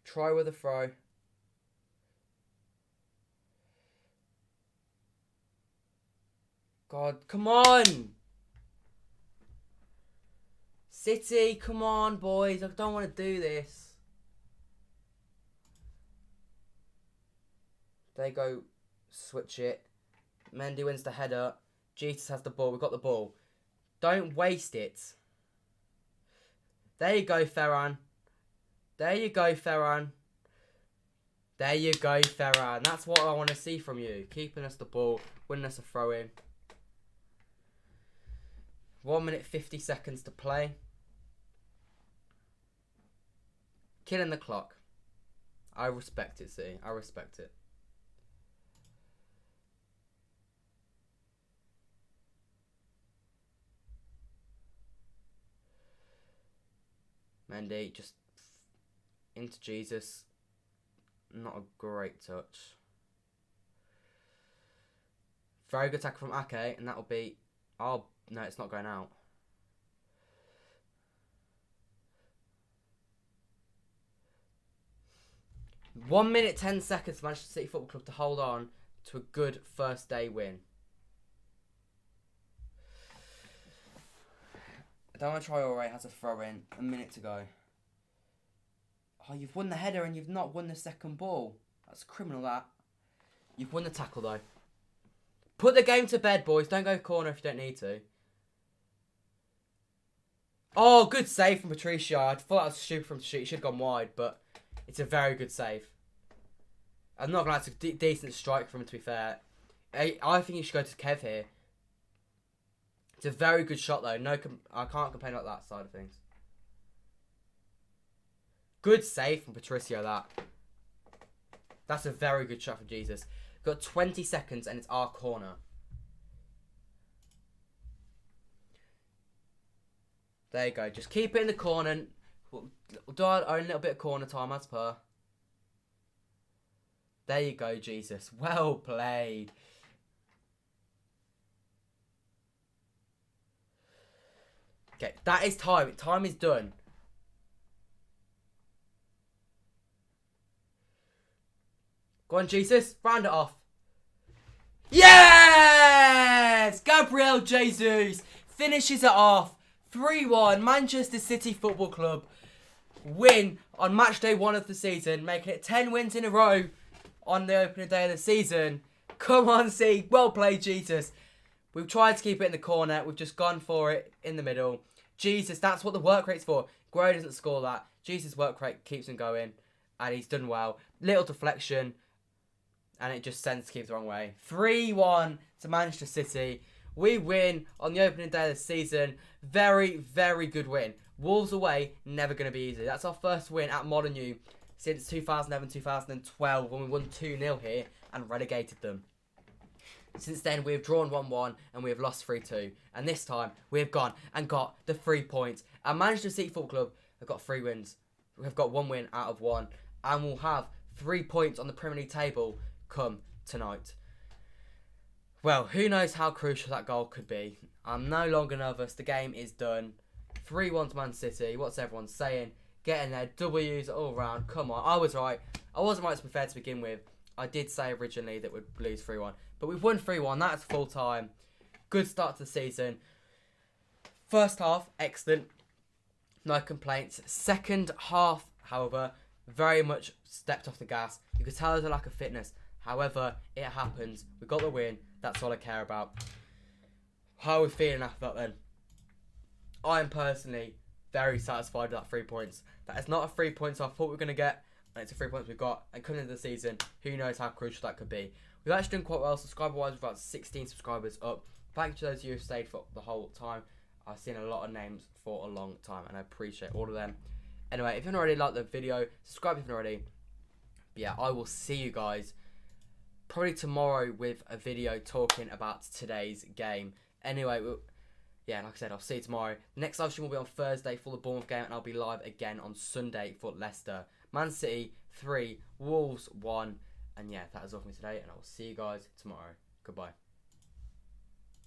Try with a throw. God, come on! City, come on, boys. I don't want to do this. They go switch it. Mendy wins the header. Jesus has the ball. We've got the ball. Don't waste it. There you go, Ferran. There you go, Ferran. There you go, Ferran. That's what I want to see from you. Keeping us the ball. Winning us a throw-in. 1 minute 50 seconds to play. Killing the clock. I respect it, see. I respect it. Mendy just into Jesus. Not a great touch. Very good tackle from Ake, and that'll be... Oh, no, it's not going out. One minute, 10 seconds for Manchester City Football Club to hold on to a good first day win. Adama Traore has a throw in. A minute to go. Oh, you've won the header and you've not won the second ball. That's criminal, that. You've won the tackle, though. Put the game to bed, boys. Don't go corner if you don't need to. Oh, good save from Patricio. I thought that was stupid from to shoot. He should have gone wide, but it's a very good save. I'm not going to lie, it's a decent strike from him, to be fair. I think you should go to Kev here. It's a very good shot though. I can't complain about that side of things. Good save from Patricio, that. That's a very good shot from Jesus. We've got 20 seconds and it's our corner. There you go. Just keep it in the corner. We'll do our own little bit of corner time as per. There you go, Jesus. Well played. Okay, that is time. Time is done. Go on, Jesus. Round it off. Yes! Gabriel Jesus finishes it off. 3-1. Manchester City Football Club win on match day 1 of the season, making it 10 wins in a row on the opening day of the season. Come on, C. Well played, Jesus. We've tried to keep it in the corner. We've just gone for it in the middle. Jesus, that's what the work rate's for. Aguero doesn't score that. Jesus' work rate keeps him going. And he's done well. Little deflection. And it just keeps the wrong way. 3-1 to Manchester City. We win on the opening day of the season. Very, very good win. Wolves away, never going to be easy. That's our first win at Molineux since 2011-2012 when we won 2-0 here and relegated them. Since then, we have drawn 1-1 and we have lost 3-2. And this time, we have gone and got the 3 points. And Manchester City Football Club have got 3 wins. We've got 1 win out of 1. And we'll have 3 points on the Premier League table come tonight. Well, who knows how crucial that goal could be. I'm no longer nervous. The game is done. 3-1 to Man City. What's everyone saying? Getting their W's all round. Come on. I was right. I wasn't right to be fair to begin with. I did say originally that we'd lose 3-1. But we've won 3-1. That's full time. Good start to the season. First half, excellent. No complaints. Second half, however, very much stepped off the gas. You could tell there's a lack of fitness. However, it happens. We got the win. That's all I care about. How are we feeling after that then? I am personally very satisfied with that 3 points. That is not a 3 points I thought we were going to get. And it's the 3 points we've got. And coming into the season, who knows how crucial that could be. We've actually done quite well. Subscriber-wise, we've got 16 subscribers up. Thank you to those of you who stayed for the whole time. I've seen a lot of names for a long time. And I appreciate all of them. Anyway, if you haven't already liked the video, subscribe if you haven't already. But yeah, I will see you guys probably tomorrow with a video talking about today's game. Anyway, yeah, like I said, I'll see you tomorrow. The next live stream will be on Thursday for the Bournemouth game, and I'll be live again on Sunday for Leicester. Man City 3, Wolves 1. And yeah, that is all for me today, and I will see you guys tomorrow. Goodbye.